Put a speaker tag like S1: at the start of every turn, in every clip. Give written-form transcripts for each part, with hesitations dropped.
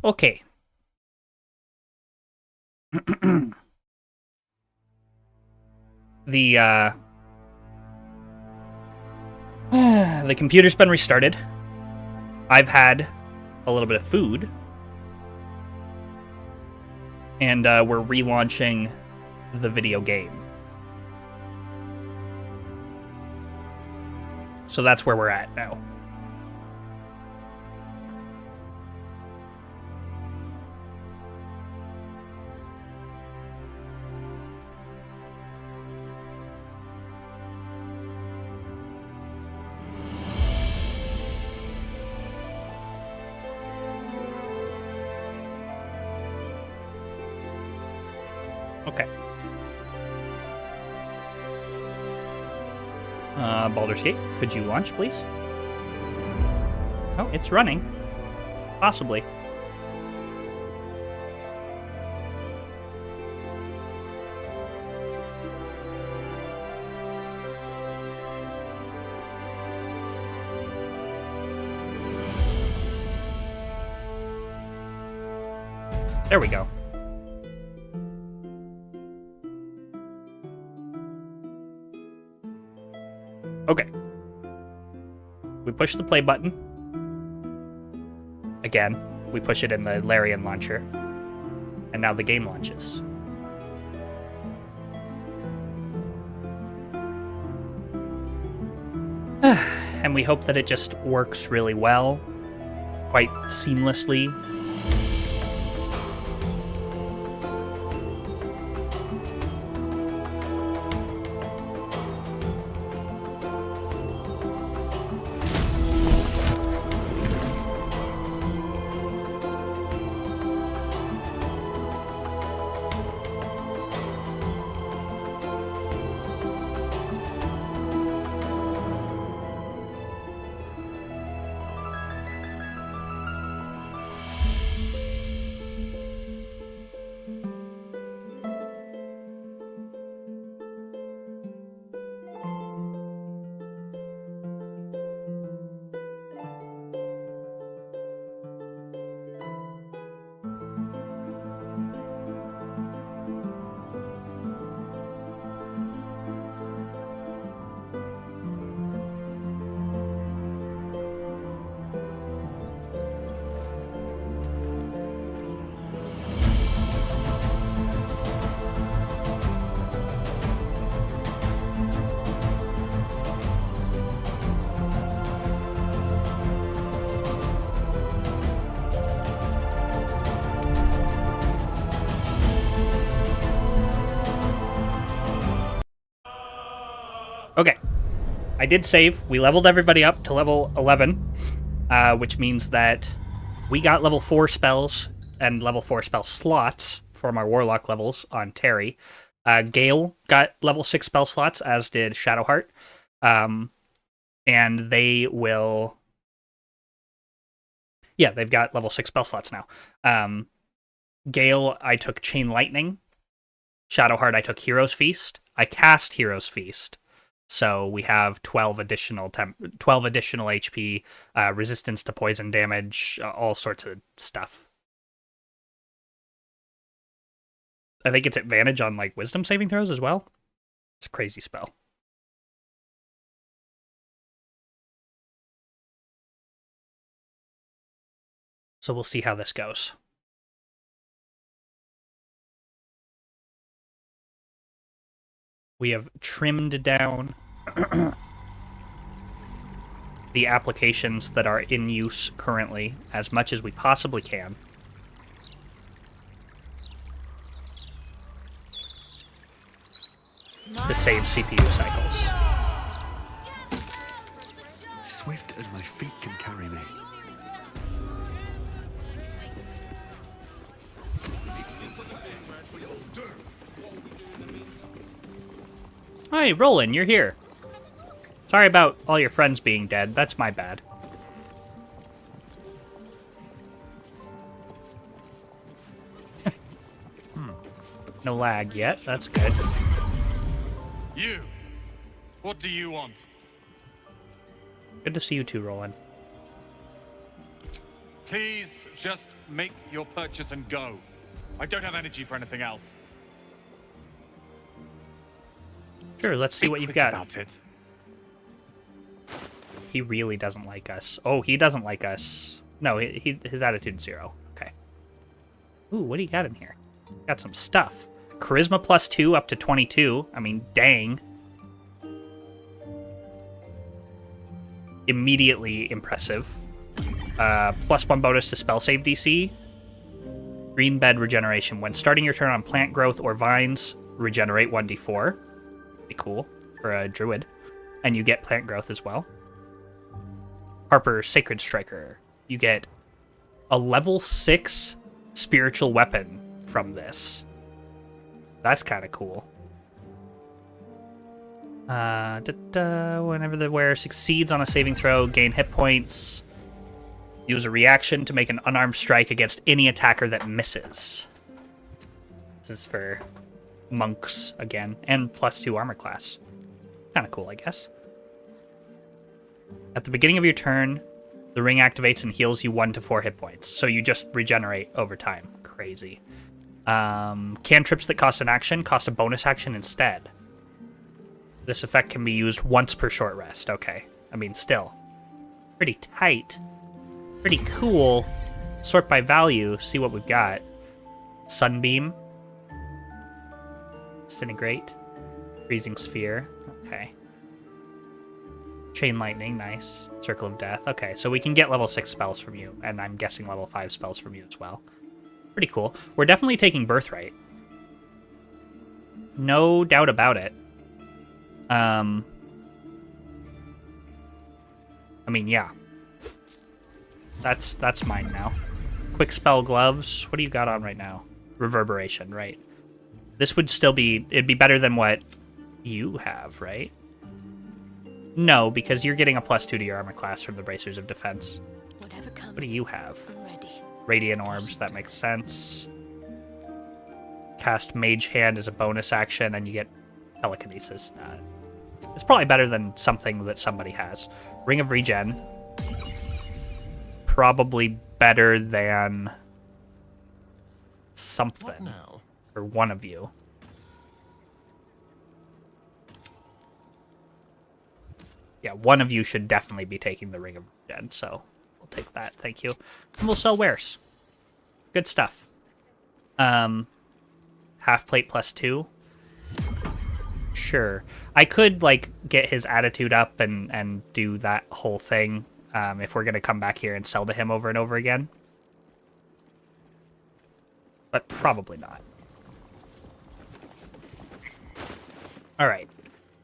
S1: Okay. The the computer's been restarted. I've had a little bit of food. And we're relaunching the video game. So that's where we're at now. Okay. Baldur's Gate, could you launch, please? Oh, it's running. Possibly. There we go. Okay. We push the play button. Again, we push it in the Larian launcher. And now the game launches. And we hope that it just works really well, quite seamlessly. Okay. I did save. We leveled everybody up to level 11, which means that we got level 4 spells and level 4 spell slots from our Warlock levels on Terry. Gale got level 6 spell slots, as did Shadowheart. And they will... Yeah, they've got level 6 spell slots now. Gale, I took Chain Lightning. Shadowheart, I took Hero's Feast. I cast Hero's Feast. So we have 12 additional HP, resistance to poison damage, all sorts of stuff. I think it's advantage on like wisdom saving throws as well. It's a crazy spell. So we'll see how this goes. We have trimmed down the applications that are in use currently as much as we possibly can. To save CPU cycles.
S2: Swift as my feet can carry me.
S1: Hi, Roland, you're here. Sorry about all your friends being dead. That's my bad. No lag yet. That's good.
S3: You! What do you want?
S1: Good to see you too, Roland.
S3: Please just make your purchase and go. I don't have energy for anything else.
S1: Sure, let's see
S3: Be
S1: what you've
S3: quick
S1: got.
S3: about it.
S1: He really doesn't like us. Oh, he doesn't like us. No, his attitude's 0. Okay. Ooh, what do you got in here? Got some stuff. Charisma +2 up to 22. I mean, dang. Immediately impressive. +1 bonus to spell save DC. Green bed regeneration. When starting your turn on plant growth or vines, regenerate 1d4. Be cool for a druid. And you get plant growth as well. Harper Sacred Striker. You get a level 6 spiritual weapon from this. That's kind of cool. Whenever the wearer succeeds on a saving throw, gain hit points. Use a reaction to make an unarmed strike against any attacker that misses. This is for monks again, and +2 armor class. Kind of cool, I guess. At the beginning of your turn, the ring activates and heals you 1 to 4 hit points. So you just regenerate over time. Crazy. Cantrips that cost an action cost a bonus action instead. This effect can be used once per short rest. Okay. I mean, still. Pretty tight. Pretty cool. Sort by value. See what we've got. Sunbeam. Disintegrate. Freezing Sphere. Okay. Chain Lightning. Nice. Circle of Death. Okay, so we can get level 6 spells from you. And I'm guessing level 5 spells from you as well. Pretty cool. We're definitely taking Birthright. No doubt about it. I mean, yeah. That's mine now. Quick Spell Gloves. What do you got on right now? Reverberation, right. This would still be... It'd be better than what you have, right? No, because you're getting a +2 to your armor class from the Bracers of Defense.
S4: Whatever comes,
S1: What do you have?
S4: I'm ready.
S1: Radiant Orbs, that makes sense. Cast Mage Hand as a bonus action, and you get Telekinesis. It's probably better than something that somebody has. Ring of Regen. Probably better than something for one of you. Yeah, one of you should definitely be taking the Ring of Regen, so we'll take that. Thank you. And we'll sell wares. Good stuff. Half plate +2. Sure. I could, like, get his attitude up and do that whole thing if we're going to come back here and sell to him over and over again. But probably not. Alright.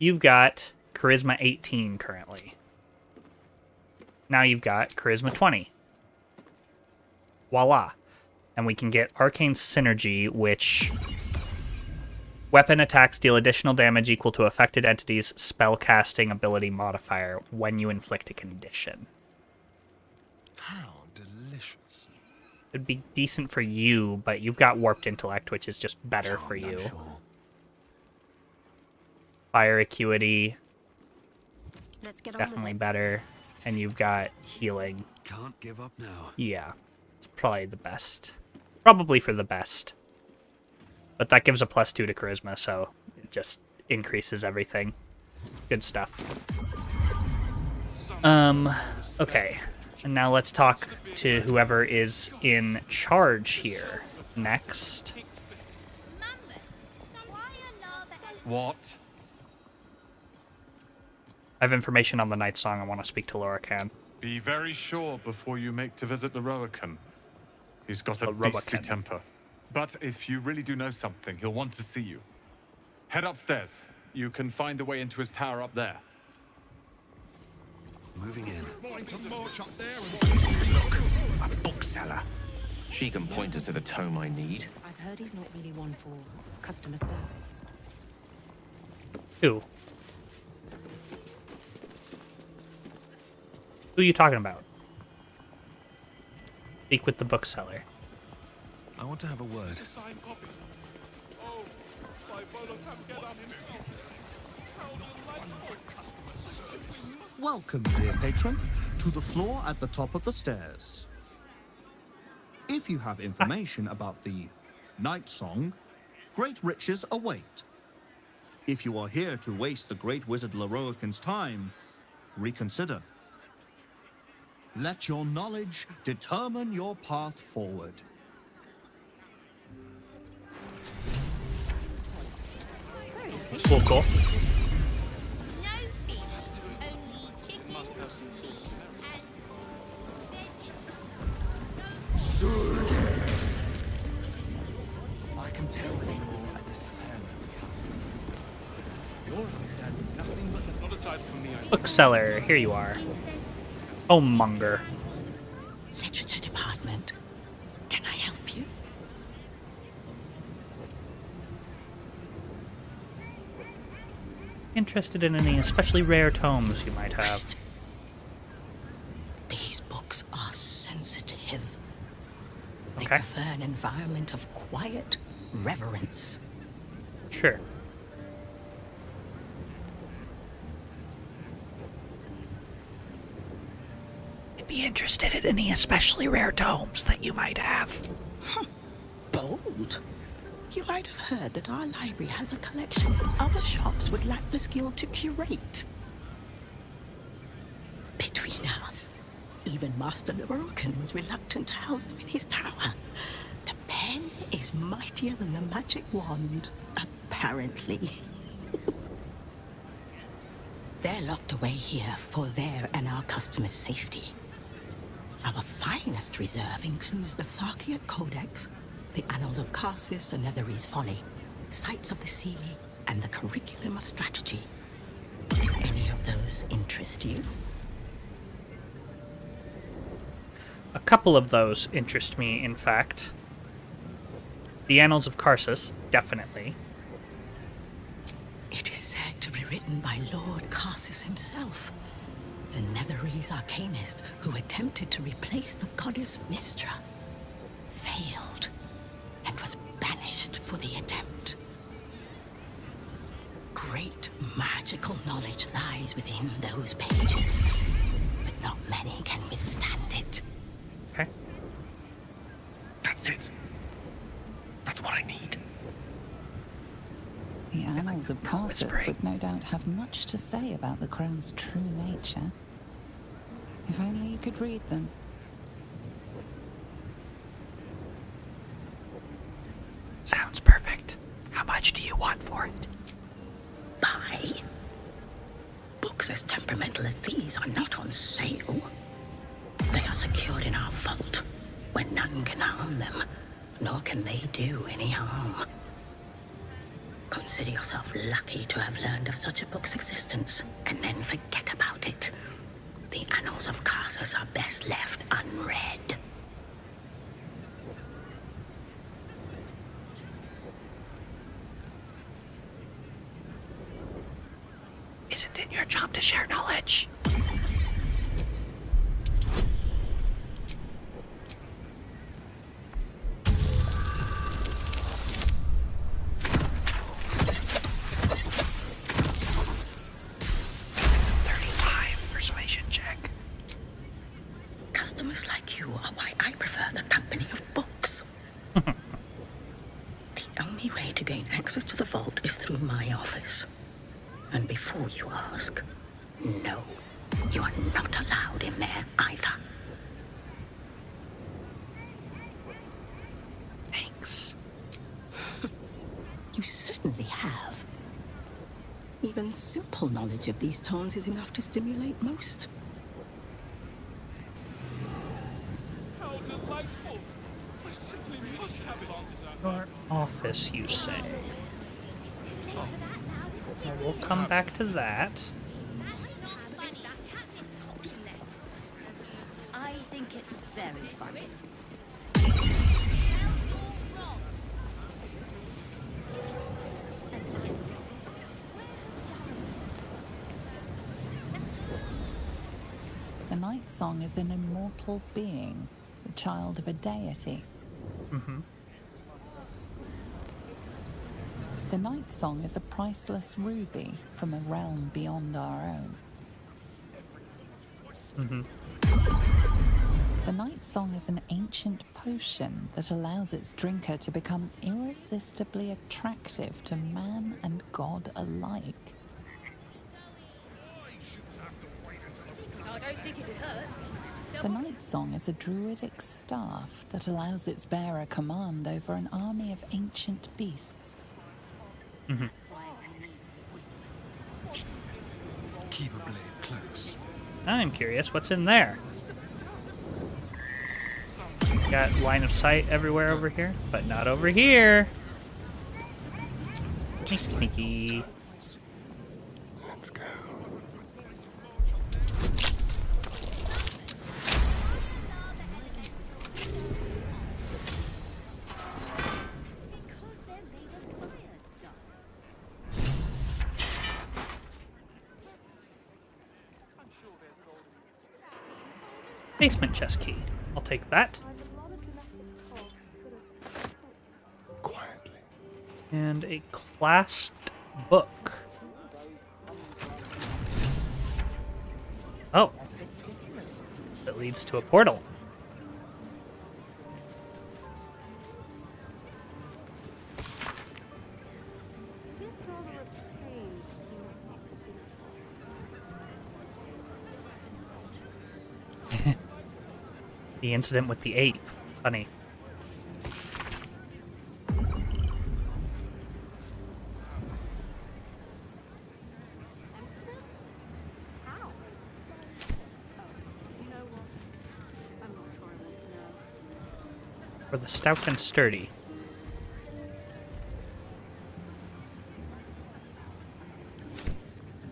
S1: You've got Charisma 18 currently. Now you've got Charisma 20. Voila. And we can get Arcane Synergy, which... Weapon attacks deal additional damage equal to affected entities' spellcasting ability modifier when you inflict a condition.
S2: How delicious.
S1: It'd be decent for you, but you've got Warped Intellect, which is just better for you.
S2: Sure.
S1: Fire Acuity,
S4: Let's get on
S1: definitely
S4: with it.
S1: better. And you've got Healing.
S2: Can't give up now.
S1: Yeah, it's probably the best. Probably for the best. But that gives a +2 to Charisma, so it just increases everything. Good stuff. Okay. And now let's talk to whoever is in charge here. Next.
S3: What?
S1: I have information on the Night Song. I want to speak to Lorcan.
S3: Be very sure before you make to visit the Roakan. He's got a
S1: The
S3: beastly
S1: Roakan.
S3: temper. But if you really do know something, he'll want to see you. Head upstairs. You can find the way into his tower up there.
S2: Moving in.
S5: A bookseller. She can point us to the tome I need.
S4: I've heard he's not really one for customer service.
S1: Who? Who are you talking about? Speak with the bookseller.
S2: I want to have a word.
S6: Welcome, dear patron, to the floor at the top of the stairs. If you have information about the Night Song, great riches await. If you are here to waste the great wizard Lorroakan's time, reconsider. Let your knowledge determine your path forward.
S1: Cool, cool.
S7: No fish, only chicken, tea, and
S2: I can tell you're a discerning customer. You're after nothing but the prototype from the
S1: Bookseller, here you are. Oh, monger.
S4: Literature department. Can I help you?
S1: Interested in any especially rare tomes you might have?
S4: These books are sensitive. They
S1: Okay.
S4: prefer an environment of quiet reverence.
S1: Sure. I'd be interested in any especially rare tomes that you might have.
S4: Bold. You might have heard that our library has a collection other shops would lack the skill to curate. Between us, even Master Lorroakan was reluctant to house them in his tower. The pen is mightier than the magic wand, apparently. They're locked away here for their and our customers' safety. Our finest reserve includes the Tharkiot Codex, the Annals of Karsus and Netherese Folly, Sights of the Sea, and the Curriculum of Strategy. Do any of those interest you?
S1: A couple of those interest me, in fact. The Annals of Karsus, definitely.
S4: It is said to be written by Lord Karsus himself, the Netherese arcanist who attempted to replace the goddess Mystra. Failed, and was banished for the attempt. Great magical knowledge lies within those pages, but not many can withstand it.
S1: Okay.
S5: That's it. That's what I need.
S8: The Annals of Karsus
S1: whispering.
S8: would no doubt have much to say about the crone's true nature. If only you could read them.
S1: Sounds perfect. How much do you want for it?
S4: Buy. Books as temperamental as these are not on sale. They are secured in our vault, where none can harm them, nor can they do any harm. Consider yourself lucky to have learned of such a book's existence, and then forget about it. The Annals of Karsus are best left unread.
S1: Isn't it your job to share knowledge? It's a 35 persuasion check.
S4: Customers like you are why I prefer the company of books. The only way to gain access to the vault is through my office. And before you ask, no, you are not allowed in there either.
S1: Thanks.
S4: You certainly have. Even simple knowledge of these tones is enough to stimulate most.
S2: How delightful! I simply must have it.
S1: Your office, you say? Well, we'll come back to that.
S7: I think it's very funny.
S8: The Night Song is an immortal being, the child of a deity.
S1: Mm-hmm.
S8: The Night Song is a priceless ruby from a realm beyond our own.
S1: Mm-hmm.
S8: The Night Song is an ancient potion that allows its drinker to become irresistibly attractive to man and god alike.
S9: I don't think it'd hurt.
S8: The Night Song is a druidic staff that allows its bearer command over an army of ancient beasts.
S2: Keep a blade close.
S1: I'm curious what's in there. Got line of sight everywhere over here, but not over here. Just sneaky.
S2: Let's go.
S7: Because they're made of fire.
S1: Basement chest key. I'll take that.
S2: Quietly.
S1: And a clasped book. Oh. That leads to a portal. The incident with the ape. Funny. For the stout and sturdy.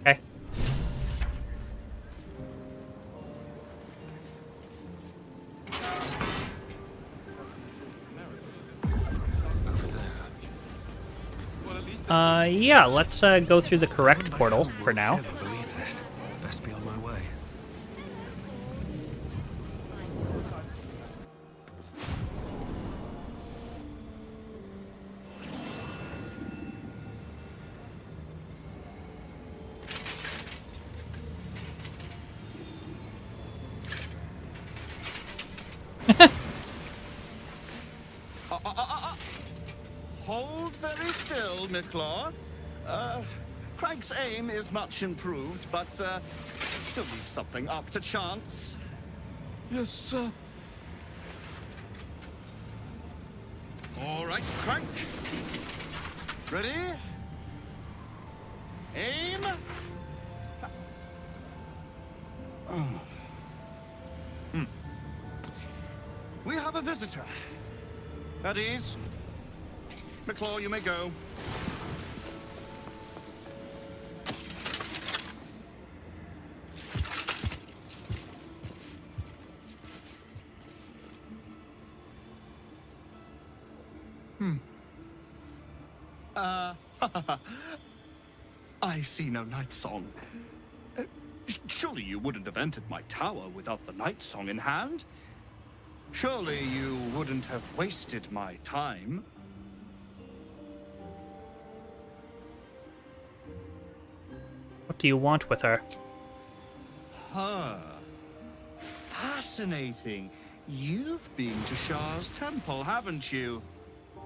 S1: Okay.
S2: Over there.
S1: Yeah, let's go through the correct portal for now.
S2: Never believe this. Best be on my way.
S6: Hold very still, Mitlaw. Craig's aim is much improved, but still leaves something up to chance.
S2: Yes, sir.
S6: All right, Crank. Ready? Aim. We have a visitor. At ease. McClaw, you may go. I see no night song. Surely you wouldn't have entered my tower without the night song in hand? Surely you wouldn't have wasted my time?
S1: What do you want with her?
S6: Fascinating. You've been to Shah's temple, haven't you?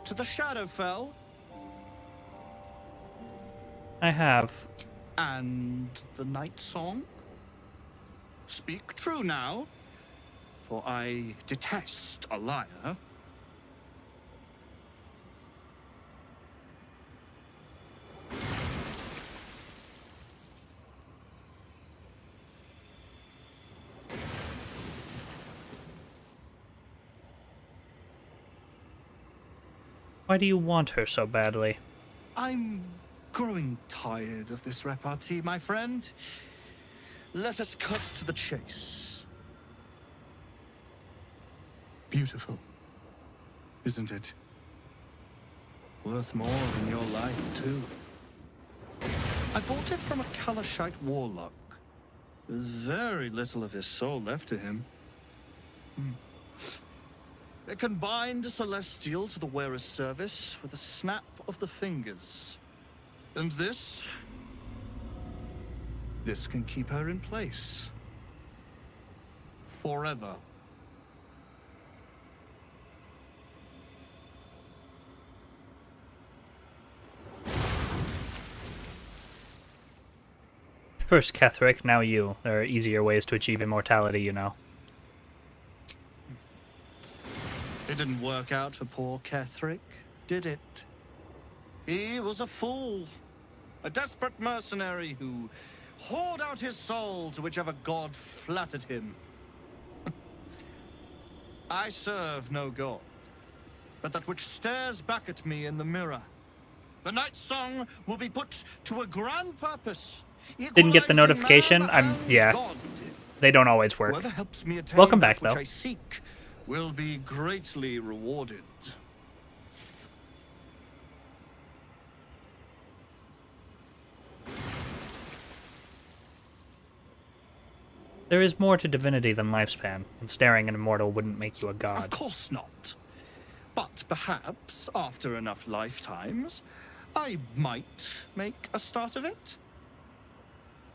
S6: To the Shadowfell?
S1: I have.
S6: And the night song? Speak true now, for I detest a liar.
S1: Why do you want her so badly?
S6: I'm growing tired of this repartee, my friend. Let us cut to the chase. Beautiful, isn't it? Worth more than your life, too. I bought it from a Kalashite warlock. There's very little of his soul left to him. It can bind a celestial to the wearer's service with a snap of the fingers. And this can keep her in place. Forever.
S1: First Ketheric, now you. There are easier ways to achieve immortality, you know.
S6: It didn't work out for poor Ketheric, did it? He was a fool. A desperate mercenary who hoard out his soul to whichever god flattered him. I serve no god, but that which stares back at me in the mirror. The night song will be put to a grand purpose.
S1: Didn't get the notification. Yeah. They don't always work.
S6: Whoever helps me attain
S1: Welcome back,
S6: that which
S1: though.
S6: I seek will be greatly rewarded.
S1: There is more to divinity than lifespan, and staring an immortal wouldn't make you a
S6: Of
S1: god.
S6: course not. But perhaps, after enough lifetimes, I might make a start of it.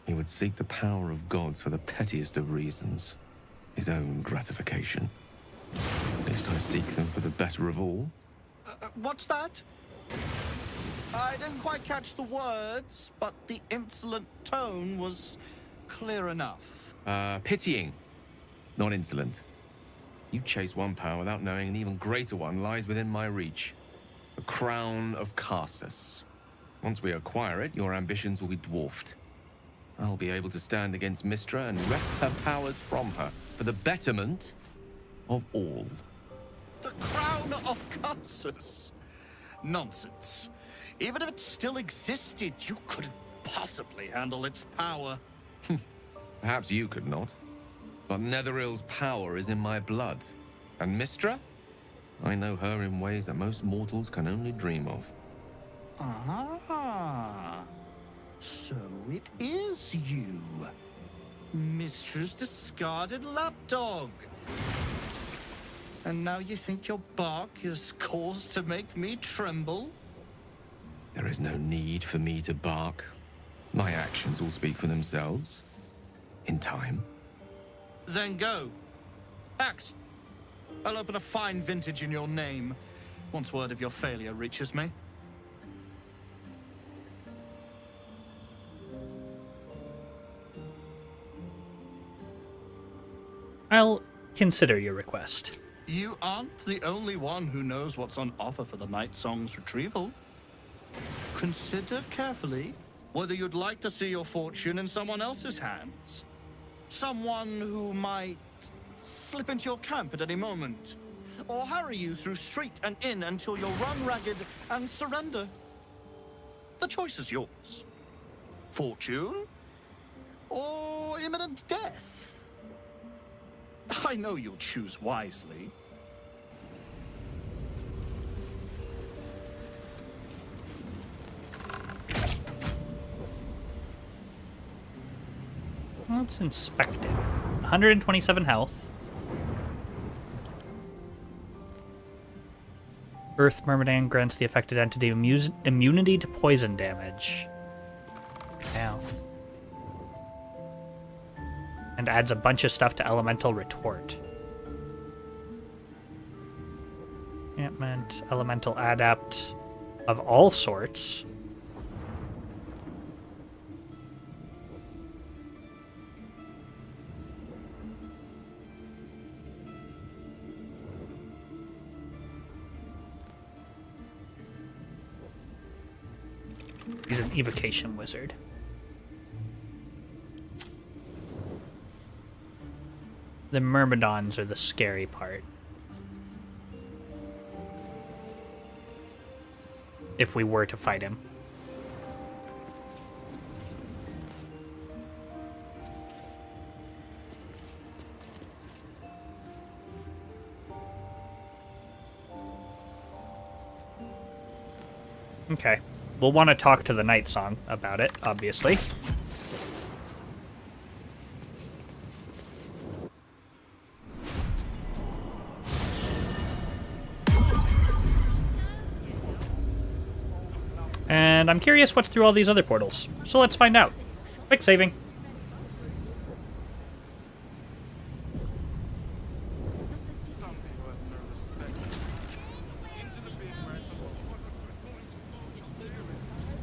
S5: He would seek the power of gods for the pettiest of reasons. His own gratification. At least I seek them for the better of all.
S6: What's that? I didn't quite catch the words, but the insolent tone was clear enough.
S5: Pitying, not insolent. You chase one power without knowing an even greater one lies within my reach. The crown of Karsus. Once we acquire it, your ambitions will be dwarfed. I'll be able to stand against Mystra and wrest her powers from her for the betterment of all.
S6: The crown of Karsus? Nonsense. Even if it still existed, you couldn't possibly handle its power.
S5: Perhaps you could not. But Netherill's power is in my blood. And Mystra? I know her in ways that most mortals can only dream of.
S6: Ah, so it is you. Mystra's discarded lapdog. And now you think your bark is cause to make me tremble?
S5: There is no need for me to bark. My actions will speak for themselves. In time.
S6: Then go. Axe. I'll open a fine vintage in your name once word of your failure reaches me.
S1: I'll consider your request.
S6: You aren't the only one who knows what's on offer for the Night Song's retrieval. Consider carefully whether you'd like to see your fortune in someone else's hands. Someone who might slip into your camp at any moment, or harry you through street and inn until you're run ragged and surrender. The choice is yours. Fortune or imminent death? I know you'll choose wisely.
S1: Let's inspect it. 127 health. Earth Myrmidon grants the affected entity immunity to poison damage. Ow. And adds a bunch of stuff to Elemental Retort. Enchantment, Elemental Adept of all sorts. He's an evocation wizard. The Myrmidons are the scary part. If we were to fight him. Okay. We'll want to talk to the Night Song about it, obviously. And I'm curious what's through all these other portals. So let's find out. Quick saving.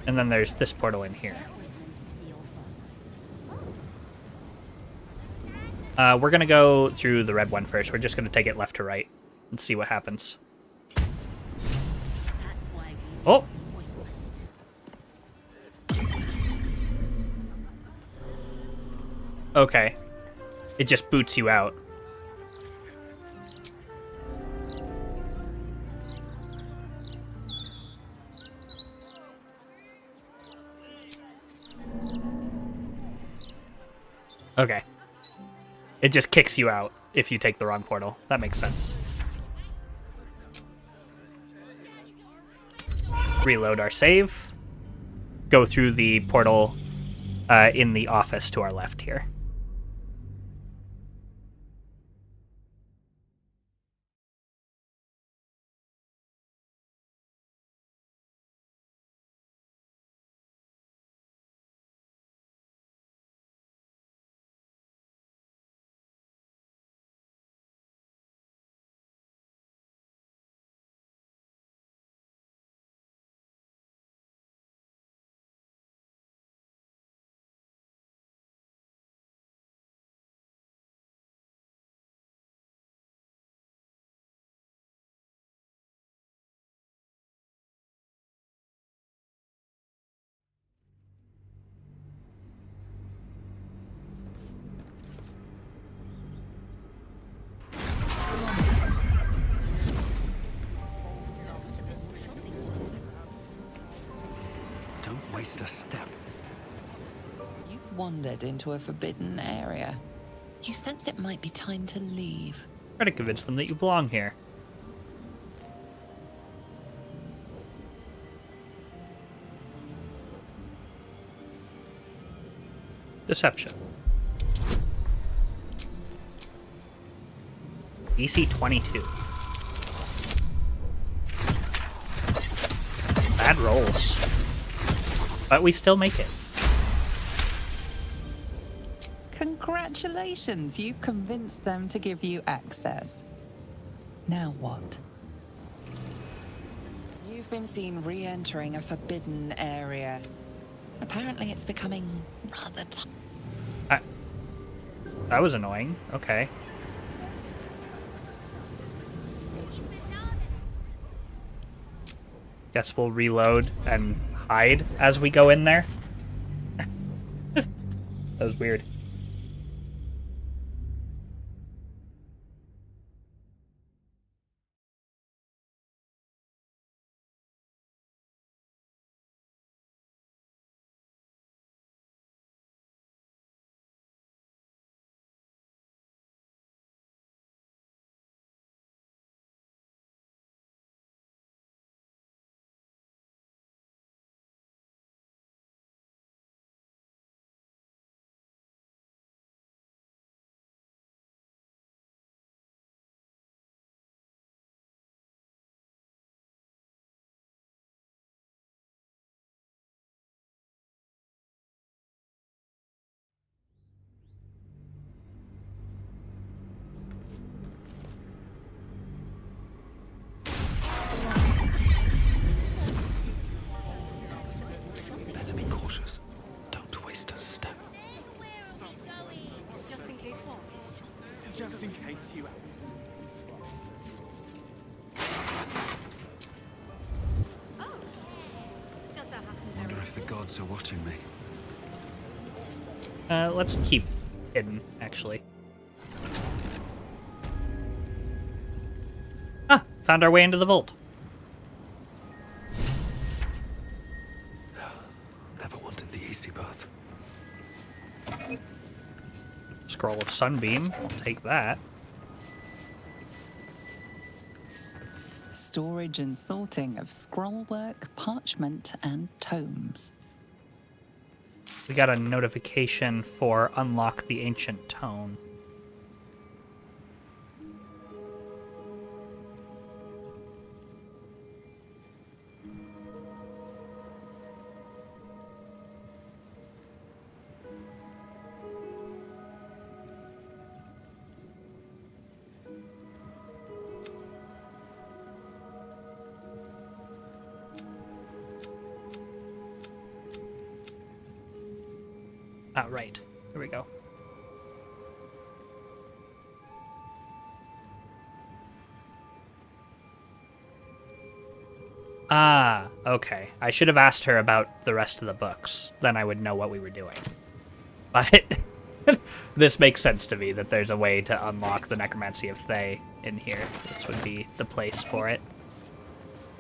S1: And then there's this portal in here. We're gonna go through the red one first. We're just gonna take it left to right and see what happens.
S7: That's why we
S1: Oh! Okay. It just boots you out. Okay. It just kicks you out if you take the wrong portal. That makes sense. Reload our save. Go through the portal in the office to our left here.
S2: Don't waste a step.
S8: You've wandered into a forbidden area. You sense it might be time to leave.
S1: Try to convince them that you belong here. Deception. EC 22. Bad rolls. But we still make it.
S8: Congratulations, you've convinced them to give you access. Now what? You've been seen re-entering a forbidden area. Apparently it's becoming rather
S1: That was annoying. Okay. Guess we'll reload and hide as we go in there. That was weird.
S2: Better be cautious. Don't waste a step.
S9: Just in case what?
S2: Just in case you.
S9: Oh. Just that happens.
S2: Wonder if the gods are watching me.
S1: Let's keep hidden, actually. Ah, found our way into the vault.
S2: Never wanted the easy path.
S1: Scroll of Sunbeam. I'll take that.
S8: storage and sorting of scrollwork, parchment, and tomes.
S1: We got a notification for unlock the ancient tome. Ah, right. Here we go. Ah, okay. I should have asked her about the rest of the books. Then I would know what we were doing. But this makes sense to me that there's a way to unlock the Necromancy of Thay in here. This would be the place for it.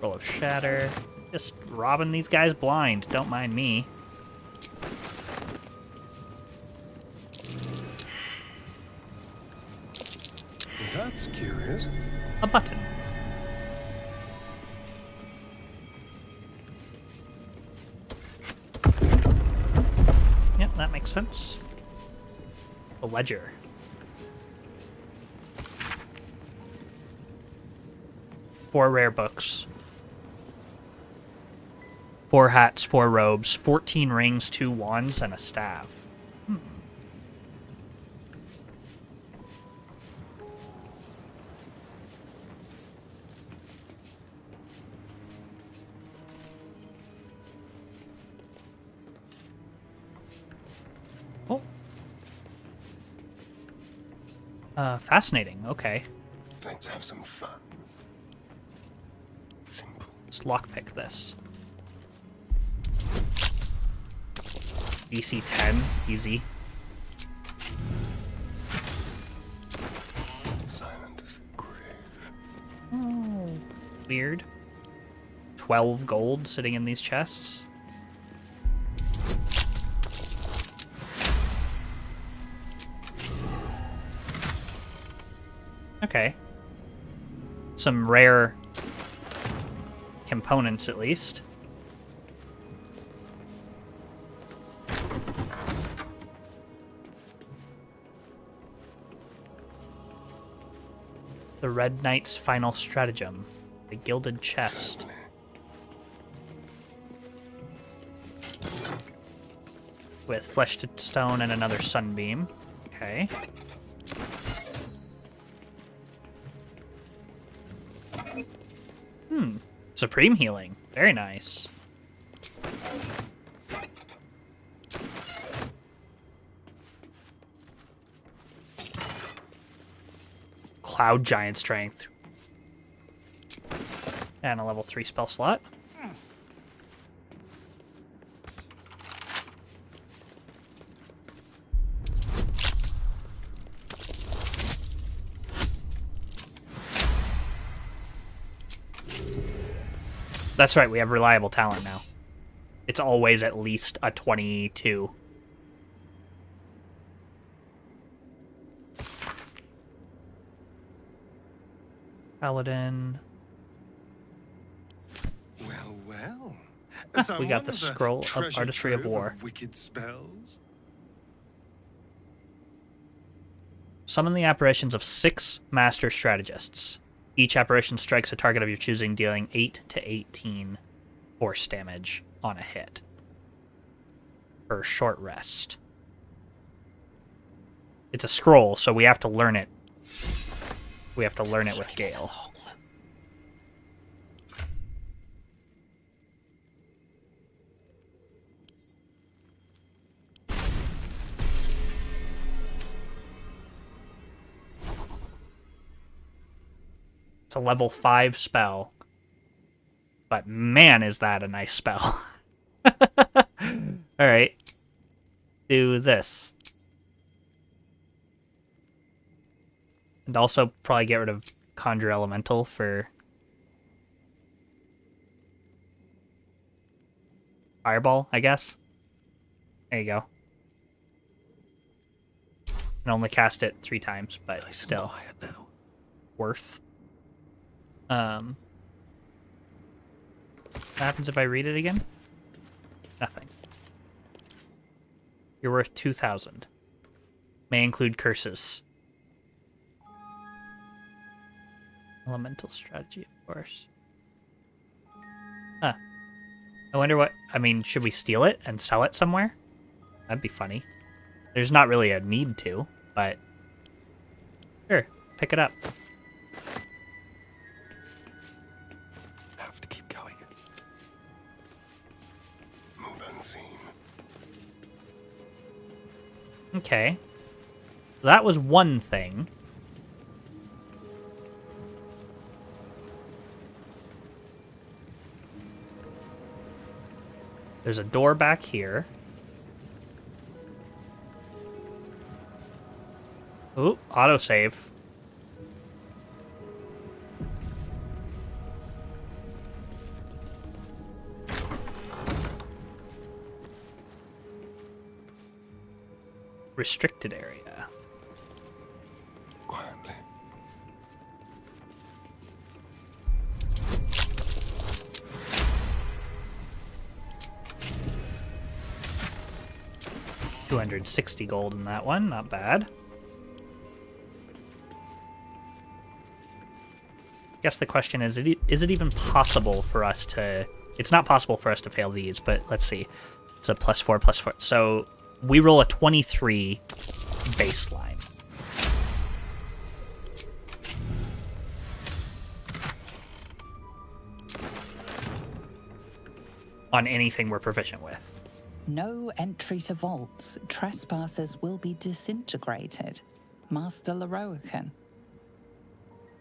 S1: Roll of Shatter. Just robbing these guys blind. Don't mind me.
S2: That's curious.
S1: A button. Yep, that makes sense. A ledger. Four rare books. 4 hats, 4 robes, 14 rings, 2 wands, and a staff. Oh. Fascinating. Okay.
S2: Let's have some fun. Simple.
S1: Let's lockpick this. DC 10, easy.
S2: Silent as the grave.
S1: Oh, weird. 12 gold sitting in these chests. Okay. Some rare components, at least. The Red Knight's final stratagem. The gilded chest. With fleshed stone and another sunbeam. Okay. Supreme healing. Very nice. Cloud Giant Strength. And a level 3 spell slot. That's right, we have reliable talent now. It's always at least a 22. Paladin.
S2: Well, well.
S1: We got the Scroll of Artistry of War.
S2: Wicked spells.
S1: Summon the apparitions of 6 master strategists. Each apparition strikes a target of your choosing, dealing 8 to 18 force damage on a hit. For a short rest. It's a scroll, so we have to learn it. We have to learn it with Gale. It's a level 5 spell. But man, is that a nice spell. Alright. Do this. And also probably get rid of Conjure Elemental for Fireball, I guess. There you go. And only cast it 3 times, but
S2: Nice
S1: still
S2: and quiet now.
S1: worth. What happens if I read it again? Nothing. You're worth 2,000. May include curses. Elemental strategy, of course. Huh. I wonder what... I mean, should we steal it and sell it somewhere? That'd be funny. There's not really a need to, but... Sure, pick it up.
S2: Have to keep going. Move unseen.
S1: Okay. So that was one thing. There's a door back here. Ooh, autosave. Restricted area.
S2: Quietly.
S1: $260 gold in that one, not bad. Guess the question is it even possible for us to... It's not possible for us to fail these, but let's see. It's a +4. So we roll a 23 baseline. On anything we're proficient with.
S8: No entry to vaults. Trespassers will be disintegrated. Master Leroican.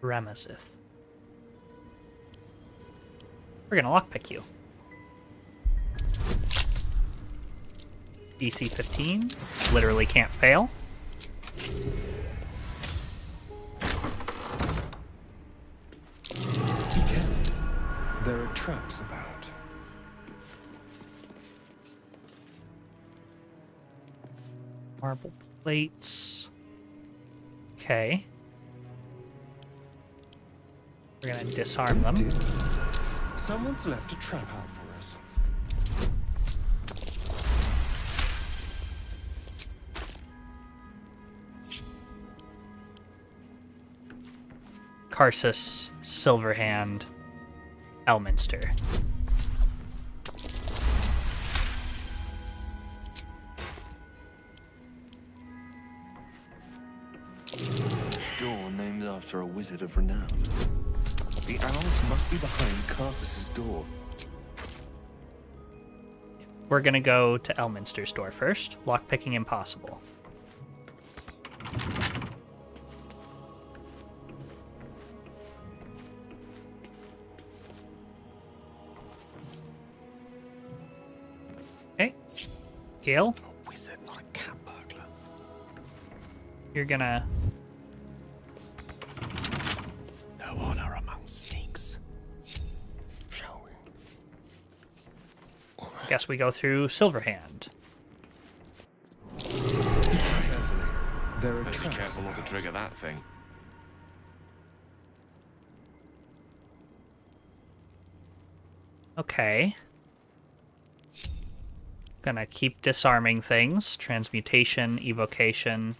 S1: Ramazith. We're gonna lockpick you. DC 15. Literally can't fail.
S2: There are traps about.
S1: Marble plates. Okay. We're gonna disarm them.
S2: Someone's left a trap out for us.
S1: Karsus, Silverhand, Elminster.
S10: Door named after a wizard of renown. The owls must be behind Karsus's door.
S1: We're gonna go to Elminster's door first. Lockpicking impossible. Okay. Gale,
S10: A wizard, not a cat burglar.
S1: you're gonna...
S10: No honor among sneaks.
S2: Shall we?
S1: I guess we go through Silverhand.
S10: Carefully.
S2: There are
S5: Better be
S2: traps
S5: careful not to
S2: about.
S5: trigger that thing.
S1: Okay. Gonna keep disarming things. Transmutation, evocation.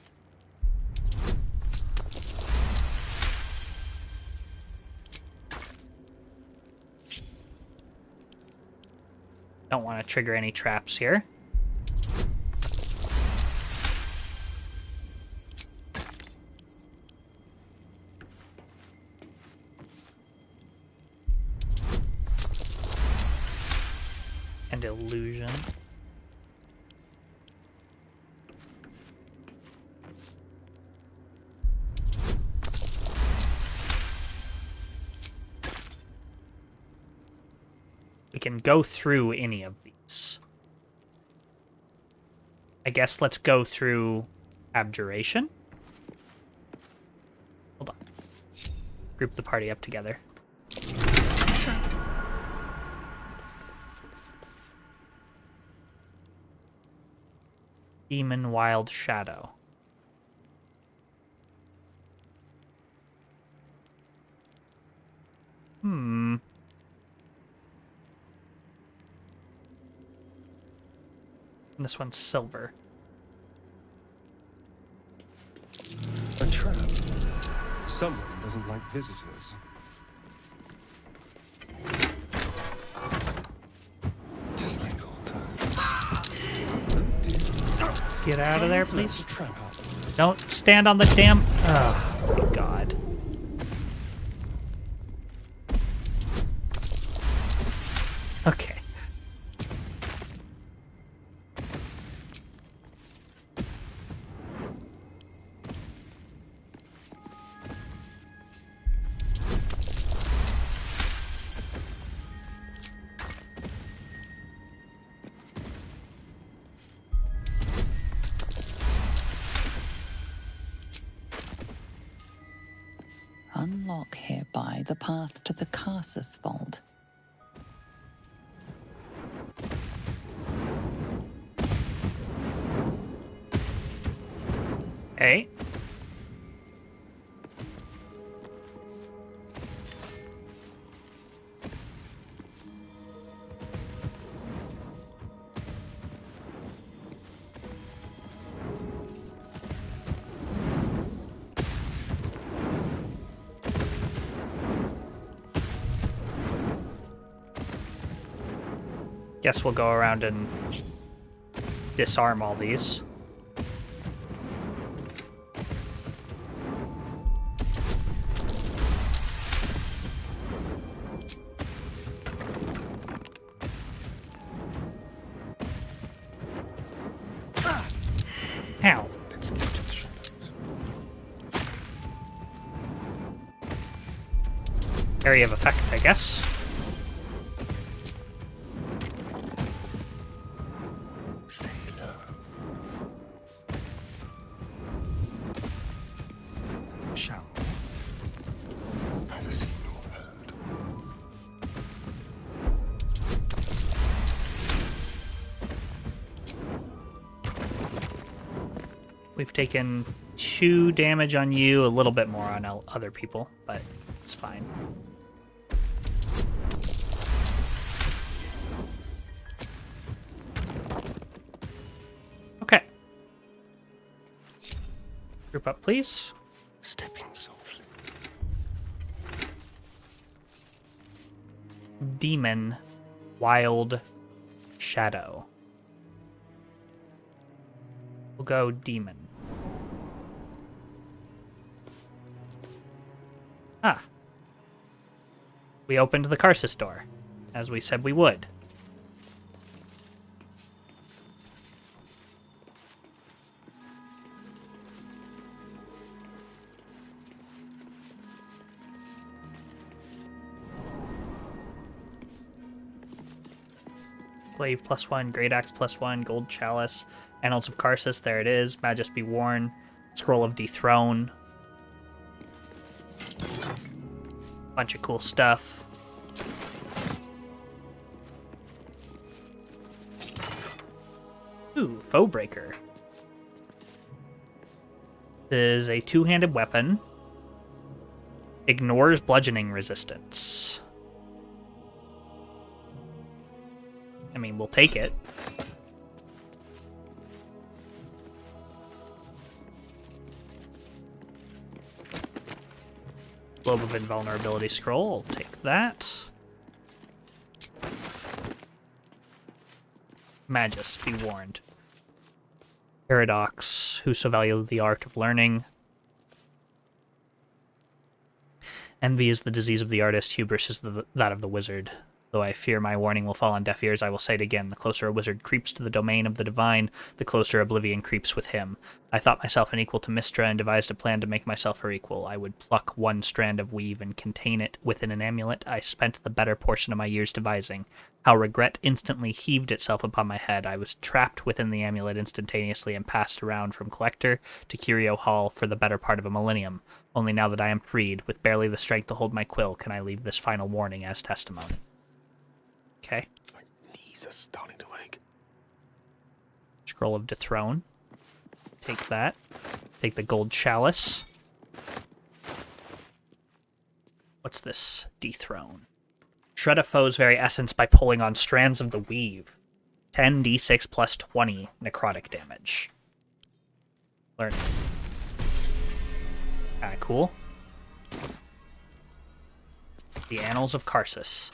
S1: Don't want to trigger any traps here. And illusion. We can go through any of these. I guess let's go through Abjuration. Hold on. Group the party up together. Demon Wild Shadow. Hmm. And this one's silver.
S2: A trap. Someone doesn't like visitors. Just like old times.
S1: Get out of there,
S2: Someone's
S1: please.
S2: left a trap out for us.
S1: Don't stand on the damn... Oh, my God. Okay.
S8: unlock hereby the path to the Carsus Vault.
S1: Hey. Guess we'll go around and disarm all these. Ow.
S10: Let's get to the shadows.
S1: Area of effect, I guess.
S10: Stay low. Shall we? Neither seen nor heard.
S1: We've taken 2 damage on you, a little bit more on other people, but it's fine. Okay. Group up, please.
S10: Stepping softly.
S1: Demon, Wild, Shadow. We'll go Demon. Ah. We opened the Carsus door, as we said we would. Glaive +1, Great Axe +1, Gold Chalice, Annals of Carsus, there it is. Magus be Worn, Scroll of Dethrone. Bunch of cool stuff. Ooh, Foe Breaker. This is a 2-handed weapon. Ignores bludgeoning resistance. I mean, we'll take it. Globe of Invulnerability Scroll, I'll take that. Magus, be warned. Paradox, whoso value the art of learning. Envy is the disease of the artist, hubris is that of the wizard. Though I fear my warning will fall on deaf ears, I will say it again. The closer a wizard creeps to the domain of the divine, the closer oblivion creeps with him. I thought myself an equal to Mystra and devised a plan to make myself her equal. I would pluck one strand of weave and contain it within an amulet I spent the better portion of my years devising. How regret instantly heaved itself upon my head. I was trapped within the amulet instantaneously and passed around from collector to curio hall for the better part of a millennium. Only now that I am freed, with barely the strength to hold my quill, can I leave this final warning as testimony. Okay.
S10: My knees are starting to ache.
S1: Scroll of Dethrone. Take that. Take the Gold Chalice. What's this? Dethrone. Shred a foe's very essence by pulling on strands of the weave. 10d6 plus 20 necrotic damage. Learn. Ah, cool. The Annals of Carsus.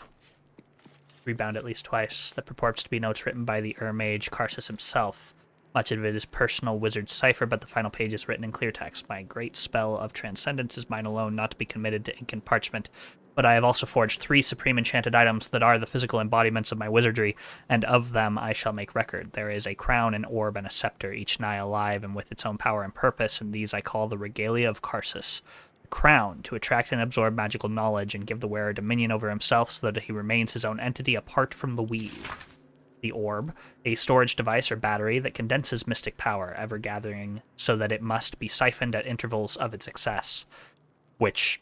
S1: Rebound at least twice. That purports to be notes written by the Mage Carsus himself. Much of it is personal wizard cipher, but the final page is written in clear text. My great spell of transcendence is mine alone, not to be committed to ink and parchment. But I have also forged 3 supreme enchanted items that are the physical embodiments of my wizardry, and of them I shall make record. There is a crown, an orb, and a scepter, each nigh alive and with its own power and purpose, and these I call the Regalia of Carsus. Crown, to attract and absorb magical knowledge and give the wearer dominion over himself so that he remains his own entity apart from the weave. The orb, a storage device or battery that condenses mystic power, ever gathering so that it must be siphoned at intervals of its excess, which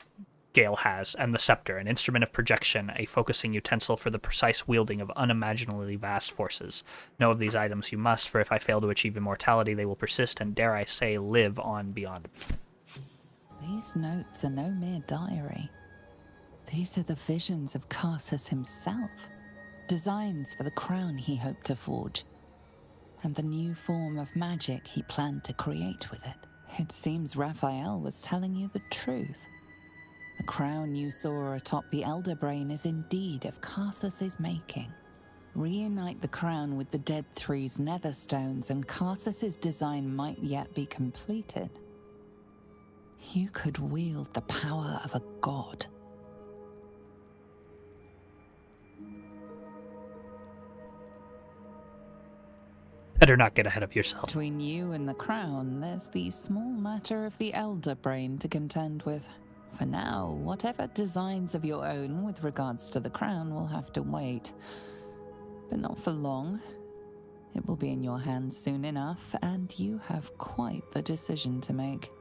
S1: Gale has, and the scepter, an instrument of projection, a focusing utensil for the precise wielding of unimaginably vast forces. Know of these items you must, for if I fail to achieve immortality, they will persist and, dare I say, live on beyond.
S8: These notes are no mere diary. These are the visions of Carsus himself, designs for the crown he hoped to forge, and the new form of magic he planned to create with it. It seems Raphael was telling you the truth. The crown you saw atop the Elder Brain is indeed of Carsus's making. Reunite the crown with the Dead Three's netherstones, and Carsus's design might yet be completed. You could wield the power of a god.
S1: Better not get ahead of yourself.
S8: Between you and the crown, there's the small matter of the Elder Brain to contend with. For now, whatever designs of your own with regards to the crown will have to wait. But not for long. It will be in your hands soon enough, and you have quite the decision to make.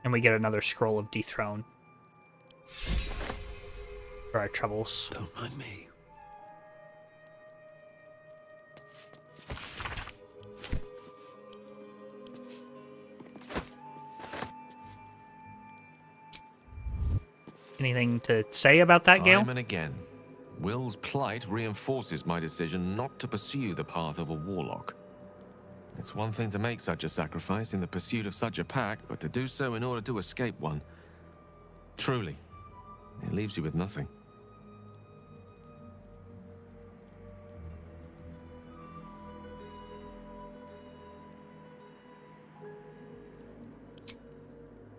S1: And we get another scroll of dethrone for our troubles.
S10: Don't mind me.
S1: Anything to say about that, Gale?
S5: Time and again, Will's plight reinforces my decision not to pursue the path of a warlock. It's one thing to make such a sacrifice in the pursuit of such a pack, but to do so in order to escape one. Truly, it leaves you with nothing.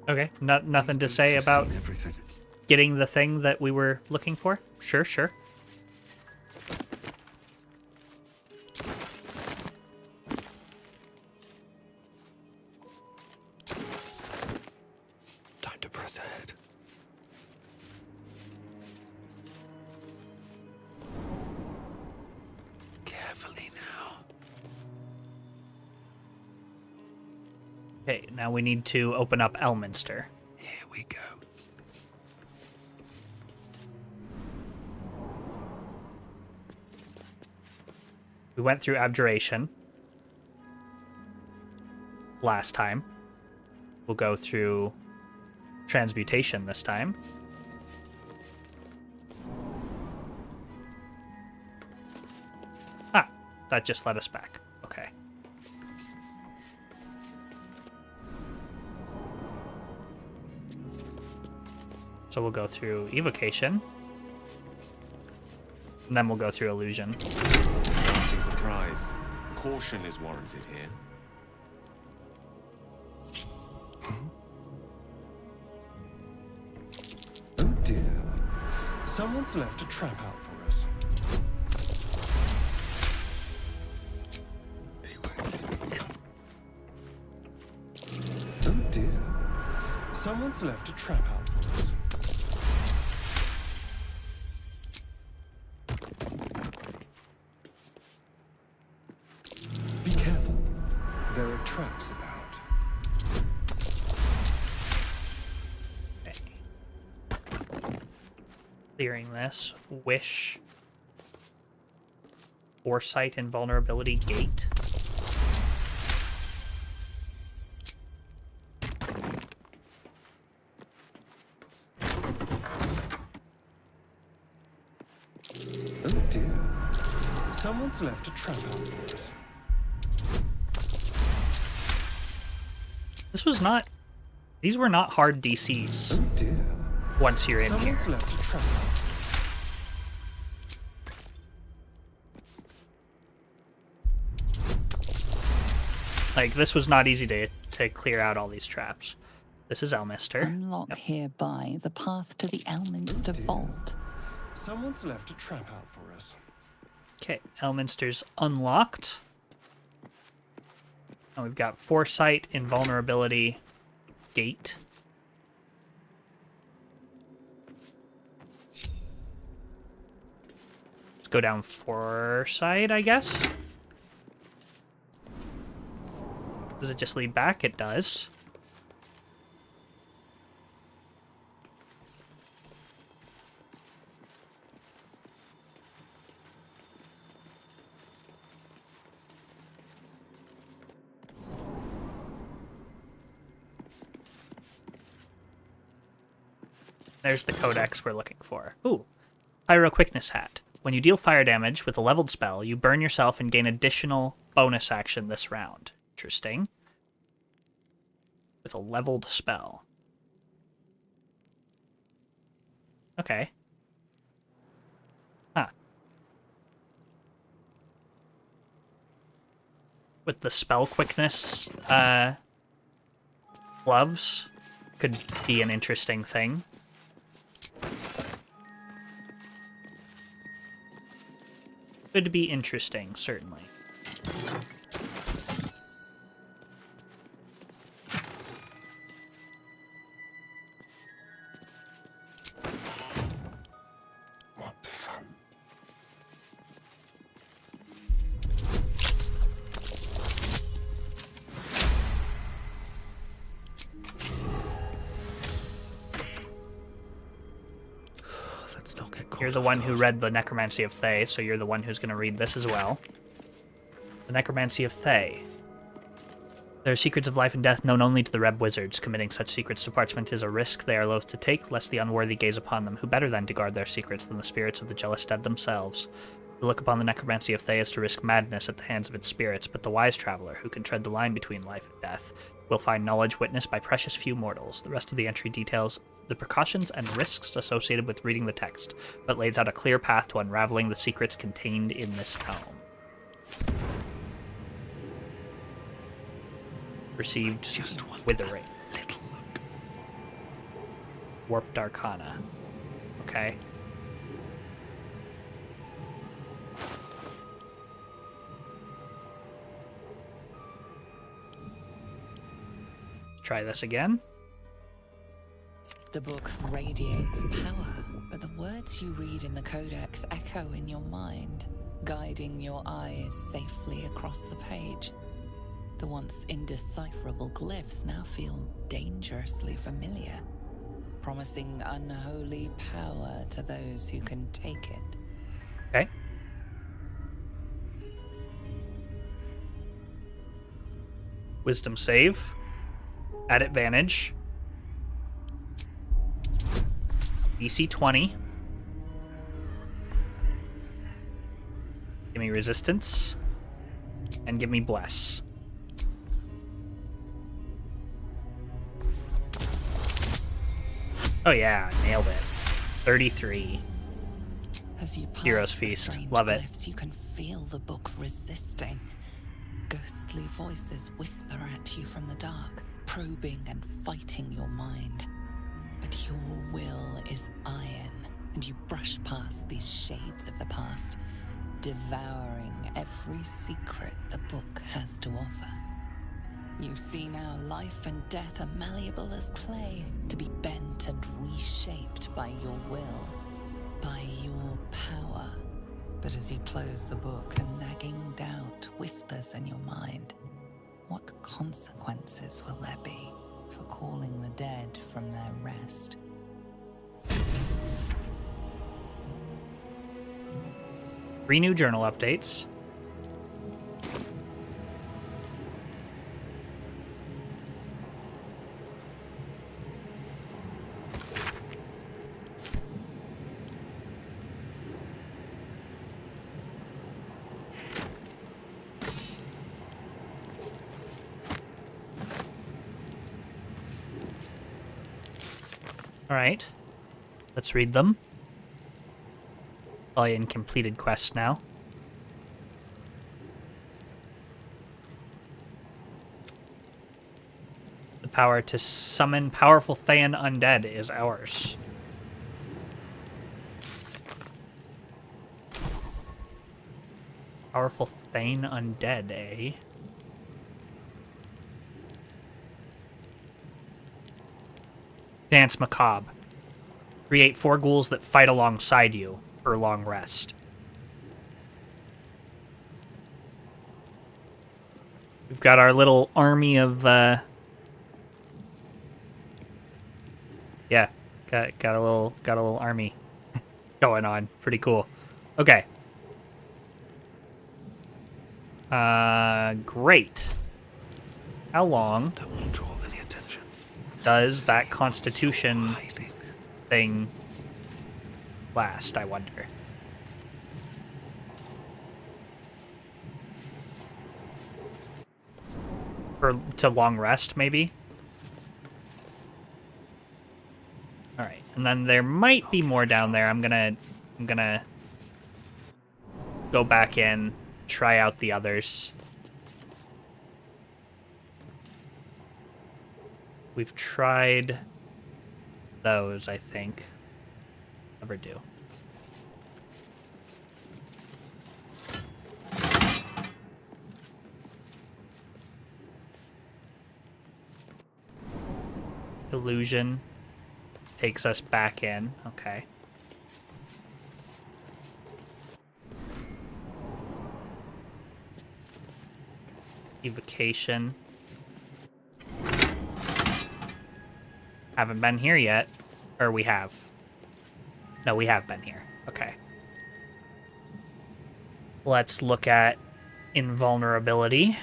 S1: Okay, nothing to say about
S10: Everything.
S1: getting the thing that we were looking for? Sure.
S10: Time to press ahead. Carefully now.
S1: Okay, now we need to open up Elminster.
S10: Here we go.
S1: We went through Abjuration last time. We'll go through Transmutation this time. Ah, that just led us back. Okay. So we'll go through Evocation. And then we'll go through Illusion.
S5: Nasty surprise. Caution is warranted here.
S2: Oh dear. Someone's left a trap out for us.
S10: They won't see me come.
S2: Oh dear. Someone's left a trap out for us. Be careful. There are traps about.
S1: Clearing this. Wish. Foresight and Vulnerability Gate.
S2: Oh dear. Someone's left a trap out for us.
S1: This was not... These were not hard DCs
S2: Oh dear.
S1: once you're in here.
S2: Someone's left a trap out.
S1: Like, this was not easy to clear out all these traps. This is Elminster.
S8: Unlock hereby the path to the Elminster Vault.
S2: Someone's left a trap out for us.
S1: Okay, Elminster's unlocked. And we've got Foresight, Invulnerability, Gate. Let's go down Foresight, I guess. Does it just lead back? It does. There's the codex we're looking for. Ooh, Pyro Quickness Hat. When you deal fire damage with a leveled spell, you burn yourself and gain additional bonus action this round. Interesting. With a leveled spell. Okay. Huh. With the spell quickness gloves could be an interesting thing. Could be interesting, certainly.
S10: What fun.
S6: Let's not get caught
S1: You're the
S6: off
S1: one who
S6: guard.
S1: read the Necromancy of Thay, so you're the one who's going to read this as well. The Necromancy of Thay. There are secrets of life and death known only to the Reb wizards. Committing such secrets to parchment is a risk they are loath to take, lest the unworthy gaze upon them. Who better then to guard their secrets than the spirits of the jealous dead themselves? To look upon the Necromancy of Thay is to risk madness at the hands of its spirits, but the wise traveler, who can tread the line between life and death, will find knowledge witnessed by precious few mortals. The rest of the entry details the precautions and risks associated with reading the text, but lays out a clear path to unraveling the secrets contained in this tome. Received
S10: Just want
S1: withering.
S10: a little look.
S1: Warped Arcana. Okay. Try this again.
S8: The book radiates power, but the words you read in the codex echo in your mind, guiding your eyes safely across the page. The once indecipherable glyphs now feel dangerously familiar, promising unholy power to those who can take it.
S1: Okay. Wisdom save. At advantage. DC 20. Give me resistance. And give me bless. Oh yeah, nailed it. 33.
S8: As you pass
S1: Hero's
S8: the
S1: Feast.
S8: strange
S1: Love it.
S8: glyphs, you can feel the book resisting. Ghostly voices whisper at you from the dark, probing and fighting your mind. But your will is iron, and you brush past these shades of the past, devouring every secret the book has to offer. You see now life and death are malleable as clay, to be bent and reshaped by your will, by your power. But as you close the book, a nagging doubt whispers in your mind. What consequences will there be for calling the dead from their rest?
S1: 3 new journal updates. All right, let's read them. Probably in completed quests now. The power to summon powerful Thayan undead is ours. Powerful Thane undead, eh? Dance Macabre. Create 4 ghouls that fight alongside you for long rest. We've got our little army of, yeah, got a little army going on. Pretty cool. Okay. Great. How long
S10: Don't want to draw any attention.
S1: does that
S10: See
S1: Constitution
S10: what you're hiding.
S1: thing last, I wonder? Or to long rest, maybe? Alright, and then there might be more down there. I'm gonna go back in, try out the others. We've tried those, I think. Never do. Illusion takes us back in. Okay. Evocation. Haven't been here yet. Or we have. No, we have been here. Okay. Let's look at invulnerability.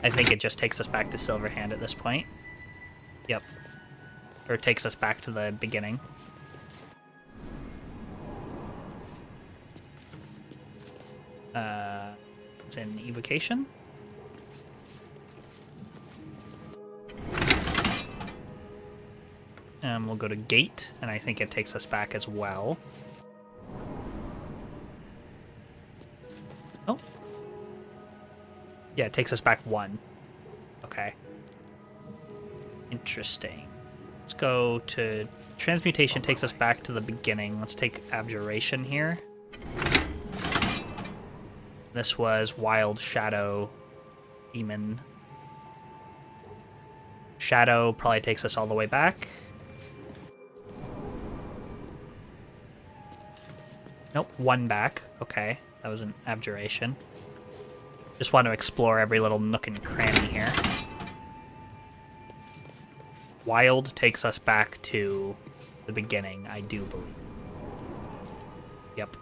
S1: I think it just takes us back to Silverhand at this point. Yep. Or it takes us back to the beginning. It's in evocation. And we'll go to gate, and I think it takes us back as well. Oh. Yeah, it takes us back 1. Okay. Interesting. Let's go to... Transmutation takes us back to the beginning. Let's take Abjuration here. This was Wild Shadow Demon. Shadow probably takes us all the way back. Nope, 1 back. Okay, that was an Abjuration. Just want to explore every little nook and cranny here. Wild takes us back to the beginning, I do believe. Yep.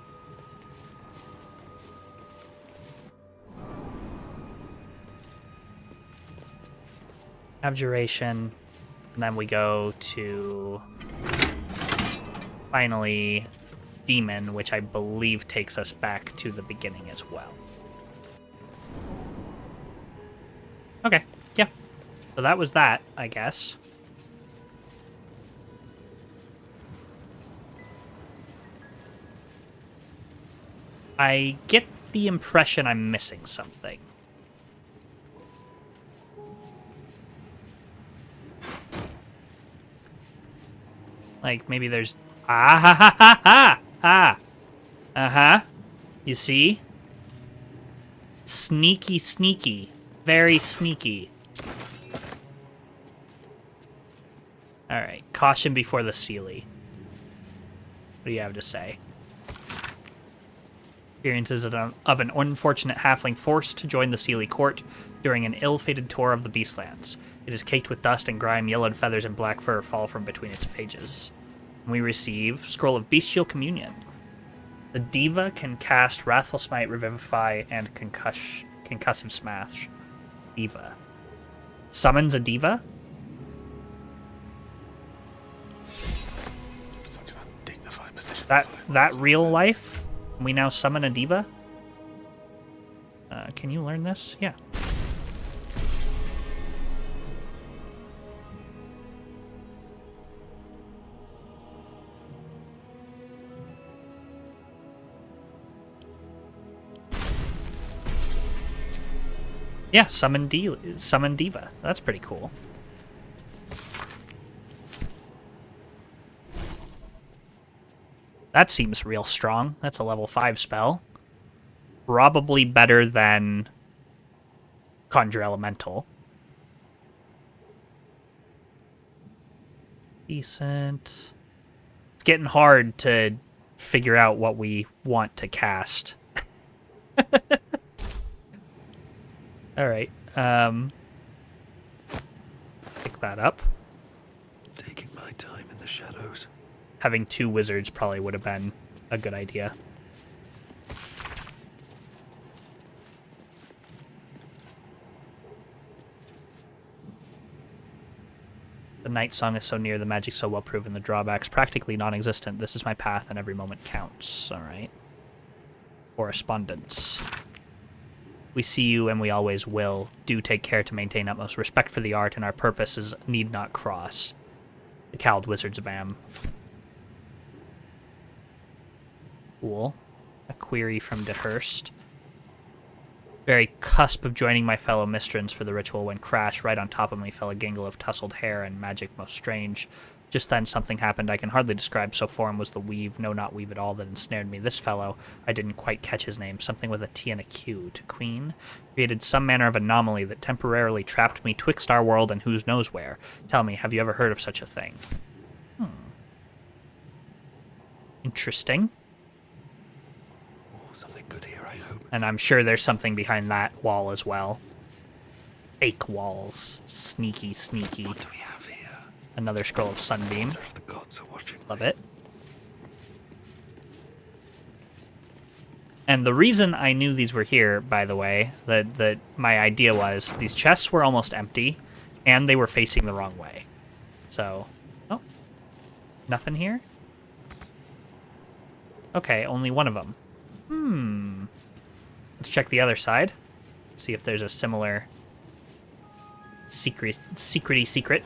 S1: Abjuration, and then we go to finally Demon, which I believe takes us back to the beginning as well. Okay, yeah. So that was that, I guess. I get the impression I'm missing something. Like, maybe there's... Ah, ha, ha, ha, ha! Ah! Uh-huh. You see? Sneaky, sneaky. Very sneaky. Alright, caution before the Seelie. What do you have to say? Experiences of an unfortunate halfling forced to join the Seelie court during an ill-fated tour of the Beastlands. It is caked with dust and grime, yellowed feathers and black fur fall from between its pages. We receive Scroll of Bestial Communion. The Diva can cast Wrathful Smite, Revivify, and Concussive Smash. Diva. Summons a Diva?
S10: Such an undignified position.
S1: That real life? We now summon a Diva? Can you learn this? Yeah. Yeah, summon Diva. That's pretty cool. That seems real strong. That's a level 5 spell. Probably better than Conjure Elemental. Decent. It's getting hard to figure out what we want to cast. Alright, pick that up.
S10: Taking my time in the shadows.
S1: Having 2 wizards probably would have been a good idea. The night song is so near, the magic so well proven, the drawbacks practically non-existent. This is my path, and every moment counts. All right. Correspondence. We see you, and we always will. Do take care to maintain utmost respect for the art, and our purposes need not cross. The Cowled Wizards of Am. Cool. A query from DeHurst. Very cusp of joining my fellow mistrins for the ritual when crash, right on top of me fell a gangle of tousled hair and magic most strange. Just then something happened I can hardly describe, so foreign was the weave, no not weave at all, that ensnared me. This fellow, I didn't quite catch his name, something with a T and a Q, to Queen, created some manner of anomaly that temporarily trapped me twixt our world and whose knows where. Tell me, have you ever heard of such a thing? Interesting.
S10: Oh, something good here, I hope.
S1: And I'm sure there's something behind that wall as well. Fake walls. Sneaky, sneaky.
S10: What do we have here?
S1: Another scroll of Sunbeam.
S10: If the gods are watching.
S1: Love it. And the reason I knew these were here, by the way, that my idea was these chests were almost empty, and they were facing the wrong way. So, oh, nothing here? Okay, only one of them. Let's check the other side. See if there's a similar secrety secret.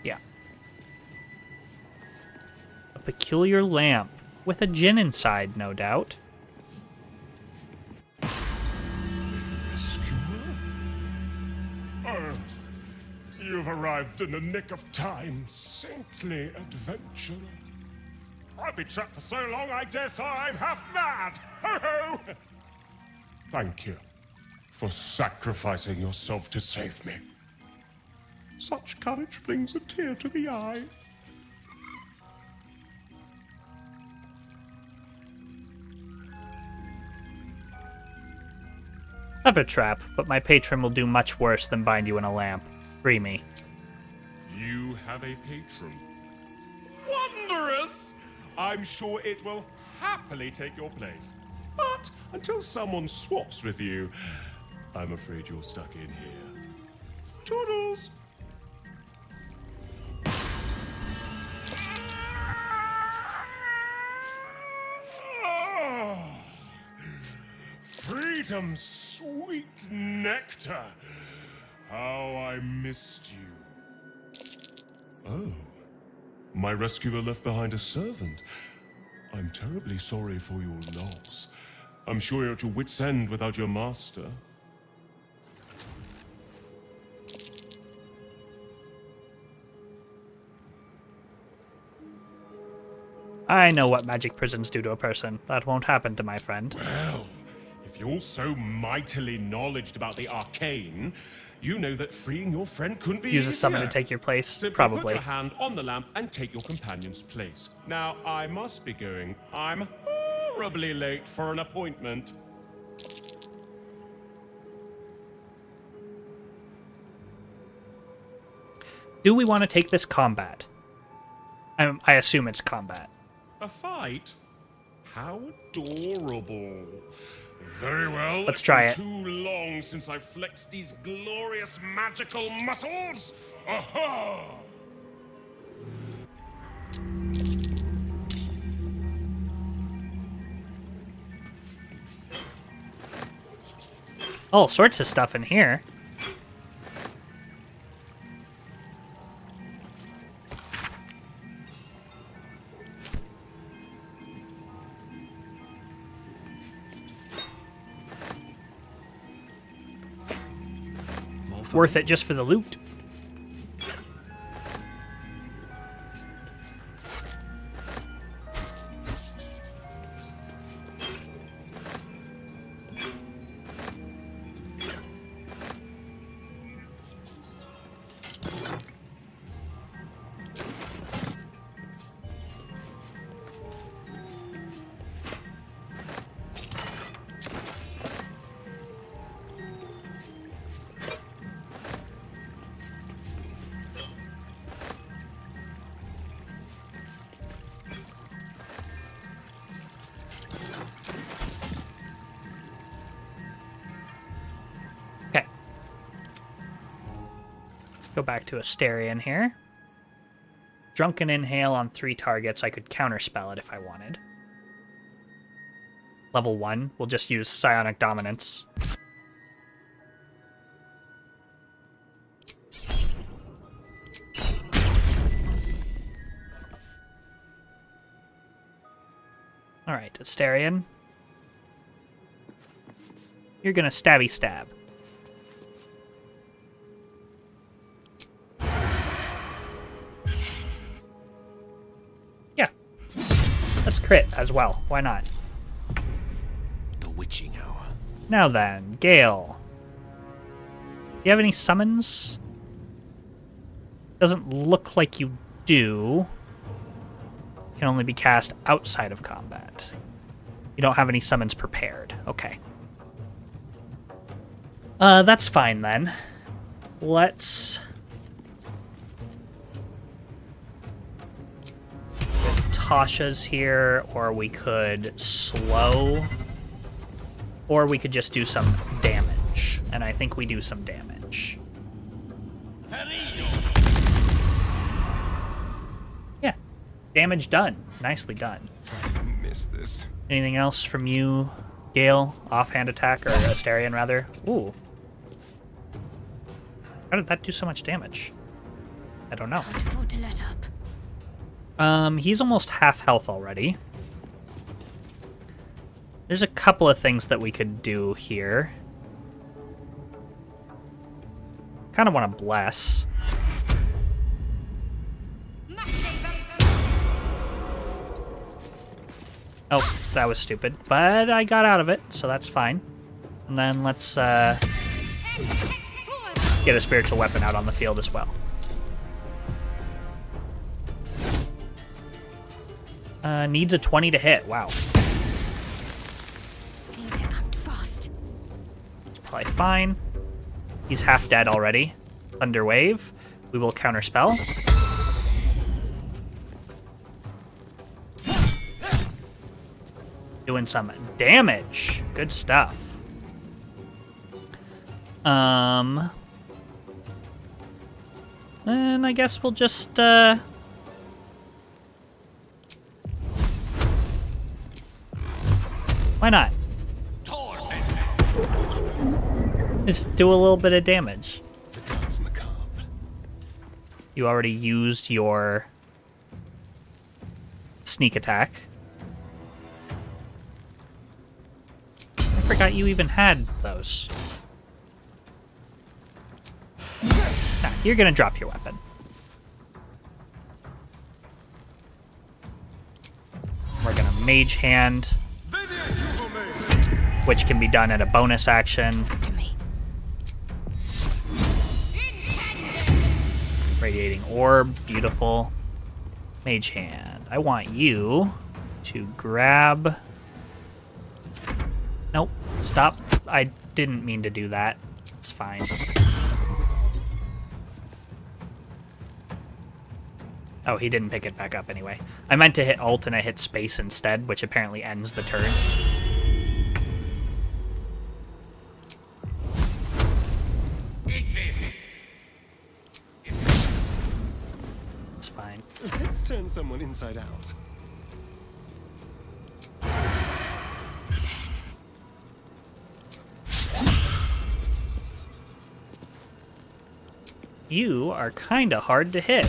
S1: Yeah. A peculiar lamp with a djinn inside, no doubt.
S2: You've arrived in the nick of time, saintly adventurer. I've been trapped for so long, I dare say I'm half mad. Ho ho! Thank you for sacrificing yourself to save me. Such courage brings a tear to the eye.
S1: I've a trap, but my patron will do much worse than bind you in a lamp. Free me.
S2: You have a patron. Wondrous! I'm sure it will happily take your place. But until someone swaps with you, I'm afraid you're stuck in here. Toodles! Oh, freedom's sweet nectar. How I missed you. Oh, my rescuer left behind a servant. I'm terribly sorry for your loss. I'm sure you're at your wit's end without your master.
S1: I know what magic prisons do to a person. That won't happen to my friend.
S2: Well, if you're so mightily knowledgeable about the arcane, you know that freeing your friend couldn't be
S1: Use a summon to
S2: easier.
S1: take your place?
S2: Simply
S1: Probably.
S2: put your hand on the lamp and take your companion's place. Now, I must be going. I'm horribly late for an appointment.
S1: Do we want to take this combat? I assume it's combat.
S2: A fight? How adorable. Very well.
S1: Let's
S2: it's
S1: try
S2: been
S1: it.
S2: Too long since I flexed these glorious magical muscles. Aha!
S1: All sorts of stuff in here. Worth it just for the loot. Go back to Asterion here. Drunken Inhale on 3 targets. I could counterspell it if I wanted. Level 1. We'll just use Psionic Dominance. Alright, Asterion. You're gonna stabby stab. Yeah. Let's crit as well. Why not?
S10: The witching hour.
S1: Now then, Gale. Do you have any summons? Doesn't look like you do. Can only be cast outside of combat. You don't have any summons prepared. Okay. That's fine then. Let's... Tasha's here, or we could slow, or we could just do some damage. And I think we do some damage. Yeah. Damage done. Nicely done.
S10: I missed this.
S1: Anything else from you, Gale? Offhand attack, or Asterion, rather? Ooh. How did that do so much damage? I don't know.
S7: Can't afford to let up.
S1: He's almost half health already. There's a couple of things that we could do here. Kind of want to bless. Oh, that was stupid. But I got out of it, so that's fine. And then let's get a spiritual weapon out on the field as well. Needs a 20 to hit. Wow.
S7: Need to act fast.
S1: It's probably fine. He's half dead already. Thunder Wave. We will counterspell. Doing some damage. Good stuff. And I guess we'll just why not? Just do a little bit of damage.
S10: The dance macabre.
S1: You already used your sneak attack. I forgot you even had those. Nah, you're gonna drop your weapon. We're gonna Mage Hand, which can be done at a bonus action.
S7: To me.
S1: Radiating Orb, beautiful. Mage Hand. I want you to grab... Nope, stop. I didn't mean to do that. It's fine. Oh, he didn't pick it back up anyway. I meant to hit Alt and I hit space instead, which apparently ends the turn. It's fine.
S10: Let's turn someone inside out.
S1: You are kinda hard to hit.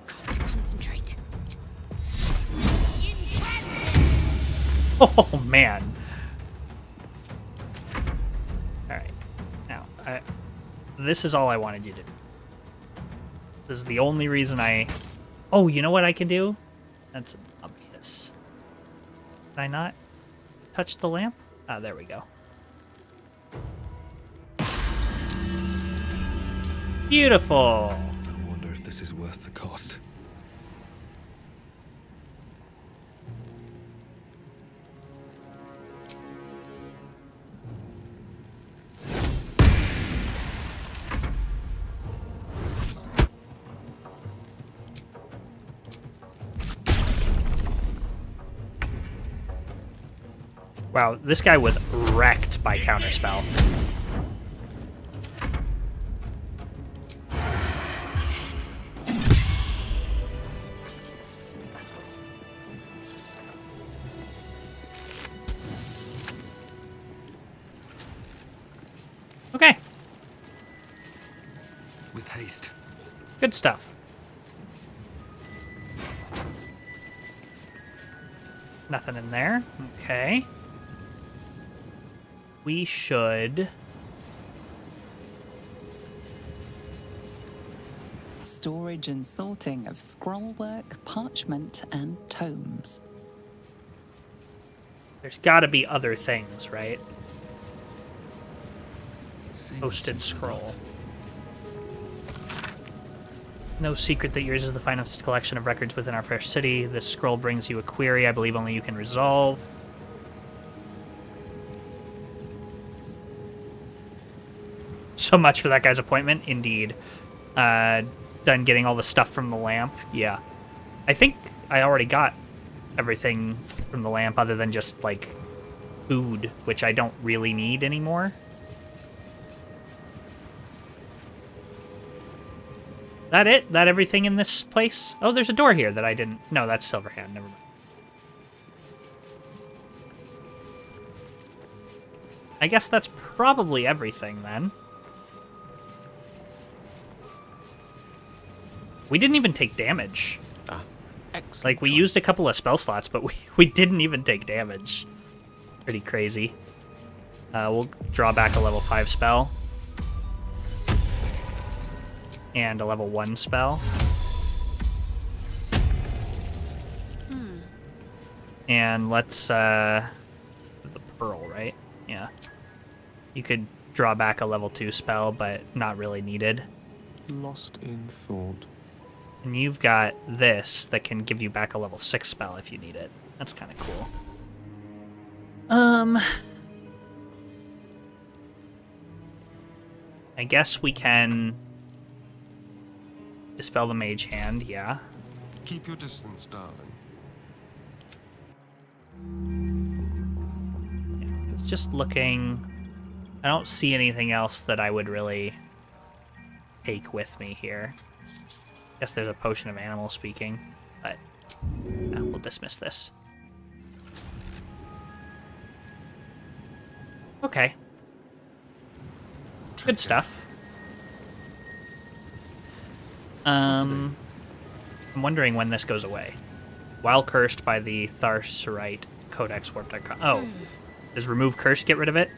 S7: Can't concentrate.
S1: Oh, man. Alright. Now, this is all I wanted you to do. This is the only reason I... Oh, you know what I can do? That's obvious. Did I not touch the lamp? Ah, there we go. Beautiful!
S10: I wonder if this is worth the cost.
S1: Wow, this guy was wrecked by Counterspell.
S10: least.
S1: Good stuff. Nothing in there. Okay. We should...
S8: Storage and sorting of scrollwork, parchment, and tomes.
S1: There's got to be other things, right? Posted scroll. No secret that yours is the finest collection of records within our fair city. This scroll brings you a query I believe only you can resolve. So much for that guy's appointment, indeed. Done getting all the stuff from the lamp. Yeah. I think I already got everything from the lamp other than just, like, food, which I don't really need anymore. That it? That everything in this place? Oh, there's a door here that I didn't... No, that's Silverhand. Never mind. I guess that's probably everything, then. We didn't even take damage.
S10: Excellent.
S1: Like, we used a couple of spell slots, but we didn't even take damage. Pretty crazy. We'll draw back a level 5 spell. And a level 1 spell. And let's, the pearl, right? Yeah. You could draw back a level 2 spell, but not really needed.
S10: Lost in thought.
S1: And you've got this that can give you back a level 6 spell if you need it. That's kind of cool. I guess we can dispel the mage hand, yeah.
S10: Keep your distance, darling.
S1: It's just looking... I don't see anything else that I would really take with me here. Guess there's a potion of animal speaking, but we'll dismiss this. Okay. Good stuff. I'm wondering when this goes away. While cursed by the Tharserite Codex Warped Icon. Oh. Does remove curse get rid of it?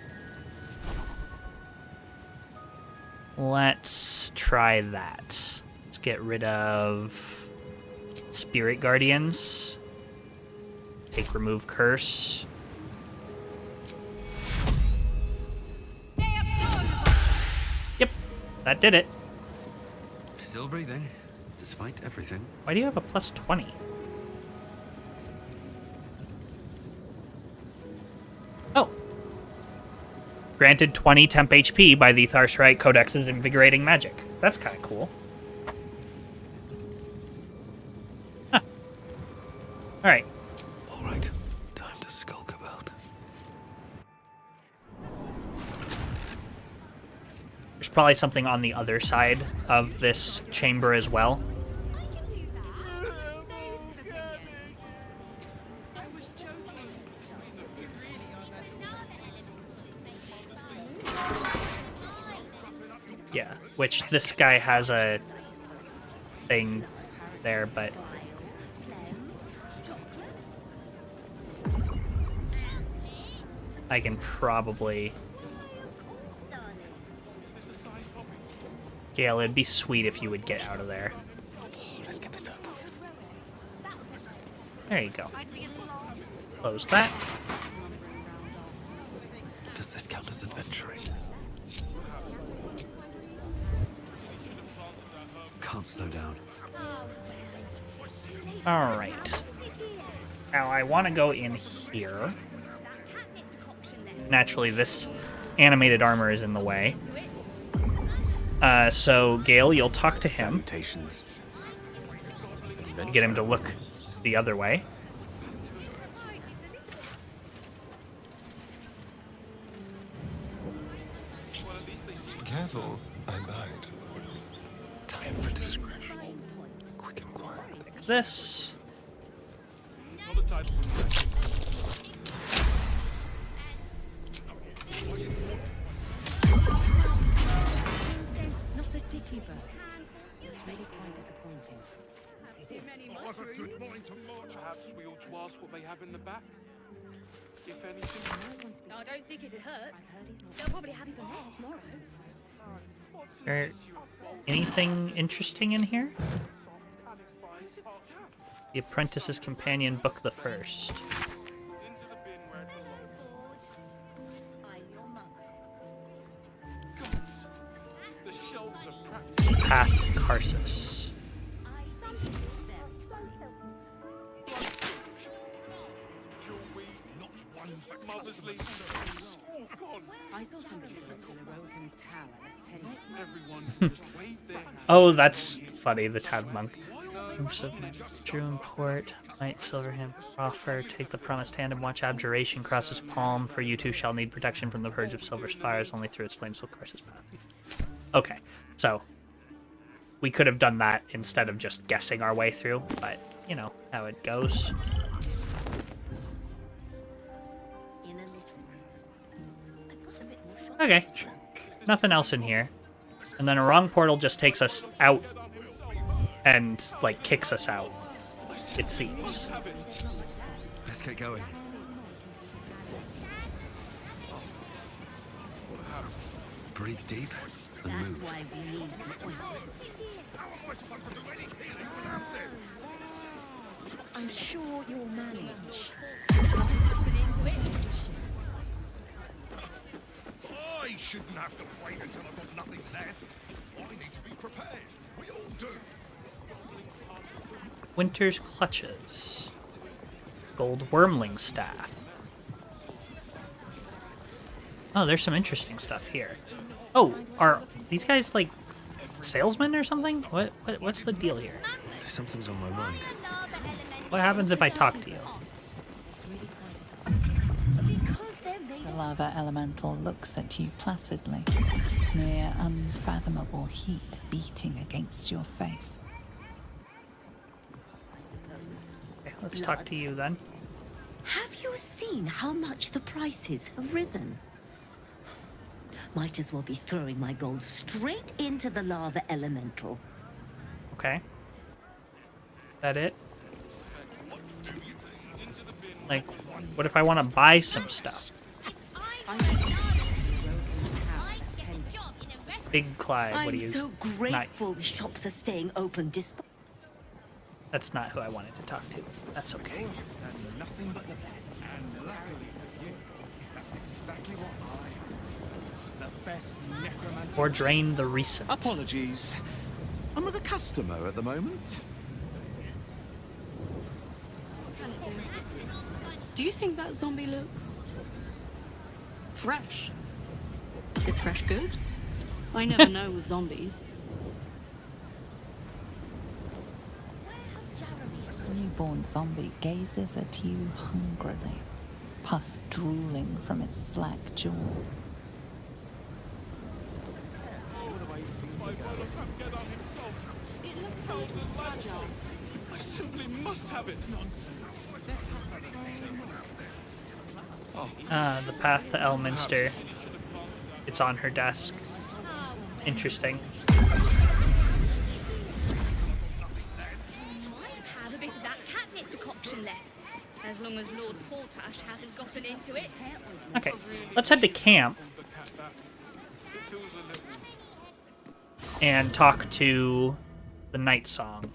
S1: Let's try that. Let's get rid of Spirit Guardians. Take remove curse. Yep, that did it.
S10: Still breathing, despite everything.
S1: Why do you have a plus 20? Oh. Granted 20 temp HP by the Tharserite Codex's Invigorating Magic. That's kind of cool. Huh. Alright.
S10: Alright, time to skulk about.
S1: There's probably something on the other side of this chamber as well. Yeah, which this guy has a thing there, but... I can probably... Gale, it'd be sweet if you would get out of there.
S10: Let's get this over.
S1: There you go. Close that.
S10: Does this count as adventuring? Can't slow down.
S1: Alright. Now I want to go in here. Naturally, this animated armor is in the way. So, Gale, you'll talk to him.
S10: Salutations.
S1: Get him to look the other way.
S10: Careful, I might. Time for discretion. Quick and quiet.
S1: This.
S11: Not a dicky bird.
S4: really quite disappointing.
S11: Perhaps we ought to ask what they have in the back. If anything.
S9: I don't think it'd hurt. They'll probably have even less tomorrow.
S1: Anything interesting in here? The Apprentice's Companion, Book the First. Path to Karsus.
S4: I saw somebody put to Lorokan's tower less 10 minutes.
S11: Everyone just wave their hands.
S1: Oh, that's funny, the Tad Monk. Drew and Port, Knight Silverhand, Proffer, take the promised hand and watch Abjuration cross his palm, for you two shall need protection from the purge of Silver's fires, only through its flames will curse his path. Okay, so we could have done that instead of just guessing our way through, but you know how it goes. Okay, nothing else in here. And then a wrong portal just takes us out and, like, kicks us out, it seems.
S10: Let's get going. Breathe deep and move.
S4: Why we need the ointment. I'm sure you'll manage.
S2: I shouldn't have to wait until I've got nothing left. I need to be prepared. We all do.
S1: Winter's Clutches. Gold Wormling Staff. Oh, there's some interesting stuff here. Oh, are these guys like salesmen or something? What's the deal here?
S10: Something's on my mind.
S1: What happens if I talk to you?
S8: The lava elemental looks at you placidly, mere unfathomable heat beating against your face.
S1: Okay, let's talk to you then.
S4: Have you seen how much the prices have risen? Might as well be throwing my gold straight into the lava elemental.
S1: Okay. That it? Like, what if I want to buy some stuff? Big Clyde, what do you...
S4: I'm so grateful the shops are staying open despite...
S1: That's not who I wanted to talk to. That's okay.
S2: Nothing but the best. And luckily for you, that's exactly what I am. The best necromancer.
S1: Or drain the recent.
S12: Apologies. I'm with a customer at the moment.
S7: What can it do? Do you think that zombie looks fresh? Is fresh good? I never know with zombies.
S8: The newborn zombie gazes at you hungrily, pus drooling from its slack jaw.
S7: It looks a little fragile.
S11: I simply must have it.
S1: The path to Elminster. It's on her desk. Interesting.
S9: Might have a bit of that catnip decoction left, as long as Lord Portash hasn't gotten into it.
S1: Okay, let's head to camp and talk to the Night Song.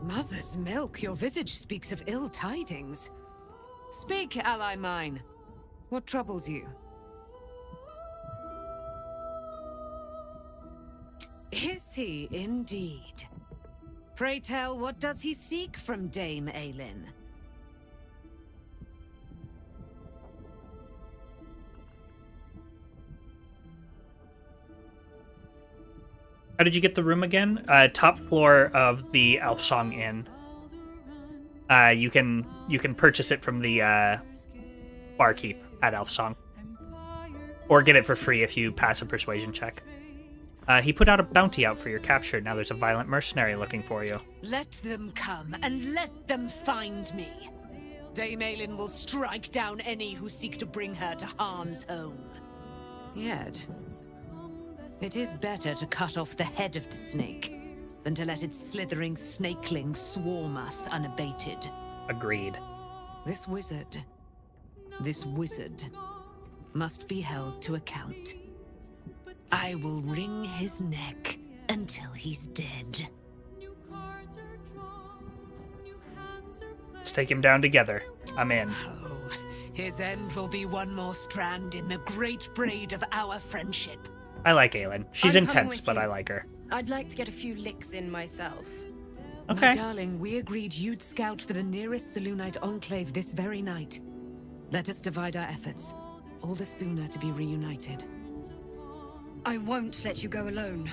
S13: Mother's milk, your visage speaks of ill tidings. Speak, ally mine. What troubles you? Is he indeed? Pray tell, what does he seek from Dame Aelin?
S1: How did you get the room again? Top floor of the Elfsong Inn. You can purchase it from the barkeep at Elfsong, or get it for free if you pass a persuasion check. He put out a bounty out for your capture. Now there's a violent mercenary looking for you.
S13: Let them come, and let them find me. Dame Ailin will strike down any who seek to bring her to harm's home. Yet, it is better to cut off the head of the snake than to let its slithering snakelings swarm us unabated.
S1: Agreed.
S13: This wizard must be held to account. I will wring his neck until he's dead.
S1: Let's take him down together. I'm in.
S13: Oh, his end will be one more strand in the great braid of our friendship.
S1: I like Aelin. She's
S14: I'm coming
S1: intense,
S14: with
S1: but
S14: you.
S1: I like her.
S14: I'd like to get a few licks in myself.
S1: Okay.
S13: My darling, we agreed you'd scout for the nearest Selûnite enclave this very night. Let us divide our efforts, all the sooner to be reunited.
S14: I won't let you go alone.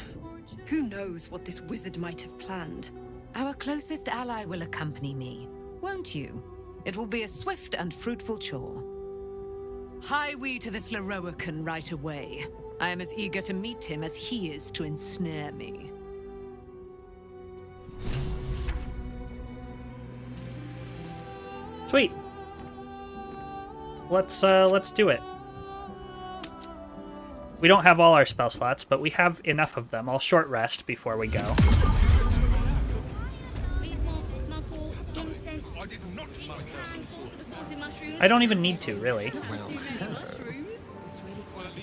S14: Who knows what this wizard might have planned?
S13: Our closest ally will accompany me, won't you? It will be a swift and fruitful chore. Hie we to this Lorroakan right away. I am as eager to meet him as he is to ensnare me.
S1: Sweet. Let's do it. We don't have all our spell slots, but we have enough of them. I'll short rest before we go. I don't even need to, really.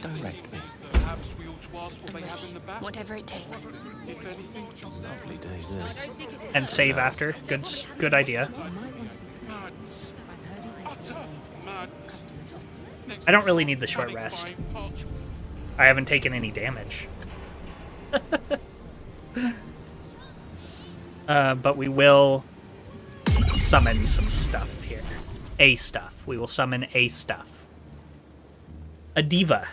S10: Direct me.
S11: Perhaps we ought to ask what they have in the back.
S14: Whatever it takes.
S11: If anything.
S10: Lovely day this.
S1: And save after. Good idea.
S11: Madness. Utter madness.
S1: I don't really need the short rest. I haven't taken any damage. But we will summon some stuff here. A stuff. We will summon a stuff. A diva.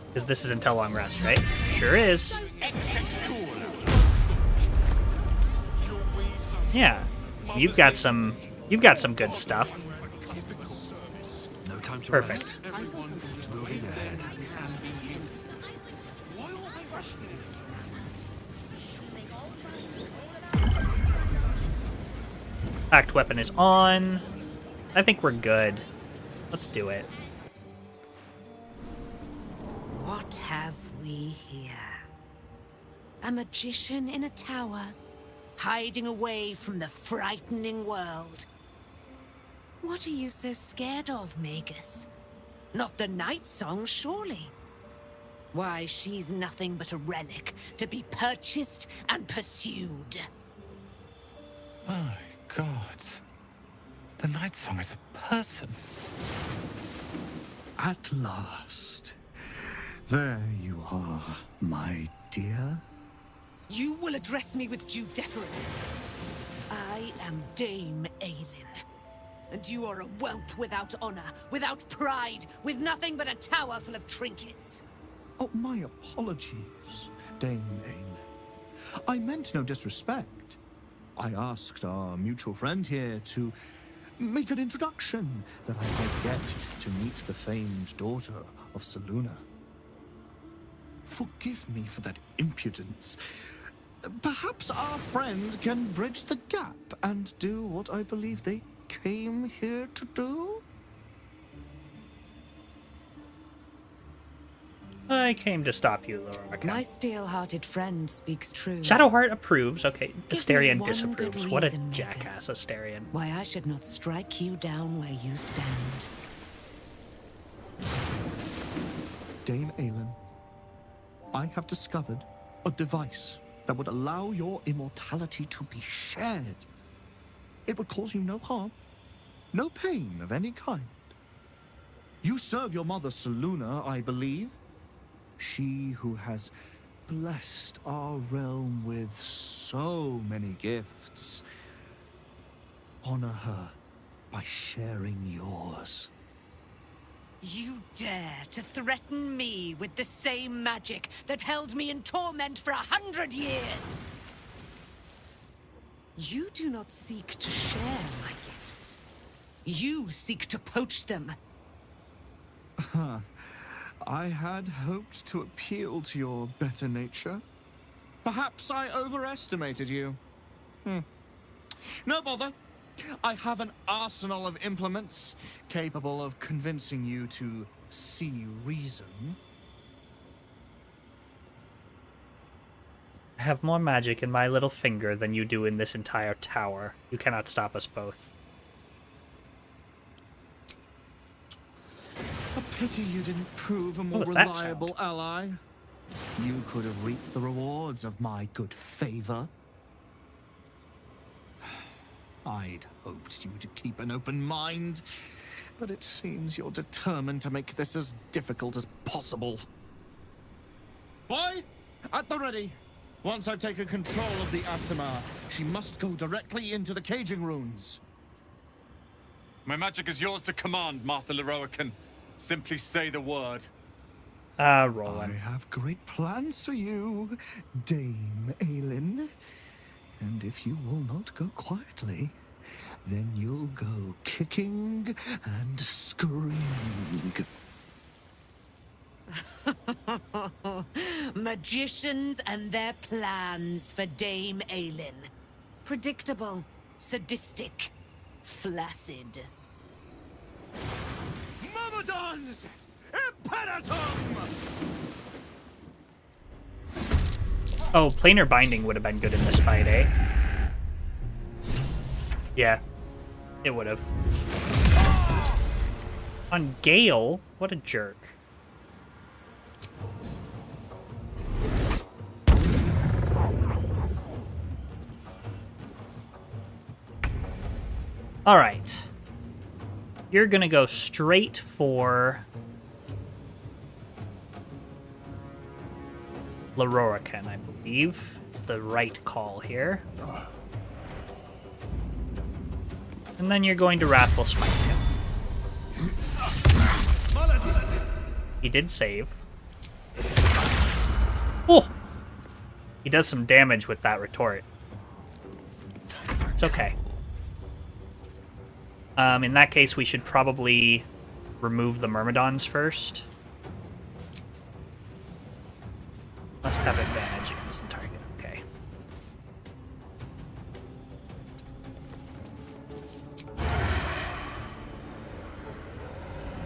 S1: Because this is until long rest, right? Sure is. Yeah. You've got some good stuff.
S10: No time to
S1: Perfect.
S10: rest. Moving ahead.
S1: Act weapon is on. I think we're good. Let's do it.
S13: What have we here? A magician in a tower, hiding away from the frightening world. What are you so scared of, Magus? Not the night song, surely? Why, she's nothing but a relic to be purchased and pursued.
S3: My God. The Night Song is a person.
S6: At last. There you are, my dear.
S13: You will address me with due deference. I am Dame Ailin. And you are a whelp without honor, without pride, with nothing but a tower full of trinkets.
S6: Oh, my apologies, Dame Ailin. I meant no disrespect. I asked our mutual friend here to make an introduction that I might get to meet the famed daughter of Selûne. Forgive me for that impudence. Perhaps our friend can bridge the gap and do what I believe they came here to do?
S1: I came to stop you, Laura.
S13: My steel-hearted friend speaks true.
S1: Shadowheart approves. Okay,
S13: Give
S1: Astarion
S13: me one
S1: disapproves.
S13: good
S1: What a
S13: reason,
S1: jackass, Astarion.
S13: Why I should not strike you down where you stand.
S6: Dame Ailin, I have discovered a device that would allow your immortality to be shared. It would cause you no harm, no pain of any kind. You serve your mother Selûne, I believe. She who has blessed our realm with so many gifts. Honor her by sharing yours.
S13: You dare to threaten me with the same magic that held me in torment for 100 years? You do not seek to share my gifts. You seek to poach them.
S6: I had hoped to appeal to your better nature. Perhaps I overestimated you. No bother. I have an arsenal of implements capable of convincing you to see reason.
S1: I have more magic in my little finger than you do in this entire tower. You cannot stop us both.
S6: A pity you didn't prove a more
S1: What was that
S6: reliable ally. You could have reaped the rewards of my good favor. I'd hoped you to keep an open mind, but it seems you're determined to make this as difficult as possible. Boy, at the ready. Once I've taken control of the Asima, she must go directly into the caging runes.
S3: My magic is yours to command, Master Leroican. Simply say the word.
S1: Roland.
S6: I have great plans for you, Dame Aelin. And if you will not go quietly, then you'll go kicking and screaming.
S13: Magicians and their plans for Dame Aelin. Predictable, sadistic, flaccid.
S6: Myrmidons! Imperatum!
S1: Oh, planar binding would have been good in this fight, eh? Yeah, it would have. On Gale, what a jerk. All right. You're gonna go straight for Leroican, I believe. It's the right call here. And then you're going to Wrathful Smite him. He did save. Oh! He does some damage with that retort. It's okay. In that case, we should probably remove the Myrmidons first. Must have advantage against the target. Okay.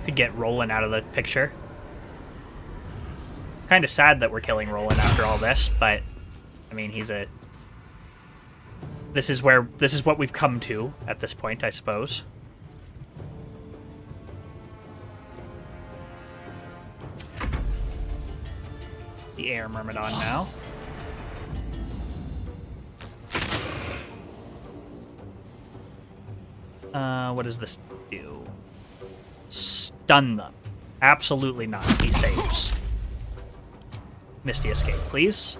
S1: Could get Roland out of the picture. Kind of sad that we're killing Roland after all this, but I mean, he's a. This is what we've come to at this point, I suppose. The Air Myrmidon now. What does this do? Stun them. Absolutely not. He saves. Misty Escape, please.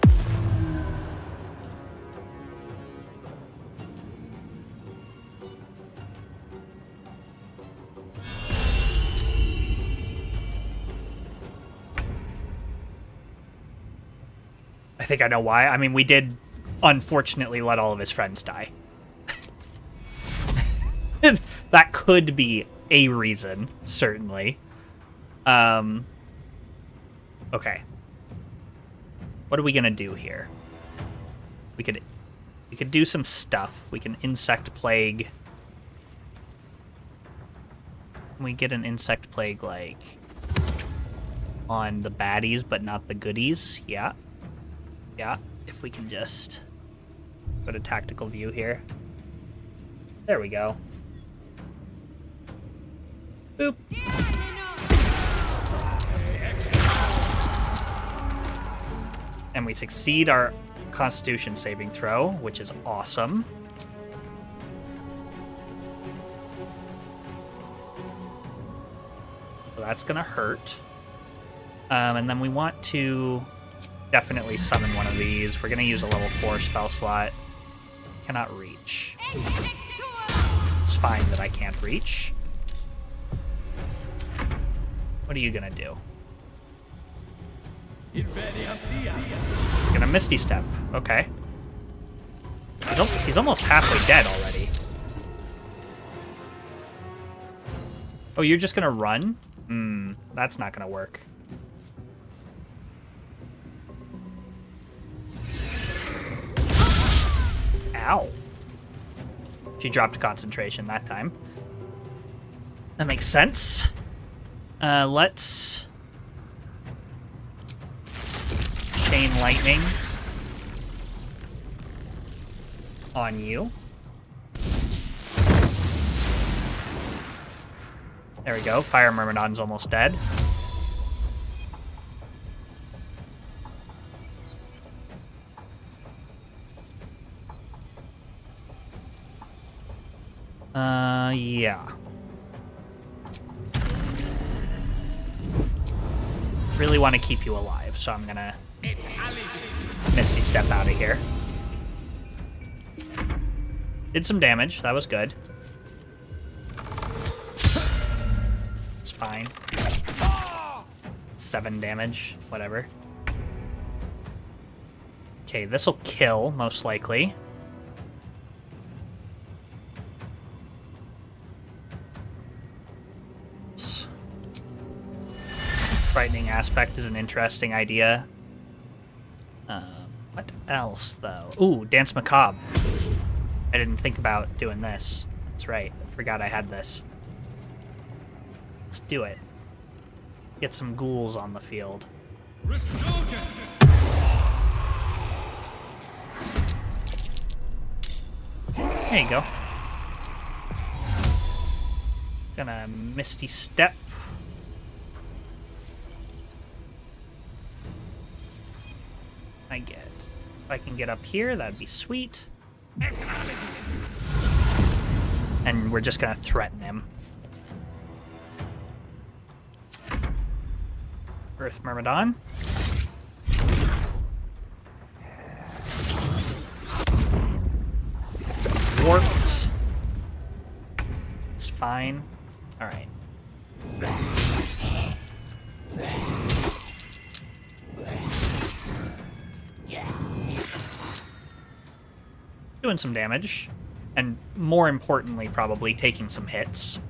S1: I think I know why. I mean, we did, unfortunately, let all of his friends die. That could be a reason, certainly. Okay. What are we gonna do here? We could do some stuff. We can Insect Plague. Can we get an Insect Plague, like, on the baddies, but not the goodies? Yeah. Yeah, if we can just go to tactical view here. There we go. Boop. And we succeed our Constitution saving throw, which is awesome. So that's gonna hurt. And then we want to definitely summon one of these. We're gonna use a level 4 spell slot. Cannot reach. It's fine that I can't reach. What are you gonna do? It's gonna Misty Step. Okay. He's almost halfway dead already. Oh, you're just gonna run? That's not gonna work. Ow. She dropped concentration that time. That makes sense. Let's chain lightning on you. There we go. Fire Myrmidon's almost dead. Yeah. Really want to keep you alive, so I'm gonna Misty Step out of here. Did some damage. That was good. It's fine. 7 damage. Whatever. Okay, this'll kill, most likely. Frightening aspect is an interesting idea. What else, though? Ooh, Dance Macabre. I didn't think about doing this. That's right. I forgot I had this. Let's do it. Get some ghouls on the field.
S2: Resurgence!
S1: There you go. Gonna Misty Step. If I can get up here, that'd be sweet. And we're just gonna threaten him. Earth Myrmidon. Warped. It's fine. Alright. Doing some damage, and more importantly, probably taking some hits.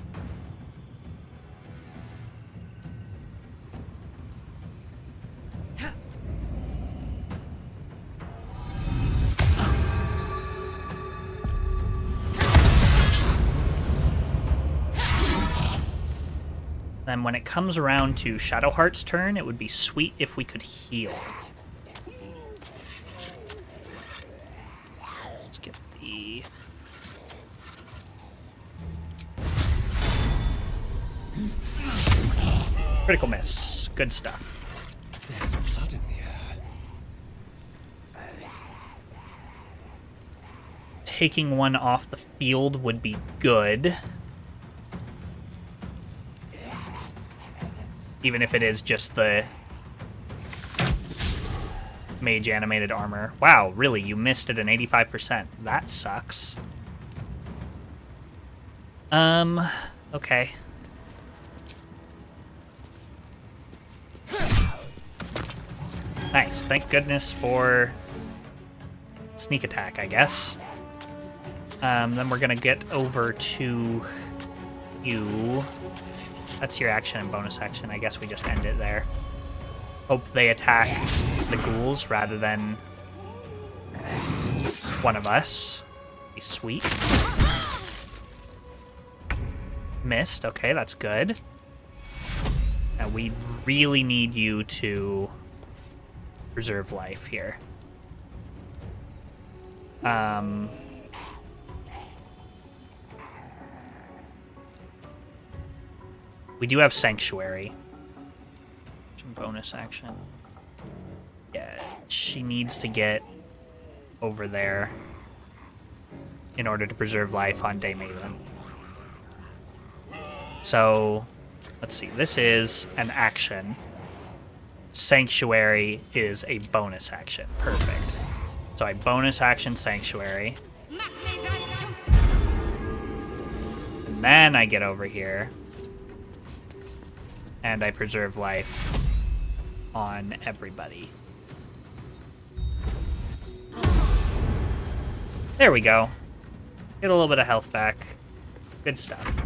S1: Then when it comes around to Shadowheart's turn, it would be sweet if we could heal. Critical miss. Good stuff.
S10: There's blood in the air.
S1: Taking one off the field would be good. Even if it is just the mage animated armor. Wow, really? You missed it an 85%. That sucks. Okay. Nice. Thank goodness for sneak attack, I guess. Then we're gonna get over to you. That's your action and bonus action. I guess we just end it there. Hope they attack the ghouls rather than one of us. Be sweet. Missed. Okay, that's good. Now we really need you to preserve life here. We do have Sanctuary. Some bonus action. Yeah, she needs to get over there in order to preserve life on Daymaven. So, let's see. This is an action. Sanctuary is a bonus action. Perfect. So I bonus action Sanctuary. And then I get over here. And I preserve life on everybody. There we go. Get a little bit of health back. Good stuff.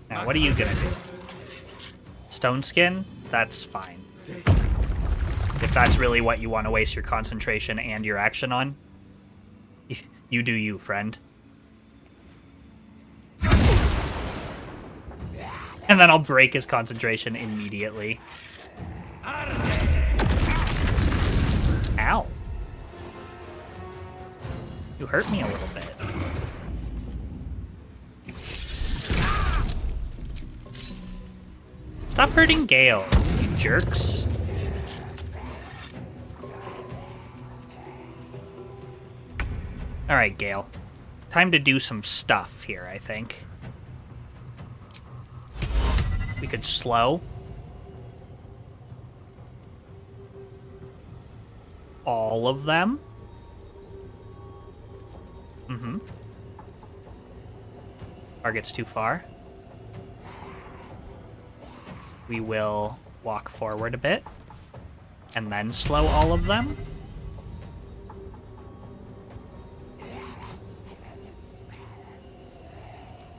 S1: Now, what are you gonna do? Stone Skin? That's fine. If that's really what you want to waste your concentration and your action on, you do you, friend. And then I'll break his concentration immediately. Ow. You hurt me a little bit. Stop hurting Gale, you jerks. Alright, Gale. Time to do some stuff here, I think. We could slow. All of them. Mm-hmm. Target's too far. We will walk forward a bit. And then slow all of them.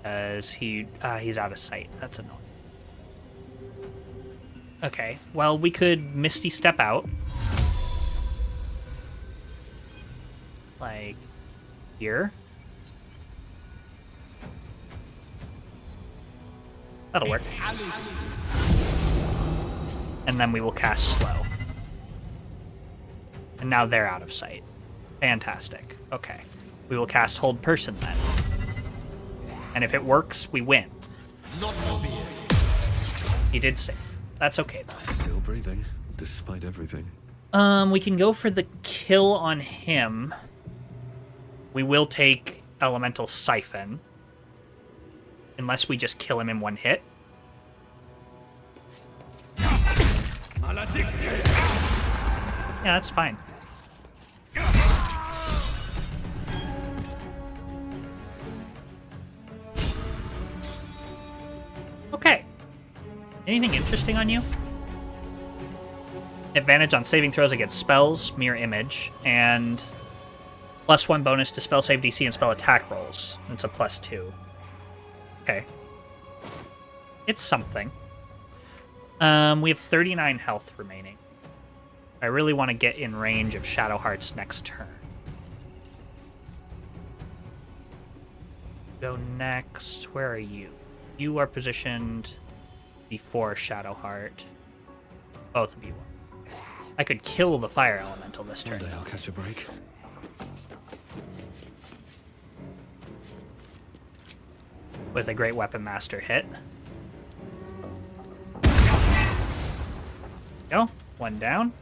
S1: As he's out of sight. That's annoying. Okay, well, we could Misty Step out. Like, here. That'll work. And then we will cast Slow. And now they're out of sight. Fantastic. Okay. We will cast Hold Person then. And if it works, we win. He did save. That's okay, though.
S10: Still breathing, despite everything.
S1: We can go for the kill on him. We will take Elemental Siphon. Unless we just kill him in one hit. Yeah, that's fine. Okay. Anything interesting on you? Advantage on saving throws against spells, mirror image, and +1 bonus to spell save DC and spell attack rolls. It's a +2. Okay. It's something. We have 39 health remaining. I really want to get in range of Shadowheart's next turn. Go next. Where are you? You are positioned before Shadowheart. Both of you. I could kill the fire elemental this turn.
S10: One day I'll catch a break.
S1: With a Great Weapon Master hit. Go. One down.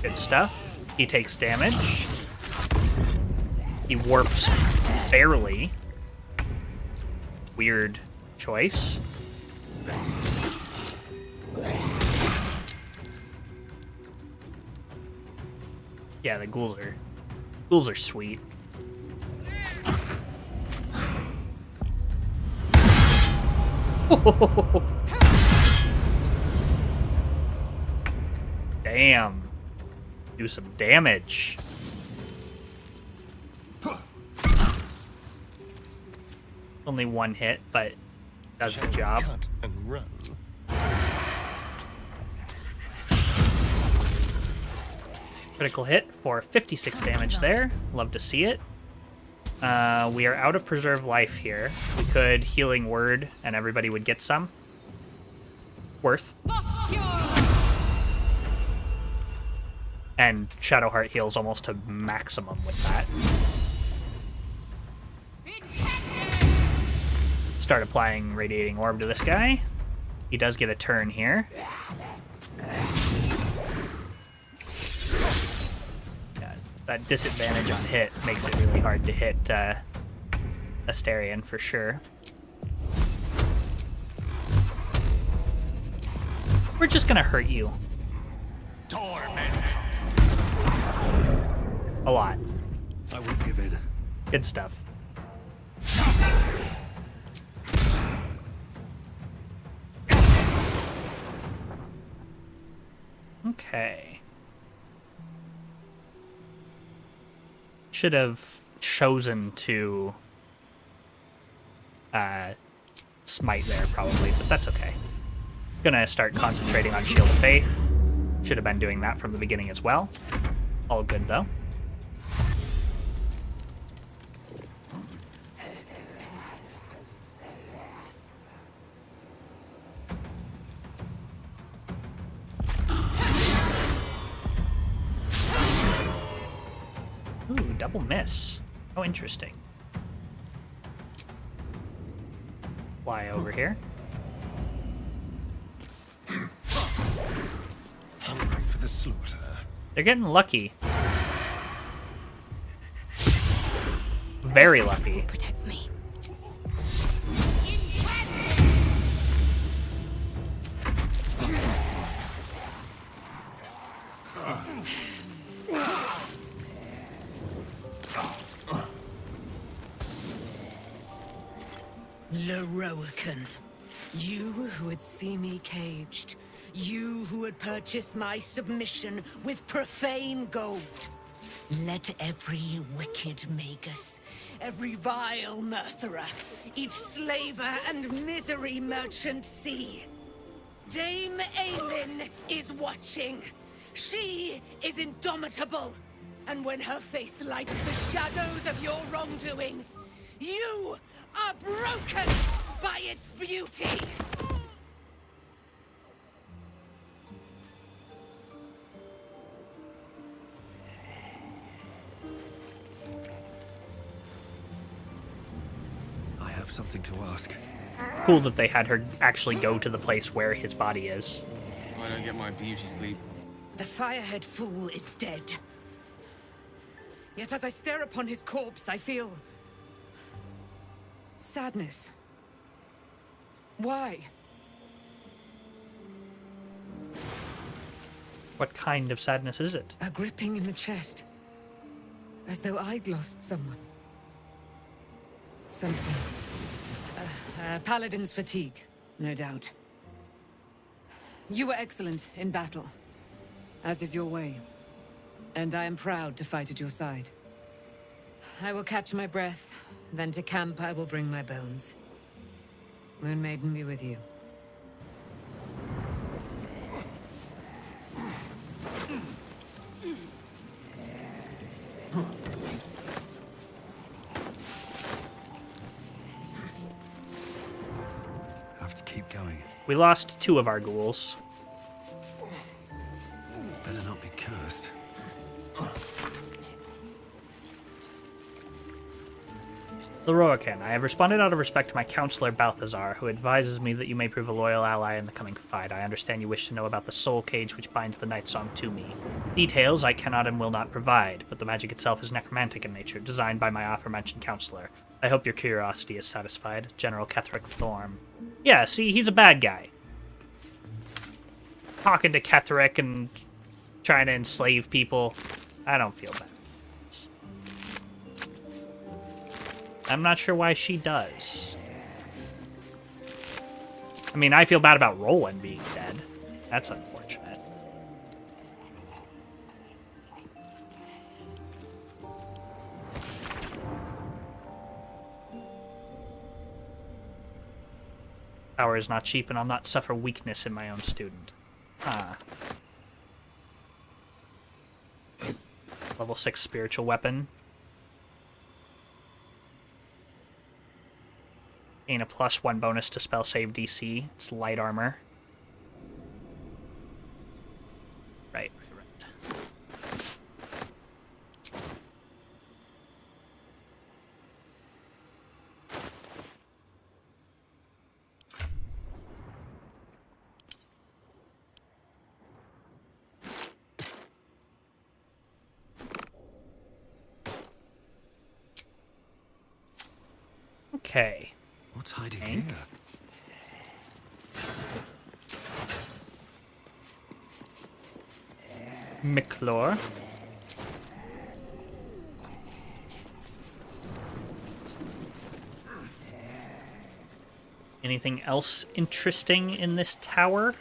S1: Good stuff. He takes damage. He warps barely. Weird choice. Yeah, the ghouls are sweet. Damn. Do some damage. Only one hit, but does the job.
S2: Cut and run.
S1: Critical hit for 56 damage there. Love to see it. We are out of preserve life here. We could healing word and everybody would get some. Worth. And Shadowheart heals almost to maximum with that. Start applying Radiating Orb to this guy. He does get a turn here. Yeah, that disadvantage on hit makes it really hard to hit Asterion for sure. We're just gonna hurt you. A lot.
S10: I won't give in.
S1: Good stuff. Okay. Should have chosen to smite there probably, but that's okay. Gonna start concentrating on Shield of Faith. Should have been doing that from the beginning as well. All good, though. Ooh, double miss. Oh, interesting. Fly over here.
S12: Hungry for the slaughter.
S1: They're getting lucky. Very lucky.
S4: Protect me.
S13: Loroakan, you who would see me caged, you who would purchase my submission with profane gold. Let every wicked magus, every vile murtherer, each slaver and misery merchant see. Dame Aelin is watching. She is indomitable. And when her face lights the shadows of your wrongdoing, you are broken by its beauty!
S12: I have something to ask.
S1: Cool that they had her actually go to the place where his body is.
S5: I don't get my beauty sleep.
S13: The Firehead Fool is dead. Yet as I stare upon his corpse, I feel sadness. Why?
S1: What kind of sadness is it?
S13: A gripping in the chest. As though I'd lost someone. Something. Paladin's fatigue, no doubt. You were excellent in battle, as is your way. And I am proud to fight at your side. I will catch my breath, then to camp I will bring my bones. Moon Maiden be with you.
S12: Have to keep going.
S1: We lost 2 of our ghouls.
S12: Better not be cursed.
S1: Leroican, I have responded out of respect to my counselor Balthazar, who advises me that you may prove a loyal ally in the coming fight. I understand you wish to know about the soul cage which binds the Night Song to me. Details I cannot and will not provide, but the magic itself is necromantic in nature, designed by my aforementioned counselor. I hope your curiosity is satisfied. General Ketherick Thorm. Yeah, see, he's a bad guy. Talking to Ketherick and trying to enslave people. I don't feel bad. I'm not sure why she does. I mean, I feel bad about Roland being dead. That's unfortunate. Power is not cheap, and I'll not suffer weakness in my own student. Ah. Level 6 spiritual weapon. Gain a +1 bonus to spell save DC. It's light armor. Right. Okay.
S12: What's hiding here?
S1: Miclor. Anything else interesting in this tower?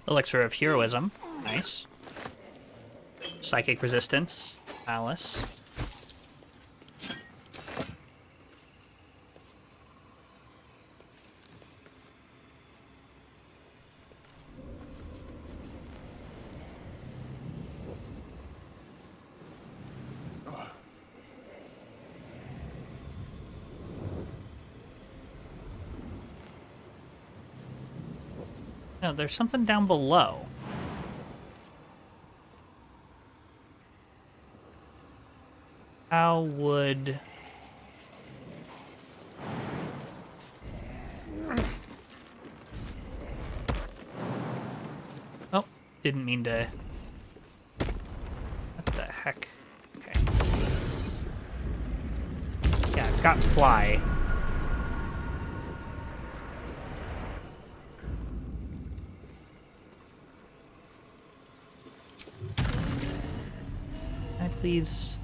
S1: Elixir of Heroism. Nice. Psychic Resistance. Alice. No, there's something down below. How would... Oh, didn't mean to... What the heck? Okay. Yeah, I've got fly. Please.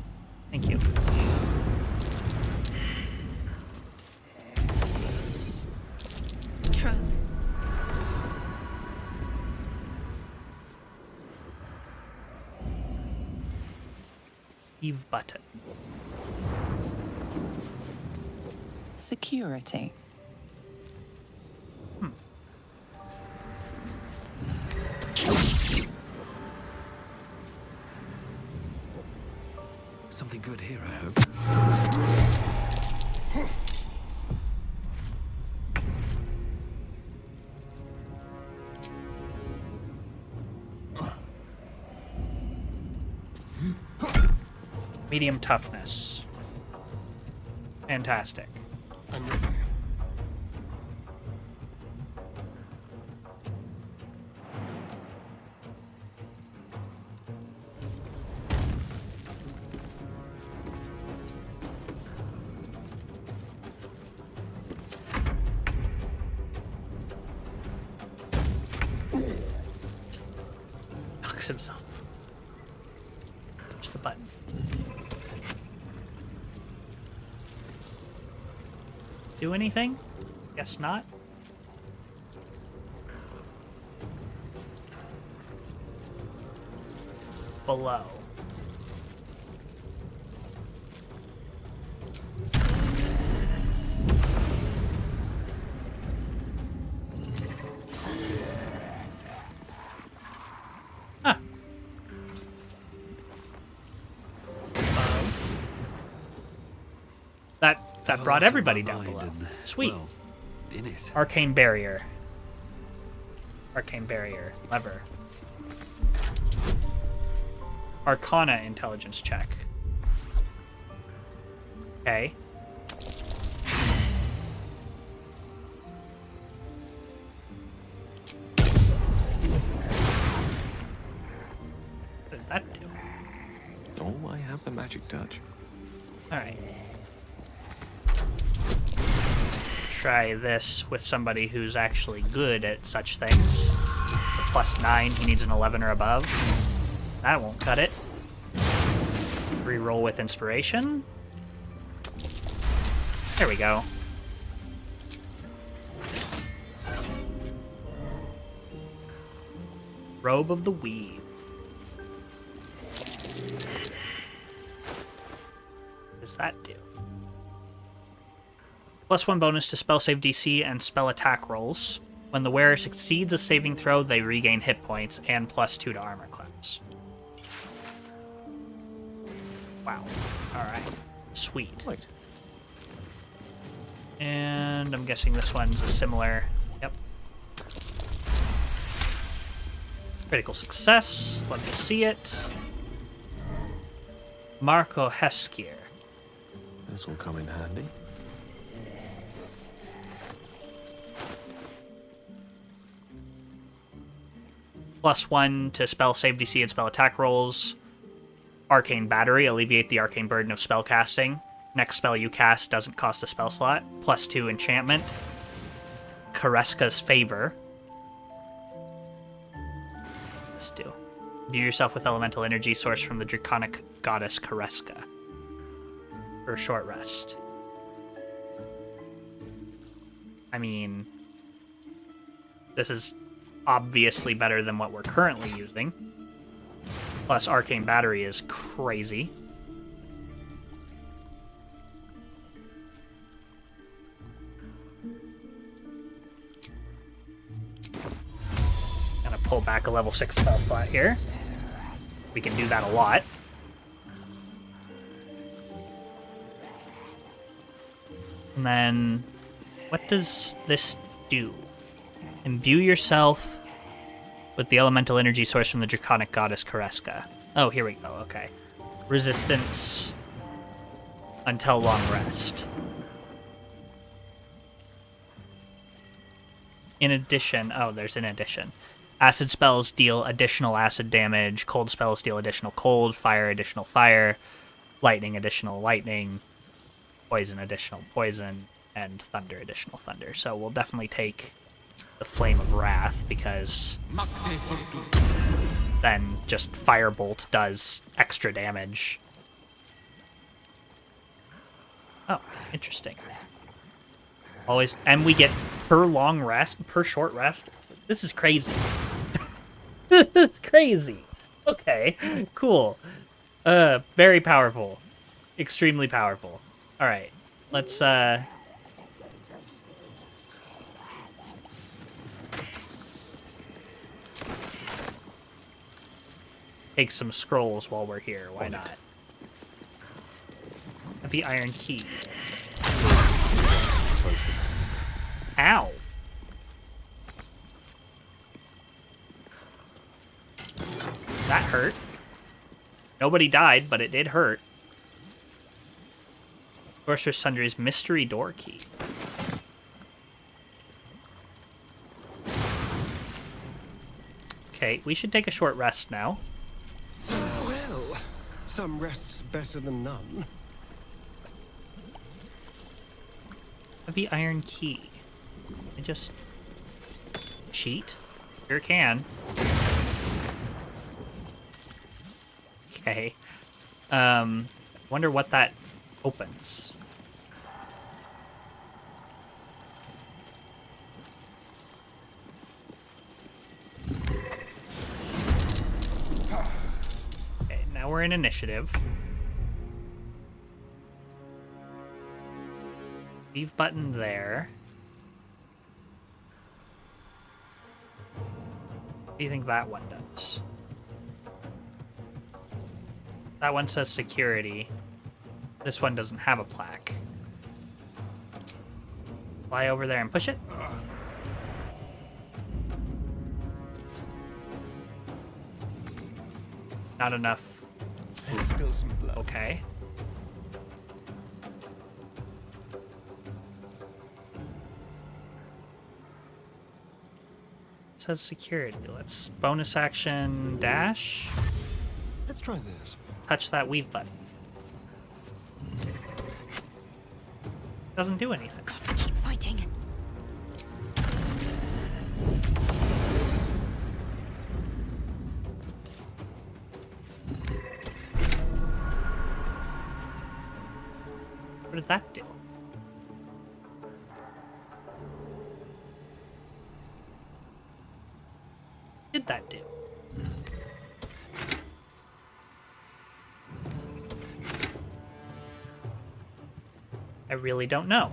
S1: Thank you.
S14: Trap.
S1: Eve button.
S8: Security.
S12: Something good here, I hope.
S1: Medium toughness. Fantastic.
S2: I'm ready.
S1: Knocks himself. Push the button. Do anything? Guess not. Below. Huh. That brought everybody down below. Sweet.
S12: Well, in it.
S1: Arcane barrier. Arcane barrier. Lever. Arcana intelligence check. Okay. What did that do?
S5: Oh, I have the magic touch.
S1: Alright. Try this with somebody who's actually good at such things. The +9, he needs an 11 or above. That won't cut it. Reroll with inspiration. There we go. Robe of the Weave. What does that do? +1 bonus to spell save DC and spell attack rolls. When the wearer succeeds a saving throw, they regain hit points and +2 to armor class. Wow. Alright. Sweet.
S5: Right.
S1: And I'm guessing this one's a similar... Yep. Critical success. Let me see it. Marco Heskier.
S10: This will come in handy.
S1: +1 to spell save DC and spell attack rolls. Arcane Battery, alleviate the arcane burden of spell casting. Next spell you cast doesn't cost a spell slot. +2 enchantment. Kareska's Favor. Let's do. View yourself with elemental energy sourced from the draconic goddess Kareska. For a short rest. I mean, this is obviously better than what we're currently using. Plus, Arcane Battery is crazy. Gonna pull back a level 6 spell slot here. We can do that a lot. And then, what does this do? Imbue yourself with the elemental energy source from the draconic goddess Kareska. Oh, here we go, okay. Resistance until long rest. In addition, oh, there's an addition. Acid spells deal additional acid damage, cold spells deal additional cold, fire additional fire, lightning additional lightning, poison additional poison, and thunder additional thunder. So we'll definitely take the Flame of Wrath, because then just Firebolt does extra damage. Oh, interesting. Always, and we get per long rest, per short rest. This is crazy. This is crazy. Okay, cool. Very powerful. Extremely powerful. Alright, let's, take some scrolls while we're here. Why not? The iron key. Ow. That hurt. Nobody died, but it did hurt. Sorcerer Sundry's mystery door key. Okay, we should take a short rest now.
S15: Well, some rest's better than none.
S1: The iron key. I just cheat? Sure can. Okay. Wonder what that opens. Okay, now we're in initiative. Leave button there. What do you think that one does? That one says security. This one doesn't have a plaque. Fly over there and push it. Not enough.
S15: Let's spill some blood.
S1: Okay. It says security. Let's bonus action dash.
S15: Let's try this.
S1: Touch that weave button. Doesn't do anything.
S9: Got to keep fighting.
S1: What did that do? What did that do? I really don't know.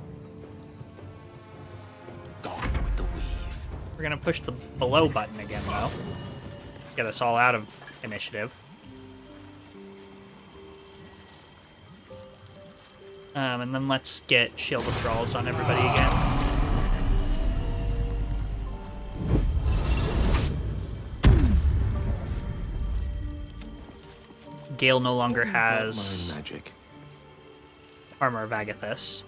S10: Gone with the weave.
S1: We're gonna push the below button again, though. Get us all out of initiative. And then let's get Shield of Thralls on everybody again. Gale no longer has
S10: magic.
S1: Armor of Agathis,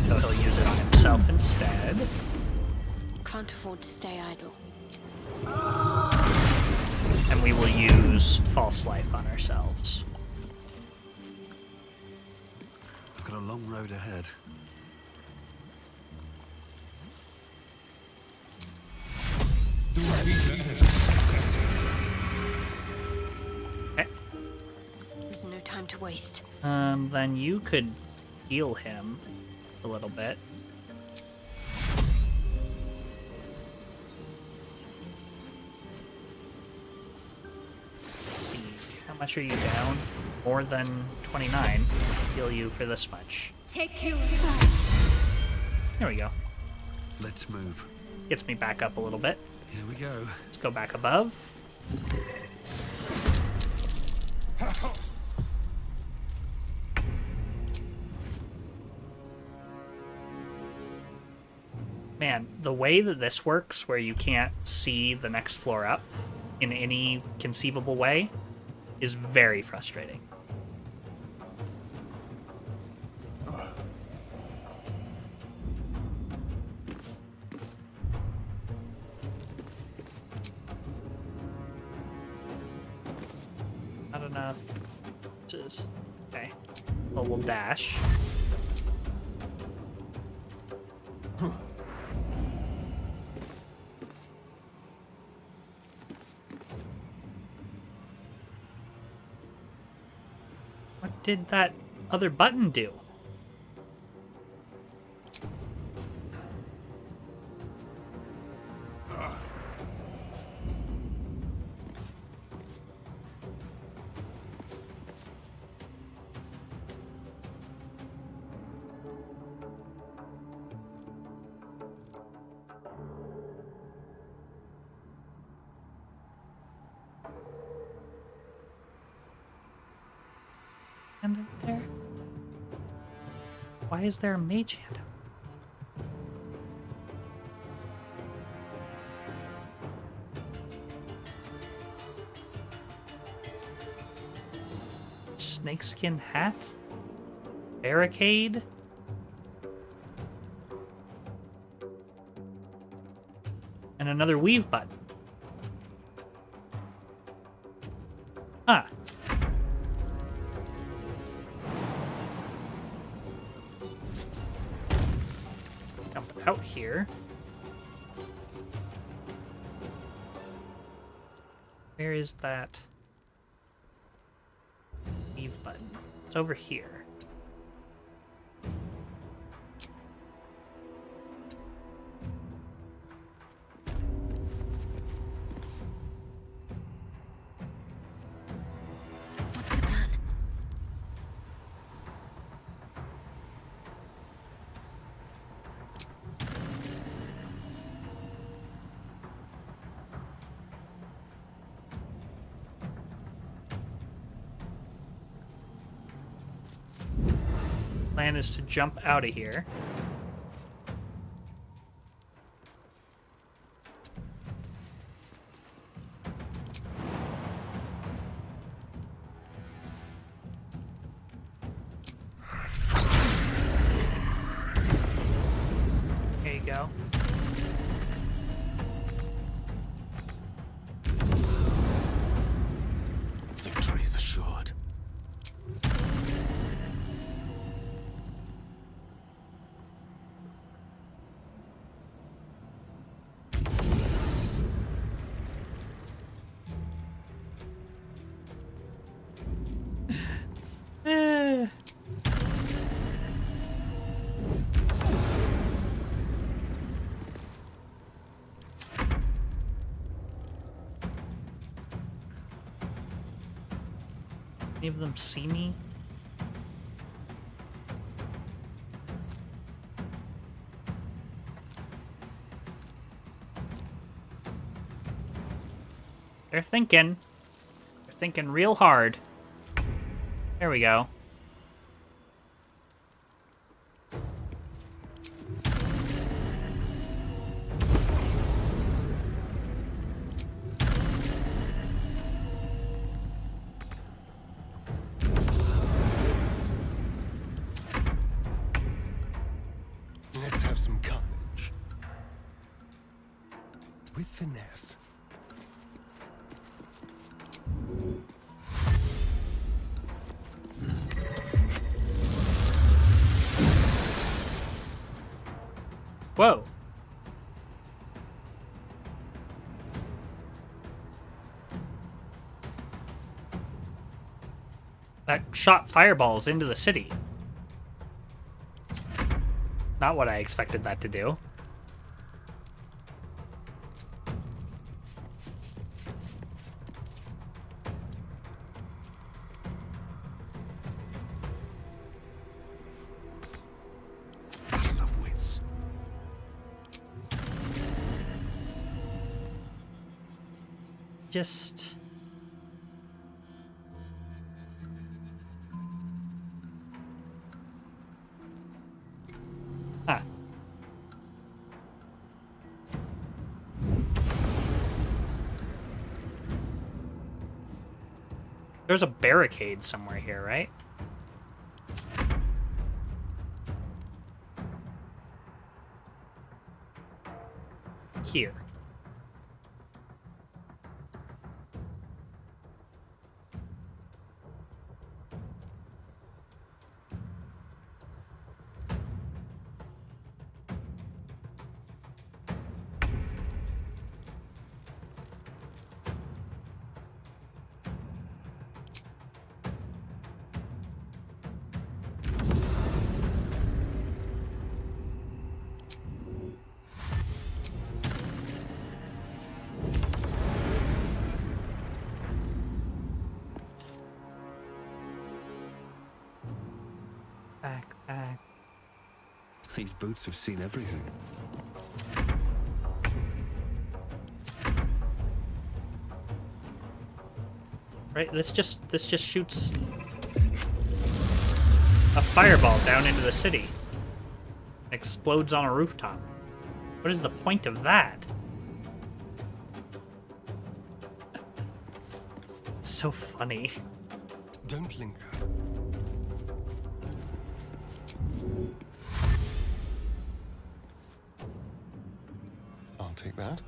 S1: so he'll use it on himself instead.
S9: Can't afford to stay idle.
S1: And we will use False Life on ourselves.
S10: I've got a long road ahead.
S1: Okay.
S9: There's no time to waste.
S1: Then you could heal him. a little bit. Let's see. How much are you down? More than 29. Heal you for this much.
S9: Take you.
S1: There we go.
S12: Let's move.
S1: Gets me back up a little bit.
S12: Here we go.
S1: Let's go back above. Man, the way that this works, where you can't see the next floor up in any conceivable way, is very frustrating. Not enough. Just okay. Well, we'll dash. What did that other button do? Hand out there? Why is there a mage hand out? Snakeskin hat? Barricade? And another weave button. Ah. Jump out here. Where is that weave button? It's over here. Plan is to jump out of here. There you go.
S12: Victory is assured.
S1: Any of them see me? They're thinking. They're thinking real hard. There we go.
S15: Let's have some carnage. With finesse.
S1: Whoa. That shot fireballs into the city. Not what I expected that to do.
S15: Battle of wits.
S1: Just... Huh. There's a barricade somewhere here, right? Here. Back.
S10: These boots have seen everything.
S1: Right, this just shoots a fireball down into the city. Explodes on a rooftop. What is the point of that? It's so funny.
S15: Don't linger. I'll take that.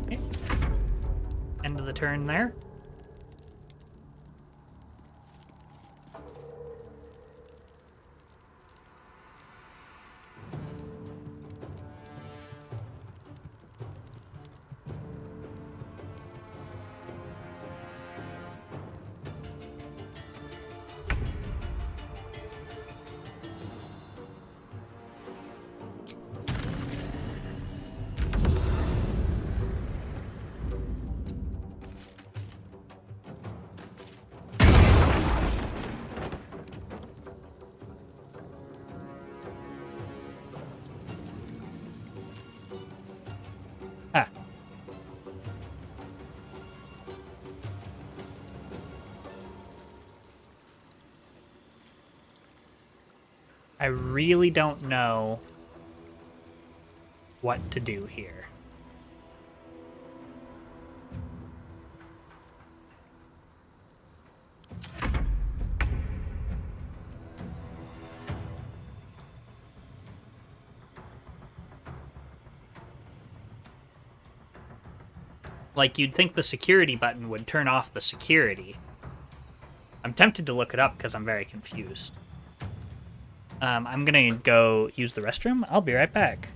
S1: Okay. End of the turn there. Ah. I really don't know what to do here. Like, you'd think the security button would turn off the security. I'm tempted to look it up because I'm very confused. I'm gonna go use the restroom. I'll be right back.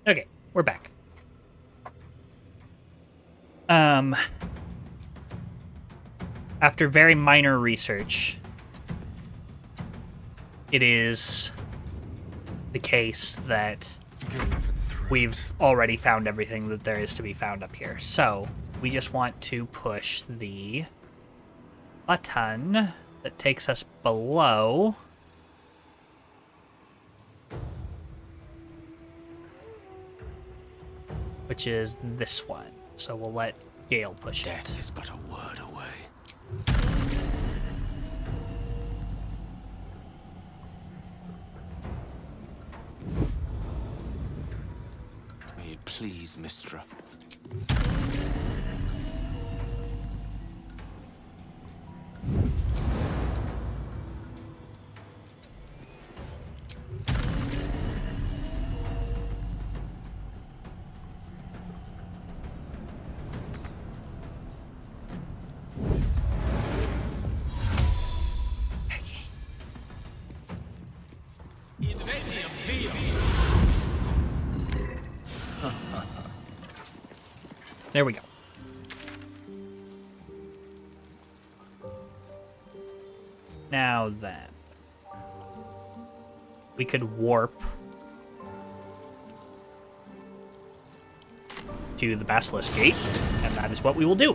S1: Okay, we're back. After very minor research, it is the case that we've already found everything that there is to be found up here. So we just want to push the button that takes us below. Which is this one. So we'll let Gale push it.
S10: Death is but a word away. May it please, Mistra.
S1: There we go. Now then, we could warp to the Basilisk Gate, and that is what we will do.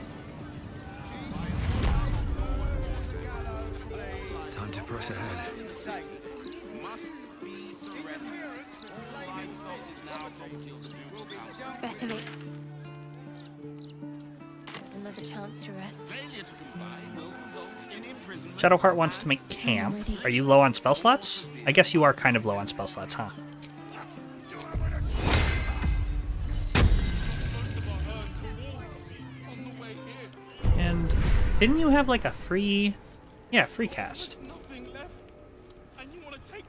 S10: Time to press ahead.
S9: Better make... There's another chance to rest.
S1: Shadowheart wants to make camp. Are you low on spell slots? I guess you are kind of low on spell slots, huh? And didn't you have like a free... Yeah, free cast.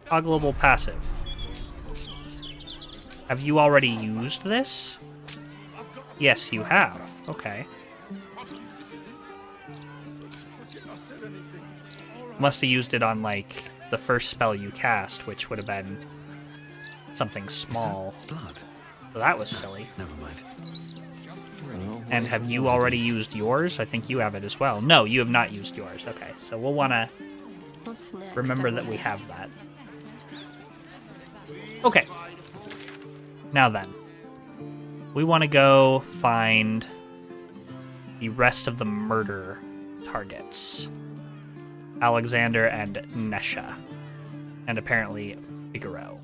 S1: Toggleable passive. Have you already used this? Yes, you have. Okay. Must have used it on, like, the first spell you cast, which would have been something small.
S10: Blood.
S1: So that was silly.
S10: Never mind.
S1: And have you already used yours? I think you have it as well. No, you have not used yours. Okay, so we'll want to remember that we have that. Okay. Now then. We want to go find the rest of the murder targets. Alexander and Nesha. And apparently Figaro.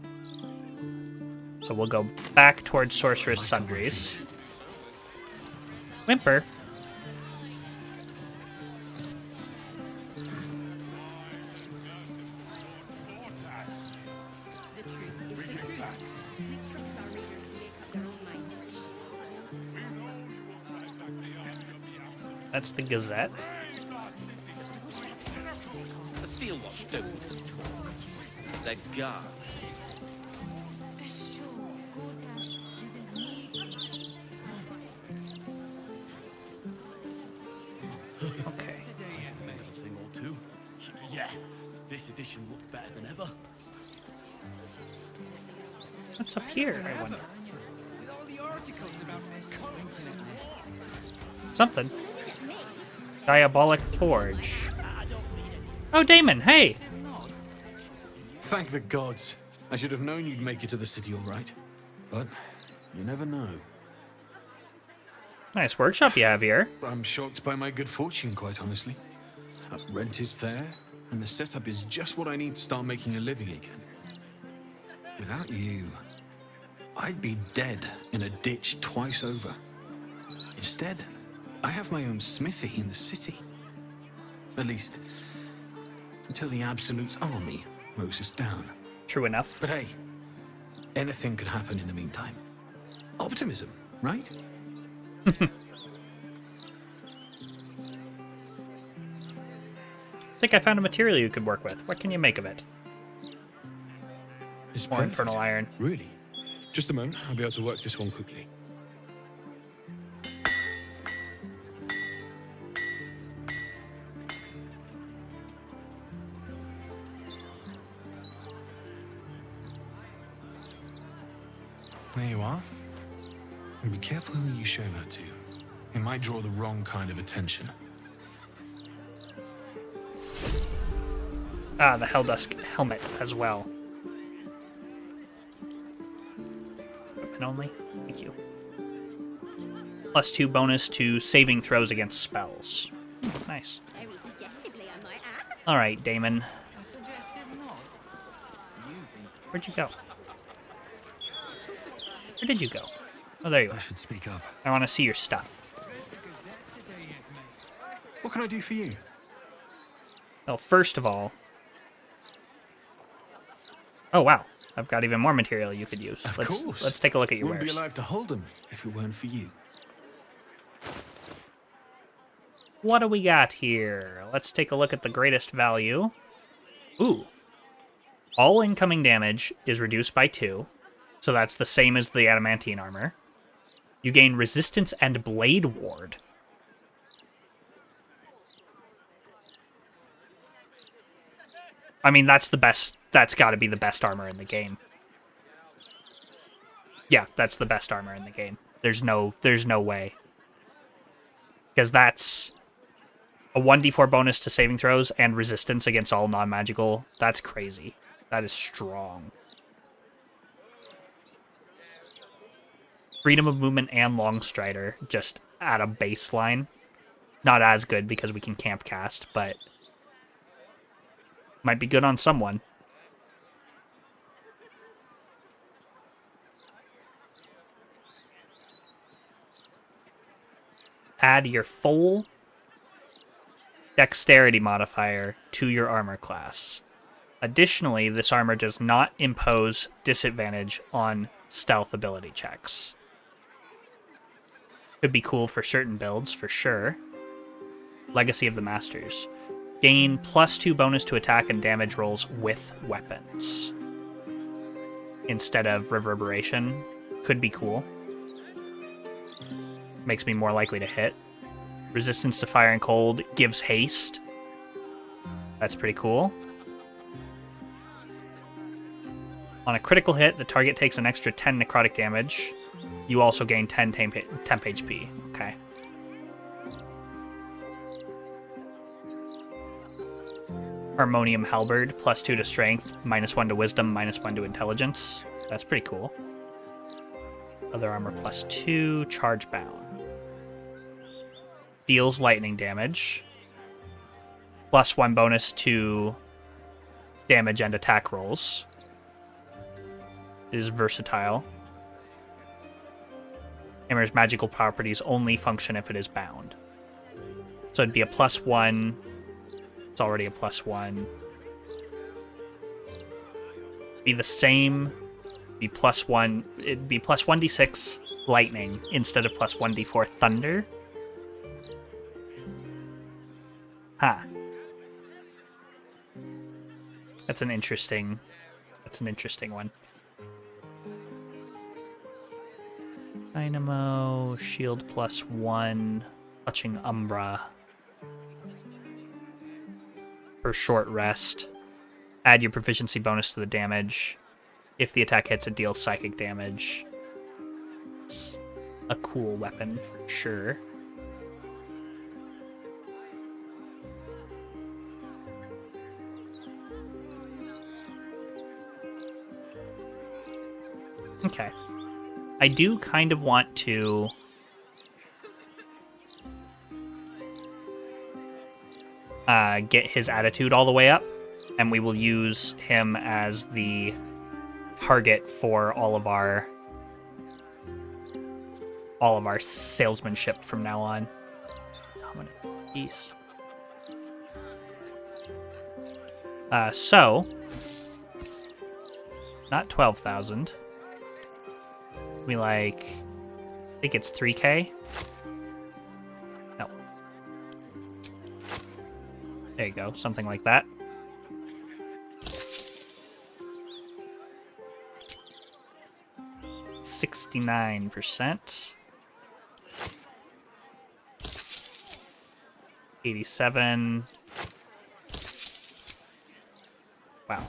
S1: So we'll go back towards Sorceress Sundries. Whimper. That's the Gazette.
S10: The Steel Watch don't talk. They're guards.
S1: Okay.
S10: A thing or two. Yeah, this edition looks better than ever.
S1: What's up here, I wonder? Something. Diabolic Forge. Oh, Damon, hey!
S16: Thank the gods. I should have known you'd make it to the city all right. But you never know.
S1: Nice workshop you have here.
S16: I'm shocked by my good fortune, quite honestly. Rent is fair, and the setup is just what I need to start making a living again. Without you, I'd be dead in a ditch twice over. Instead, I have my own smithy in the city. At least, until the Absolute's army mows us down.
S1: True enough.
S16: But hey, anything could happen in the meantime. Optimism, right?
S1: I think I found a material you could work with. What can you make of it?
S15: It's
S1: More infernal iron.
S15: Really? Just a moment. I'll be able to work this one quickly.
S16: There you are. And be careful who you show that to. It might draw the wrong kind of attention.
S1: Ah, the Helldusk helmet as well. Equipment only. Thank you. +2 bonus to saving throws against spells. Nice. All right, Damon. Where'd you go? Where did you go? Oh, there you are.
S10: I should speak up.
S1: I want to see your stuff.
S16: What can I do for you?
S1: Well, first of all... Oh, wow. I've got even more material you could use.
S16: Of
S1: Let's
S16: course.
S1: take a look at your
S16: Wouldn't
S1: wares.
S16: be alive to hold them if it weren't for you.
S1: What do we got here? Let's take a look at the greatest value. Ooh. All incoming damage is reduced by 2. So that's the same as the adamantine armor. You gain resistance and blade ward. I mean, that's the best. That's got to be the best armor in the game. Yeah, that's the best armor in the game. There's no way. Because that's a 1d4 bonus to saving throws and resistance against all non-magical. That's crazy. That is strong. Freedom of movement and long strider just at a baseline. Not as good because we can camp cast, but might be good on someone. Add your full dexterity modifier to your armor class. Additionally, this armor does not impose disadvantage on stealth ability checks. Could be cool for certain builds, for sure. Legacy of the Masters. Gain +2 bonus to attack and damage rolls with weapons. Instead of reverberation. Could be cool. Makes me more likely to hit. Resistance to fire and cold gives haste. That's pretty cool. On a critical hit, the target takes an extra 10 necrotic damage. You also gain 10 temp HP. Okay. Harmonium Halberd, +2 to strength, -1 to wisdom, -1 to intelligence. That's pretty cool. Other armor +2, charge bound. Deals lightning damage. +1 bonus to damage and attack rolls. Is versatile. Hammer's magical properties only function if it is bound. So it'd be a +1. It's already a +1. Be the same. Be +1. It'd be +1d6 lightning instead of +1d4 thunder. Huh. That's an interesting one. Dynamo, shield +1, touching Umbra. For short rest. Add your proficiency bonus to the damage. If the attack hits, it deals psychic damage. It's a cool weapon for sure. Okay. I do kind of want to get his attitude all the way up, and we will use him as the target for all of our salesmanship from now on. So not 12,000. We I think it's 3K. No. There you go, something like that. %. 87. Wow.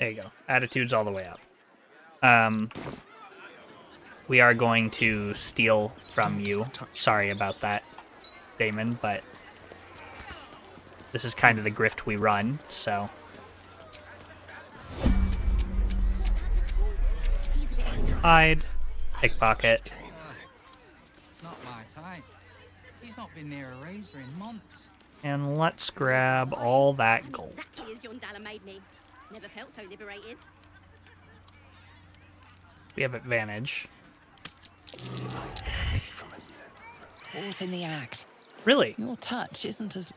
S1: There you go. Attitudes all the way up. We are going to steal from you. Sorry about that, Damon, but this is kind of the grift we run, so... Hide. Pickpocket.
S17: Not my type. She's not been near a razor in months.
S1: And let's grab all that gold.
S9: Exactly as Yondala made me. Never felt so liberated.
S1: We have advantage.
S8: Caught in the act.
S1: Really?
S8: Your touch isn't as...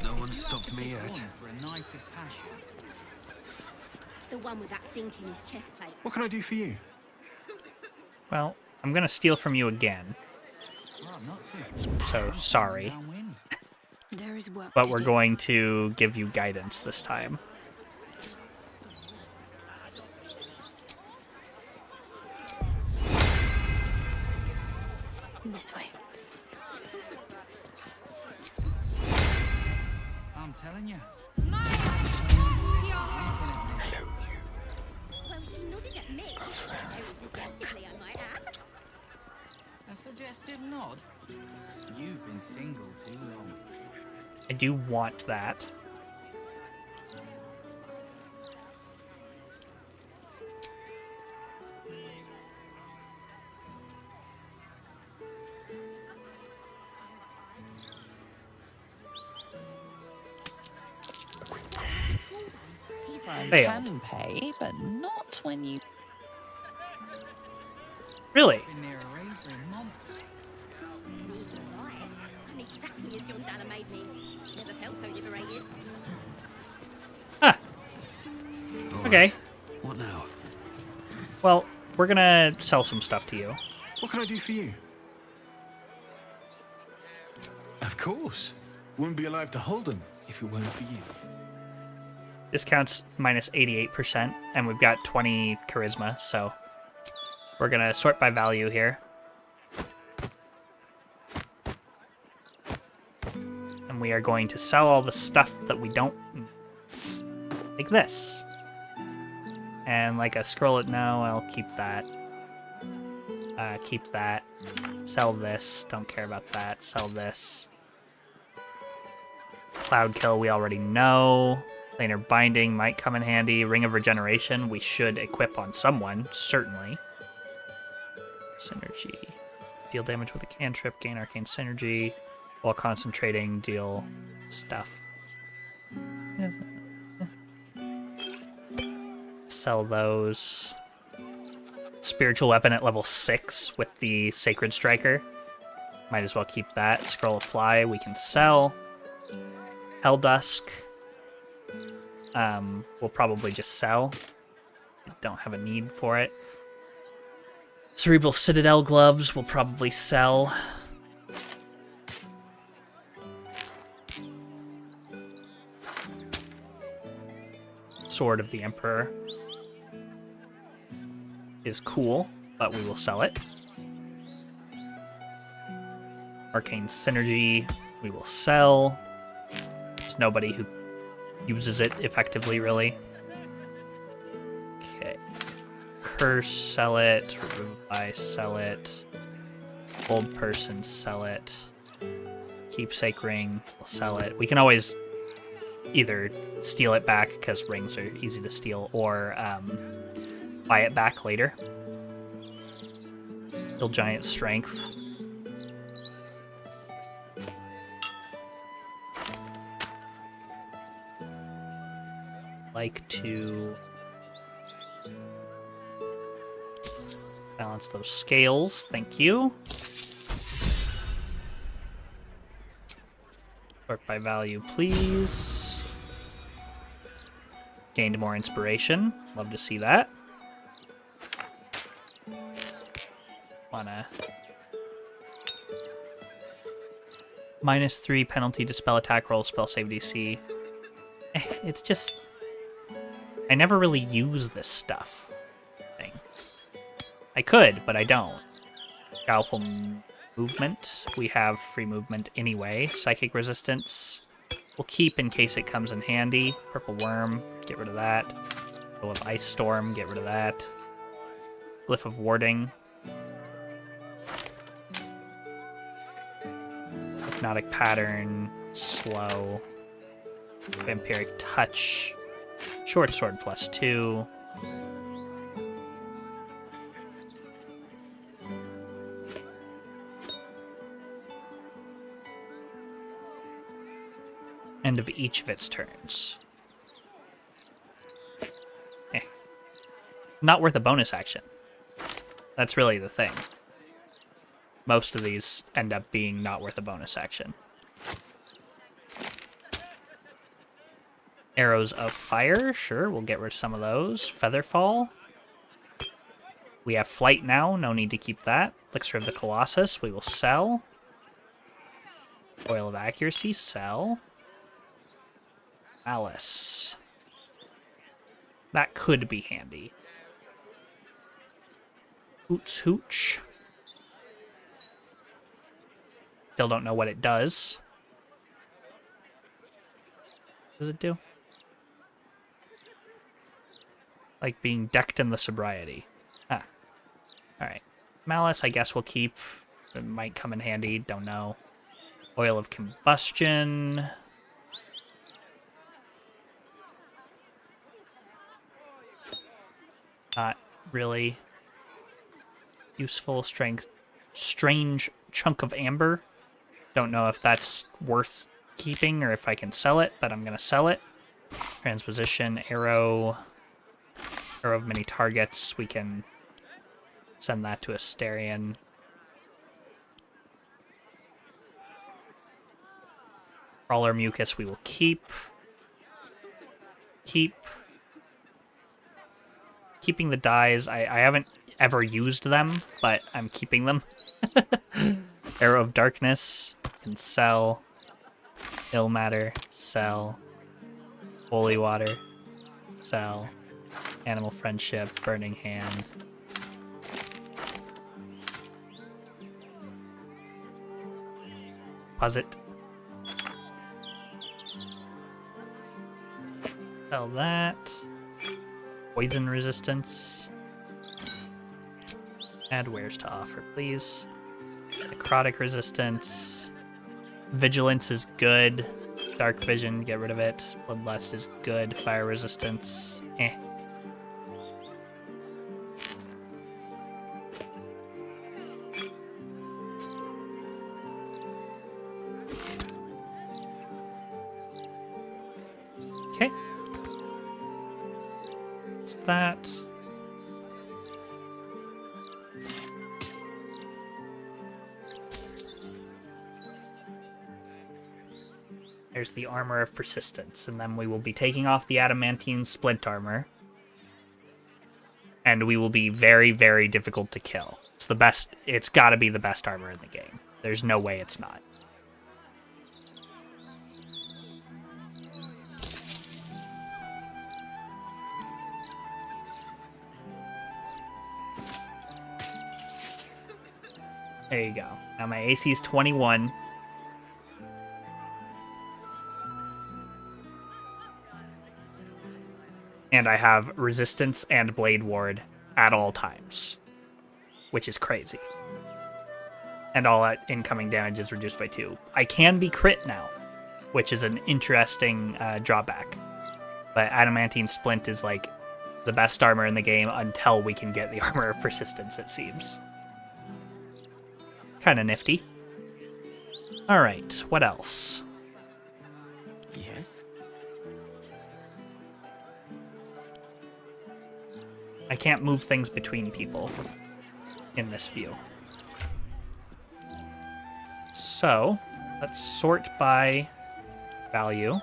S10: No one stopped me yet.
S17: For a night of passion.
S9: The one with that dink in his chest plate.
S16: What can I do for you?
S1: Well, I'm gonna steal from you again.
S17: Well, not too.
S1: So, sorry.
S7: There is work
S1: But
S7: to
S1: we're
S7: do.
S1: going to give you guidance this time.
S7: This way.
S17: I'm telling you.
S9: Well, she nodded at me. Very suggestively, I might add.
S17: A suggestive nod. You've been single too long.
S1: I do want that.
S8: I
S1: Fail.
S8: can pay, but not when you...
S1: Really?
S17: Been near a razor in months.
S9: Right. I'm exactly as Yondala made me. Never felt so liberated.
S1: Huh. Okay.
S10: What now?
S1: Well, we're gonna sell some stuff to you.
S16: What can I do for you? Of course. Wouldn't be alive to hold them if it weren't for you.
S1: Discounts minus 88%, and we've got 20 charisma, so we're gonna sort by value here. And we are going to sell all the stuff that we don't need. Like this. And like a scroll it now, I'll keep that. Keep that. Sell this. Don't care about that. Sell this. Cloud Kill we already know. Planar Binding might come in handy. Ring of Regeneration we should equip on someone, certainly. Synergy. Deal damage with a cantrip, gain arcane synergy. While concentrating, deal stuff. Sell those. Spiritual weapon at level 6 with the Sacred Striker. Might as well keep that. Scroll of Fly we can sell. Hell Dusk. We'll probably just sell. Don't have a need for it. Cerebral Citadel gloves we'll probably sell. Sword of the Emperor is cool, but we will sell it. Arcane Synergy we will sell. There's nobody who uses it effectively, really. Okay. Curse, sell it. Revivify, sell it. Old Person, sell it. Keepsake Ring, we'll sell it. We can always either steal it back, because rings are easy to steal, or buy it back later. Build Giant Strength. Like to balance those scales, thank you. Sort by value, please. Gained more inspiration, love to see that. Wanna -3 penalty to spell attack roll, spell save DC. It's just I never really use this stuff thing. I could, but I don't. Powerful movement. We have free movement anyway. Psychic resistance we'll keep in case it comes in handy. Purple worm, get rid of that. Bow of Ice Storm, get rid of that. Glyph of Warding. Hypnotic Pattern, slow. Vampiric Touch. Short Sword +2. End of each of its turns. Not worth a bonus action. That's really the thing. Most of these end up being not worth a bonus action. Arrows of Fire, sure, we'll get rid of some of those. Featherfall. We have Flight now, no need to keep that. Elixir of the Colossus, we will sell. Oil of Accuracy, sell. Malice. That could be handy. Hoots Hooch. Still don't know what it does. What does it do? Like being decked in the sobriety. Ah. Alright. Malice, I guess we'll keep. It might come in handy, don't know. Oil of Combustion. Not really useful. Strange Chunk of Amber. Don't know if that's worth keeping or if I can sell it, but I'm going to sell it. Transposition, Arrow of Many Targets. We can send that to Asterion. Crawler Mucus we will keep. Keeping the dyes. I haven't ever used them, but I'm keeping them. Arrow of Darkness can sell. Ill Matter, sell. Holy Water, sell. Animal Friendship, Burning Hand. Deposit. Sell that. Poison Resistance. Add wares to offer, please. Necrotic Resistance. Vigilance is good. Dark Vision, get rid of it. Bloodlust is good. Fire Resistance, eh. Okay. What's that? There's the Armor of Persistence, and then we will be taking off the Adamantine Splint Armor. And we will be very, very difficult to kill. It's the best, it's gotta be the best armor in the game. There's no way it's not. There you go. Now my AC is 21. And I have Resistance and Blade Ward at all times, which is crazy. And all incoming damage is reduced by 2. I can be crit now, which is an interesting drawback. But Adamantine Splint is like the best armor in the game until we can get the Armor of Persistence, it seems. Kind of nifty. Alright, what else?
S10: Yes?
S1: I can't move things between people in this view. So, let's sort by value.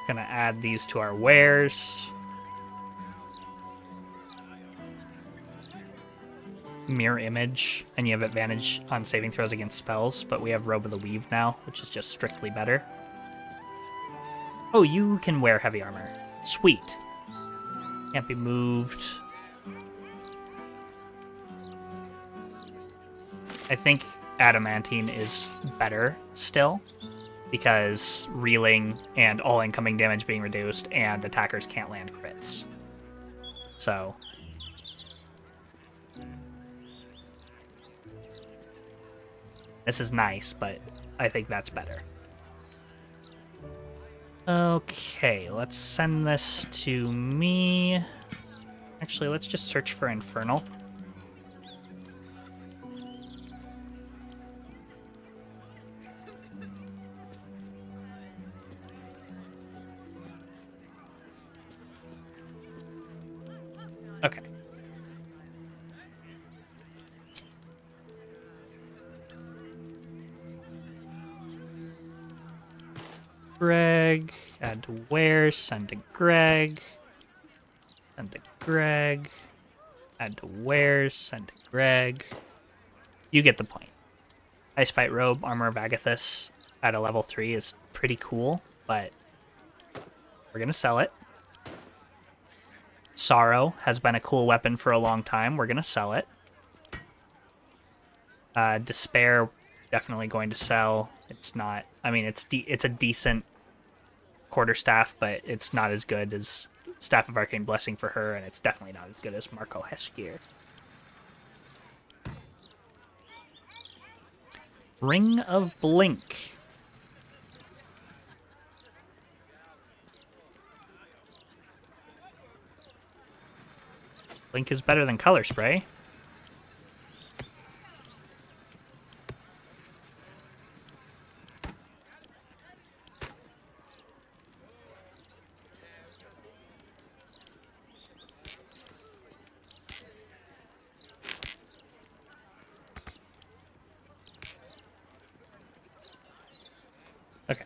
S1: Gonna add these to our wares. Mirror Image, and you have advantage on saving throws against spells, but we have Robe of the Weave now, which is just strictly better. Oh, you can wear heavy armor. Sweet. Can't be moved. I think adamantine is better still, because reeling and all incoming damage being reduced, and attackers can't land crits. So this is nice, but I think that's better. Okay, let's send this to me. Actually, let's just search for Infernal. Okay. Greg, add to where, send to Greg, send to Greg, add to where, send to Greg. You get the point. Ice Bite Robe, Armor of Agathis at a level 3 is pretty cool, but we're going to sell it. Sorrow has been a cool weapon for a long time. We're going to sell it. Despair, definitely going to sell. It's not... I mean, it's a decent quarterstaff, but it's not as good as Staff of Arcane Blessing for her, and it's definitely not as good as Marco Heskir. Ring of Blink. Blink is better than Color Spray. Okay.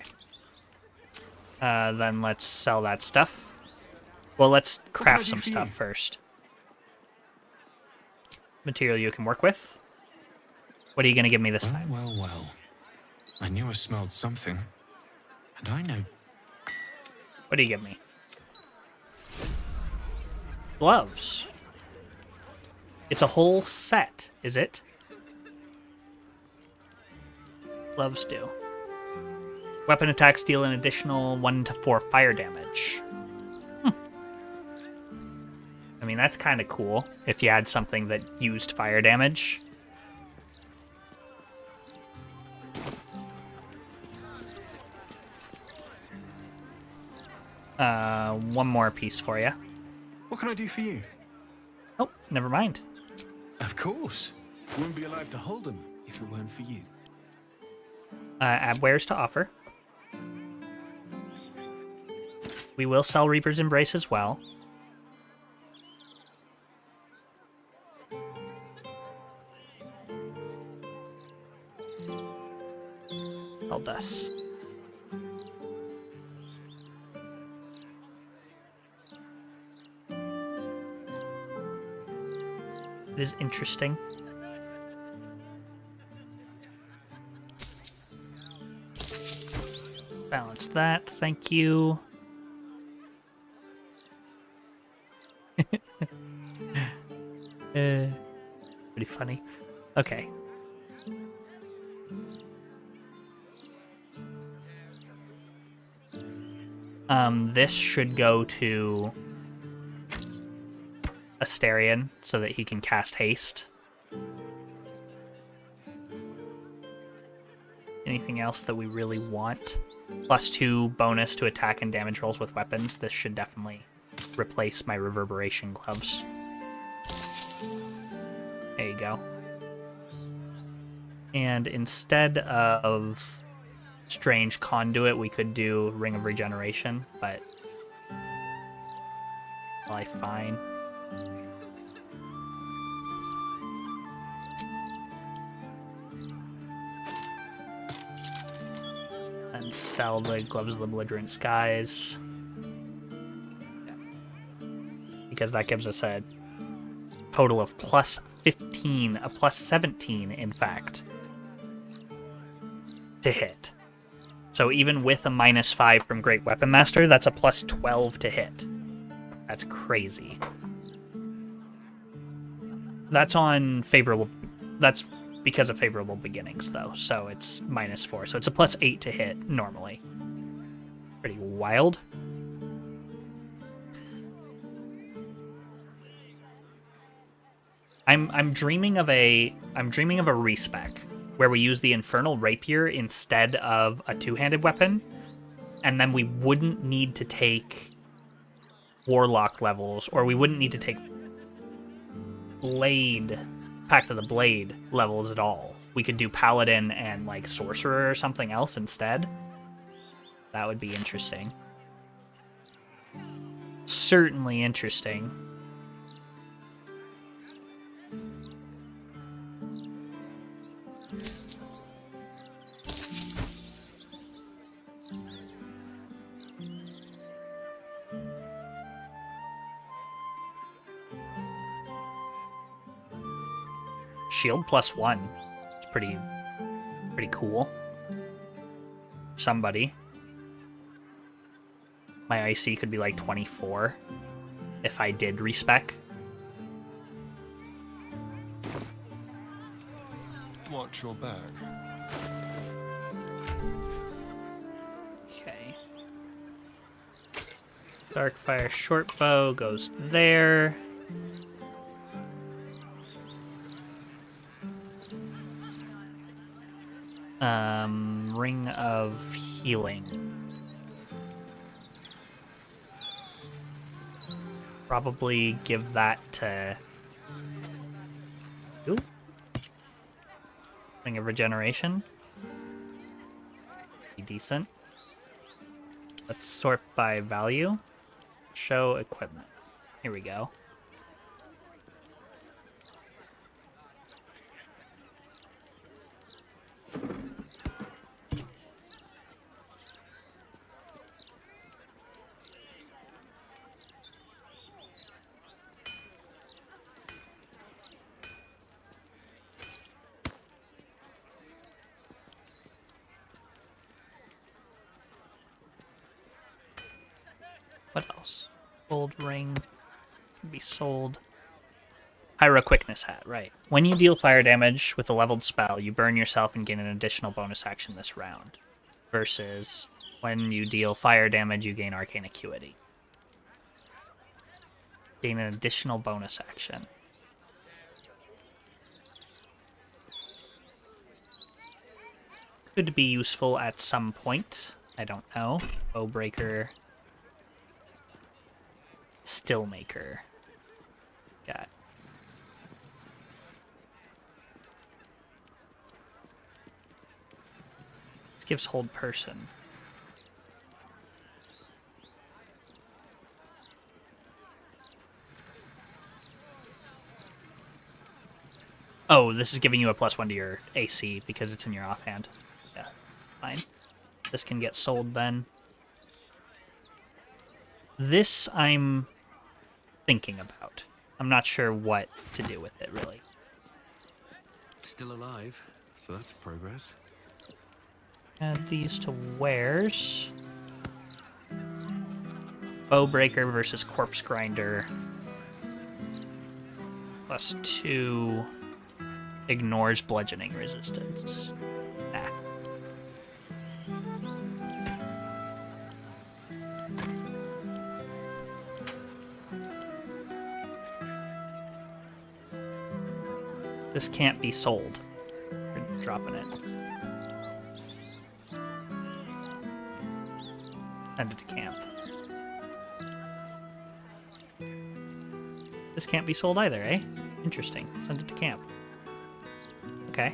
S1: Then let's sell that stuff. Well, let's craft some stuff first. Material you can work with. What are you going to give me this time?
S16: Well. I knew I smelled something. And I know...
S1: What do you give me? Gloves. It's a whole set, is it? Gloves do. Weapon attacks deal an additional 1 to 4 fire damage. I mean, that's kind of cool if you had something that used fire damage. One more piece for you.
S16: What can I do for you?
S1: Oh, never mind.
S16: Of course. Wouldn't be alive to hold them if it weren't for you.
S1: Add wares to offer. We will sell Reaper's Embrace as well. Held us. It is interesting. Balance that, thank you. Pretty funny. Okay. This should go to Asterion so that he can cast haste. Anything else that we really want? +2 bonus to attack and damage rolls with weapons. This should definitely replace my reverberation gloves. There you go. And instead of Strange Conduit, we could do Ring of Regeneration, but probably fine. And sell the Gloves of the Belligerent Skies. Yeah. Because that gives us a total of +15, a +17, in fact, to hit. So even with a -5 from Great Weapon Master, that's a +12 to hit. That's crazy. That's on favorable... That's because of favorable beginnings, though, so it's -4. So it's a +8 to hit, normally. Pretty wild. I'm dreaming of a respec where we use the Infernal Rapier instead of a two-handed weapon, and then we wouldn't need to take Warlock levels, or we wouldn't need to take Blade, Pact of the Blade levels at all. We could do Paladin and like Sorcerer or something else instead. That would be interesting. Certainly interesting. Shield +1. It's pretty cool. Somebody. My IC could be like 24 if I did respec.
S10: Watch your back.
S1: Okay. Darkfire shortbow goes there. Ring of Healing. Probably give that to... Ooh. Ring of Regeneration. Be decent. Let's sort by value. Show equipment. Here we go. What else? Gold ring can be sold. Pyro Quickness Hat, right. When you deal fire damage with a leveled spell, you burn yourself and gain an additional bonus action this round. Versus when you deal fire damage, you gain Arcane Acuity. Gain an additional bonus action. Could be useful at some point. I don't know. Bowbreaker. Stillmaker. Got. This gives hold person. Oh, this is giving you a +1 to your AC because it's in your offhand. Yeah, fine. This can get sold then. This I'm thinking about. I'm not sure what to do with it, really.
S10: Still alive, so that's progress.
S1: Add these to wares. Bowbreaker versus Corpse Grinder. +2 ignores bludgeoning resistance. Nah. This can't be sold. We're dropping it. Send it to camp. This can't be sold either, eh? Interesting. Send it to camp. Okay.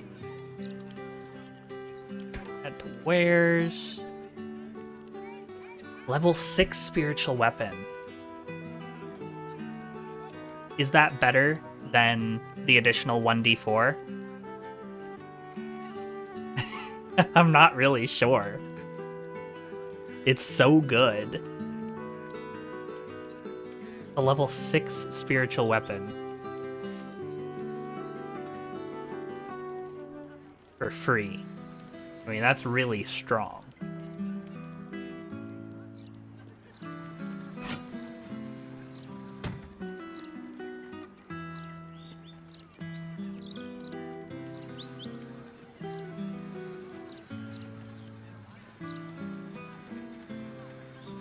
S1: Add to wares. Level 6 spiritual weapon. Is that better than the additional 1d4? I'm not really sure. It's so good. A level 6 spiritual weapon. For free. I mean, that's really strong.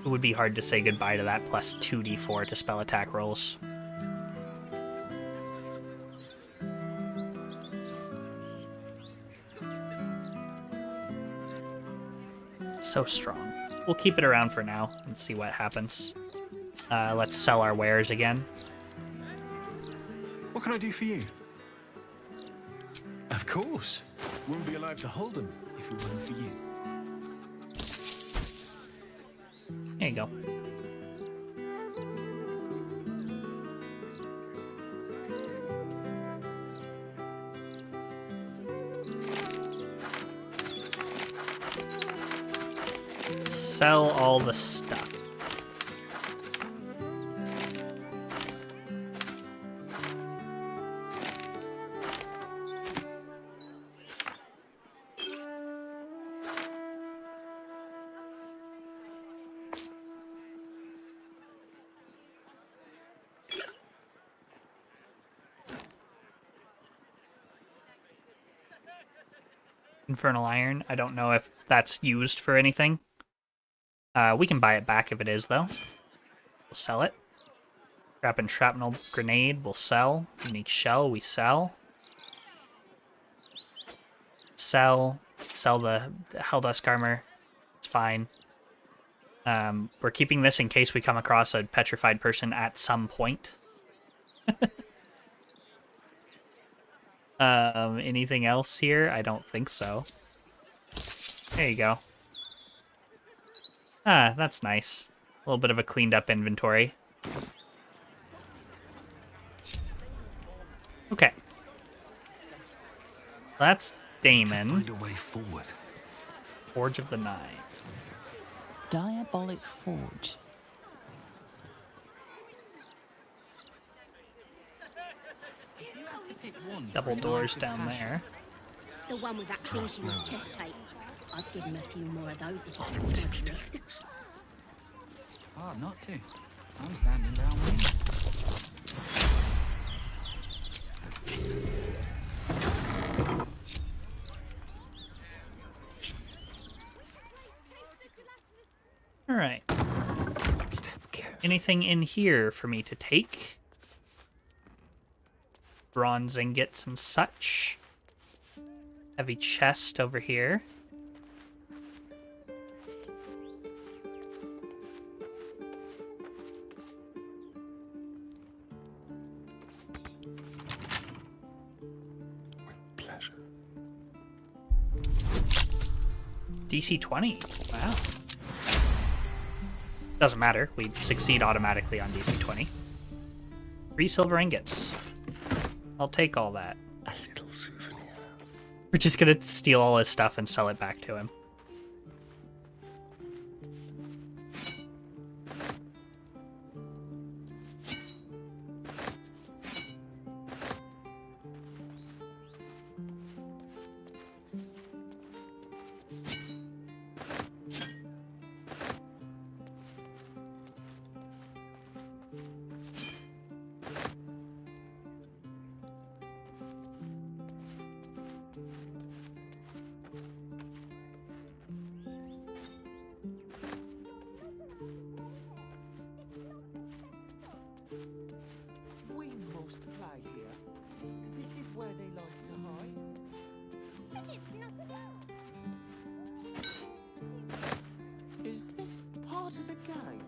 S1: It would be hard to say goodbye to that plus 2d4 to spell attack rolls. So strong. We'll keep it around for now and see what happens. Let's sell our wares again.
S16: What can I do for you? Of course. Wouldn't be alive to hold them if it wasn't for you.
S1: There you go. Sell all the stuff. Infernal Iron. I don't know if that's used for anything. We can buy it back if it is, though. We'll sell it. Trap and Shrapnel Grenade, we'll sell. Unique Shell, we sell. Sell the Helldusk Armor. It's fine. We're keeping this in case we come across a petrified person at some point. Anything else here? I don't think so. There you go. Ah, that's nice. A little bit of a cleaned up inventory. Okay. That's Damon.
S10: Find a way forward.
S1: Forge of the Nine.
S8: Diabolic Forge.
S1: Double doors down there.
S9: The one with that finish in his chest plate. I'd give him a few more of those if he catch my drift.
S17: Hard not to. I'm standing down with
S1: All right. Anything in here for me to take? Bronze ingots and such. Heavy chest over here.
S10: Pleasure.
S1: DC 20. Wow. Doesn't matter. We succeed automatically on DC 20. 3 silver ingots. I'll take all that.
S10: A little souvenir.
S1: We're just gonna steal all his stuff and sell it back to him.
S11: We must play here. This is where they like to hide.
S9: But it's not allowed.
S11: Is this part of the game?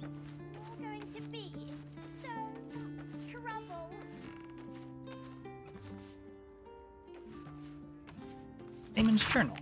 S9: You're going to be in so much trouble.
S1: Damon's Journal.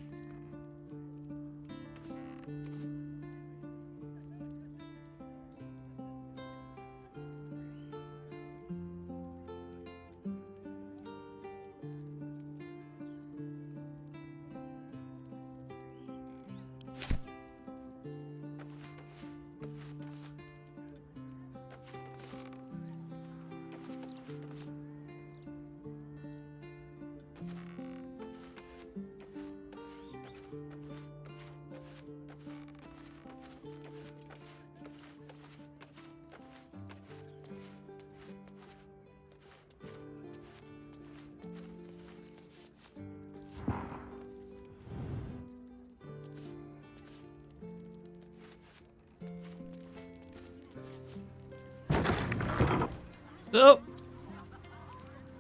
S1: Oh!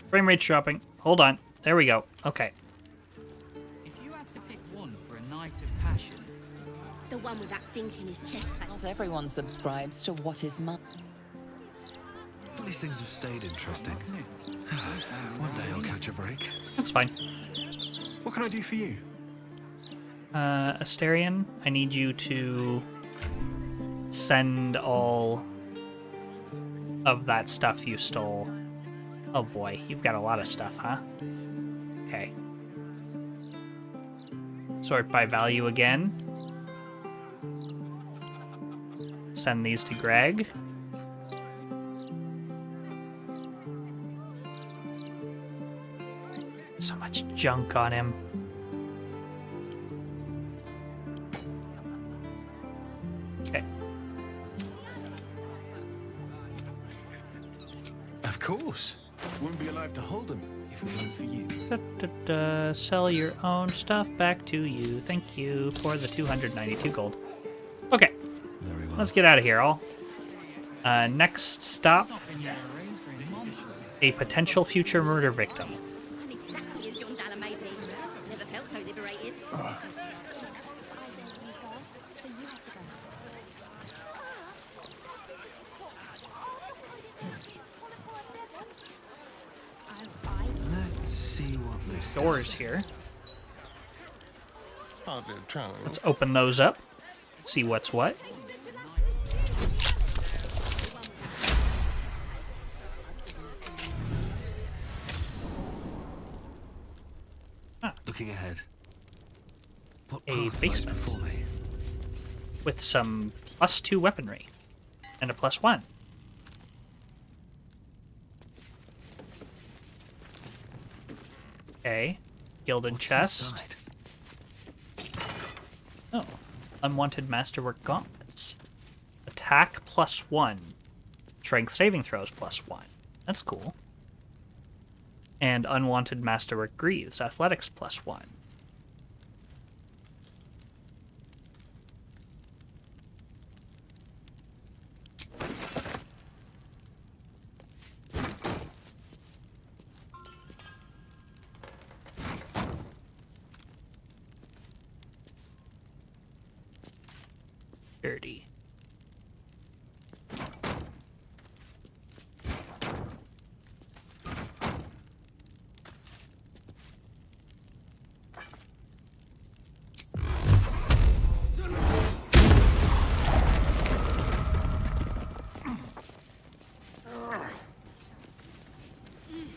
S1: Frame rate's dropping. Hold on. There we go. Okay.
S17: If you had to pick one for a night of passion,
S9: The one with that dink in his chest plate.
S8: Not everyone subscribes to what is mine.
S10: At least things have stayed interesting. One day I'll catch a break.
S1: That's fine.
S16: What can I do for you?
S1: Asterion, I need you to send all of that stuff you stole. Oh boy, you've got a lot of stuff, huh? Okay. Sort by value again. Send these to Greg. So much junk on him. Okay.
S16: Of course. Wouldn't be alive to hold them if it weren't for you.
S1: Sell your own stuff back to you. Thank you for the 292 gold. Okay.
S10: Very well.
S1: Let's get out of here, all. Next stop. A potential future murder victim.
S9: Exactly as young Dalla made me. Never felt so liberated.
S10: Let's see what this
S1: Doors
S10: does.
S1: here.
S2: Hardly a challenge.
S1: Let's open those up. See what's what.
S10: Looking ahead. What
S1: A
S10: path lies
S1: basement.
S10: before me?
S1: With some +2 weaponry. And a +1. Okay. Gilded
S10: What's
S1: chest.
S10: inside?
S1: Oh. Unwanted masterwork gauntlets. Attack +1. Strength saving throws +1. That's cool. And unwanted masterwork greaves. Athletics +1. Dirty.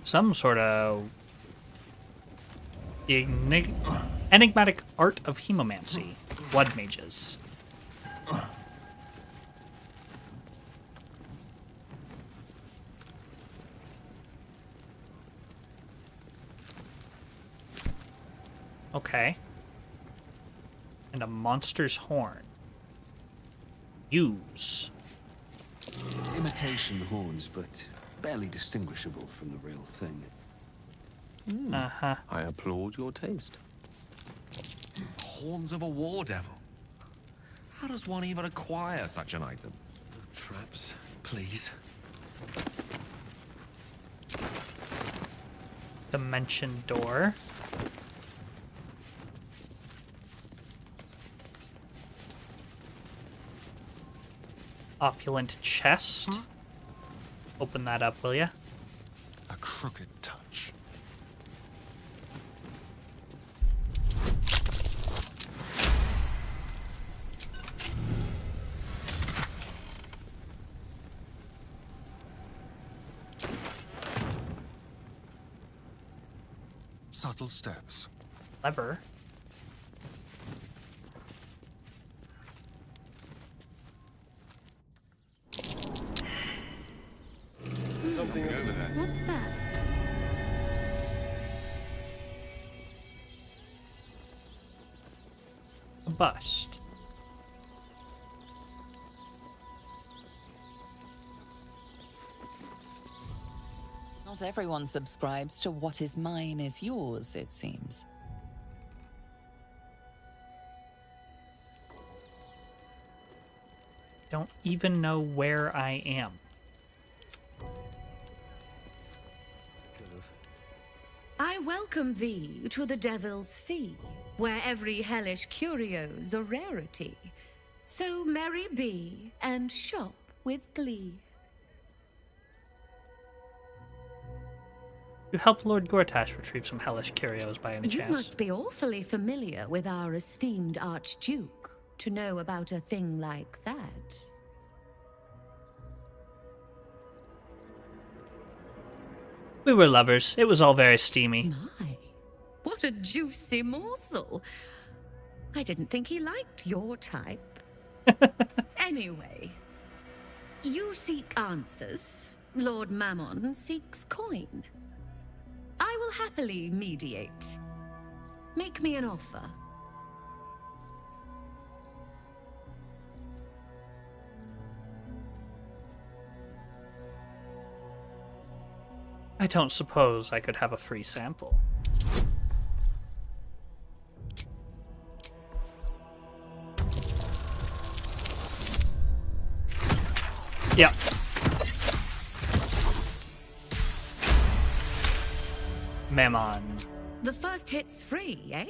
S1: Some sort of enigmatic art of hemomancy. Blood mages. Okay. And a monster's horn. Use.
S10: Imitation horns, but barely distinguishable from the real thing.
S1: Uh-huh.
S5: I applaud your taste. Horns of a war devil. How does one even acquire such an item?
S10: No traps, please.
S1: Dimension door. Opulent chest. Open that up, will ya?
S2: A crooked touch. Subtle steps.
S1: Lever.
S2: Something over there.
S7: What's that?
S1: A bust.
S8: Not everyone subscribes to what is mine is yours, it seems.
S1: Don't even know where I am.
S13: welcome thee to the Devil's Fee, where every hellish curio's a rarity. So merry be, and shop with glee.
S1: You help Lord Gortash retrieve some hellish curios by any
S13: You
S1: chance?
S13: must be awfully familiar with our esteemed Archduke to know about a thing like that.
S1: We were lovers. It was all very steamy.
S13: My, what a juicy morsel. I didn't think he liked your type. Anyway, you seek answers. Lord Mammon seeks coin. I will happily mediate. Make me an offer.
S1: I don't suppose I could have a free sample. Yep. Mammon.
S13: The first hit's free, eh?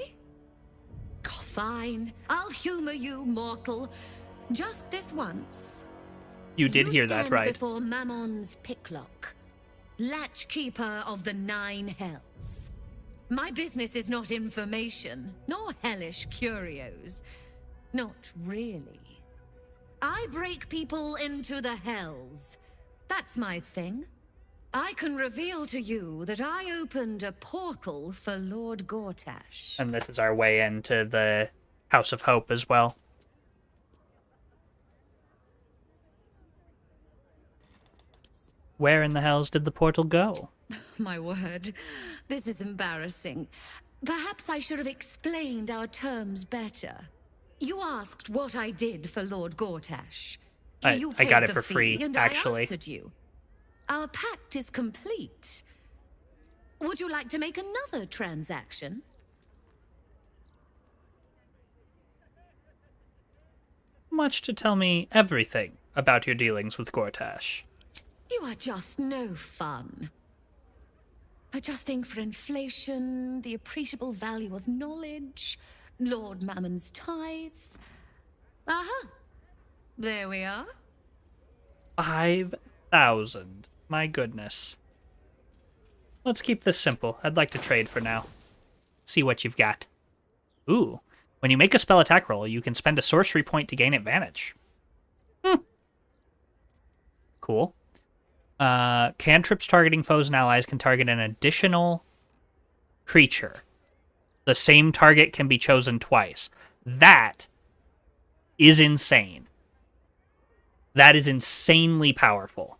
S13: Oh, fine. I'll humor you, mortal. Just this once.
S1: You did hear that right.
S13: You stand before Mammon's picklock, latchkeeper of the 9 hells. My business is not information, nor hellish curios. Not really. I break people into the hells. That's my thing. I can reveal to you that I opened a portal for Lord Gortash.
S1: And this is our way into the House of Hope as well. Where in the hells did the portal go?
S13: My word, this is embarrassing. Perhaps I should have explained our terms better. You asked what I did for Lord Gortash.
S1: I
S13: paid
S1: got it
S13: the
S1: for
S13: fee,
S1: free,
S13: and
S1: actually.
S13: I answered you. Our pact is complete. Would you like to make another transaction?
S1: Much to tell me everything about your dealings with Gortash.
S13: You are just no fun. Adjusting for inflation, the appreciable value of knowledge, Lord Mammon's tithes. Aha! There we are.
S1: 5,000. My goodness. Let's keep this simple. I'd like to trade for now. See what you've got. Ooh. When you make a spell attack roll, you can spend a sorcery point to gain advantage. Cool. Cantrips targeting foes and allies can target an additional creature. The same target can be chosen twice. That is insane. That is insanely powerful.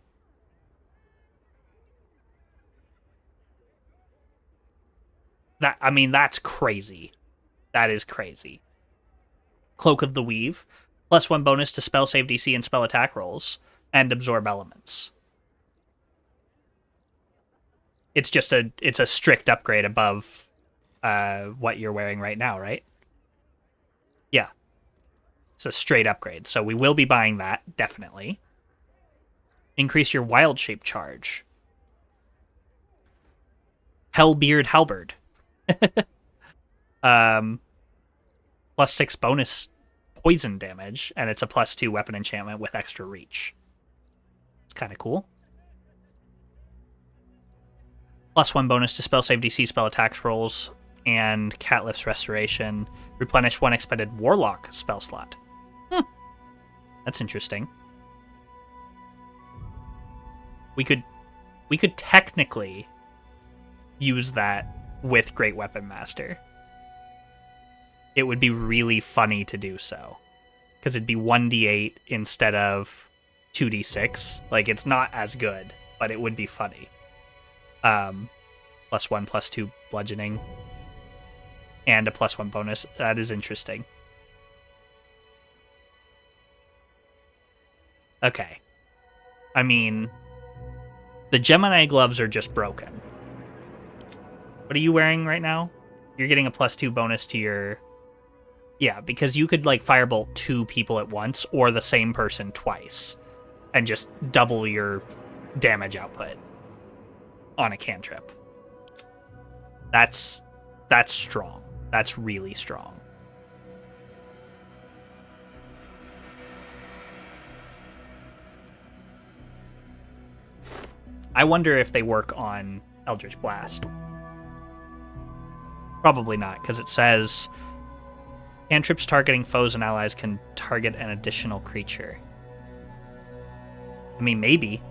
S1: That's crazy. That is crazy. Cloak of the Weave. +1 bonus to spell save DC and spell attack rolls. And absorb elements. It's just it's a strict upgrade above what you're wearing right now, right? Yeah. It's a straight upgrade. So we will be buying that, definitely. Increase your wild shape charge. Hellbeard Halberd. +6 bonus poison damage, and it's a +2 weapon enchantment with extra reach. It's kind of cool. +1 bonus to spell save DC, spell attacks rolls, and Catliff's Restoration. Replenish 1 expended Warlock spell slot. That's interesting. We could technically use that with Great Weapon Master. It would be really funny to do so. Because it'd be 1d8 instead of 2d6. Like, it's not as good, but it would be funny. +1, +2 bludgeoning. And a +1 bonus. That is interesting. Okay. I mean, the Gemini gloves are just broken. What are you wearing right now? You're getting a +2 bonus to your... Yeah, because you could, like, firebolt 2 people at once, or the same person twice, and just double your damage output on a cantrip. That's strong. That's really strong. I wonder if they work on Eldritch Blast. Probably not, because it says cantrips targeting foes and allies can target an additional creature. I mean, maybe.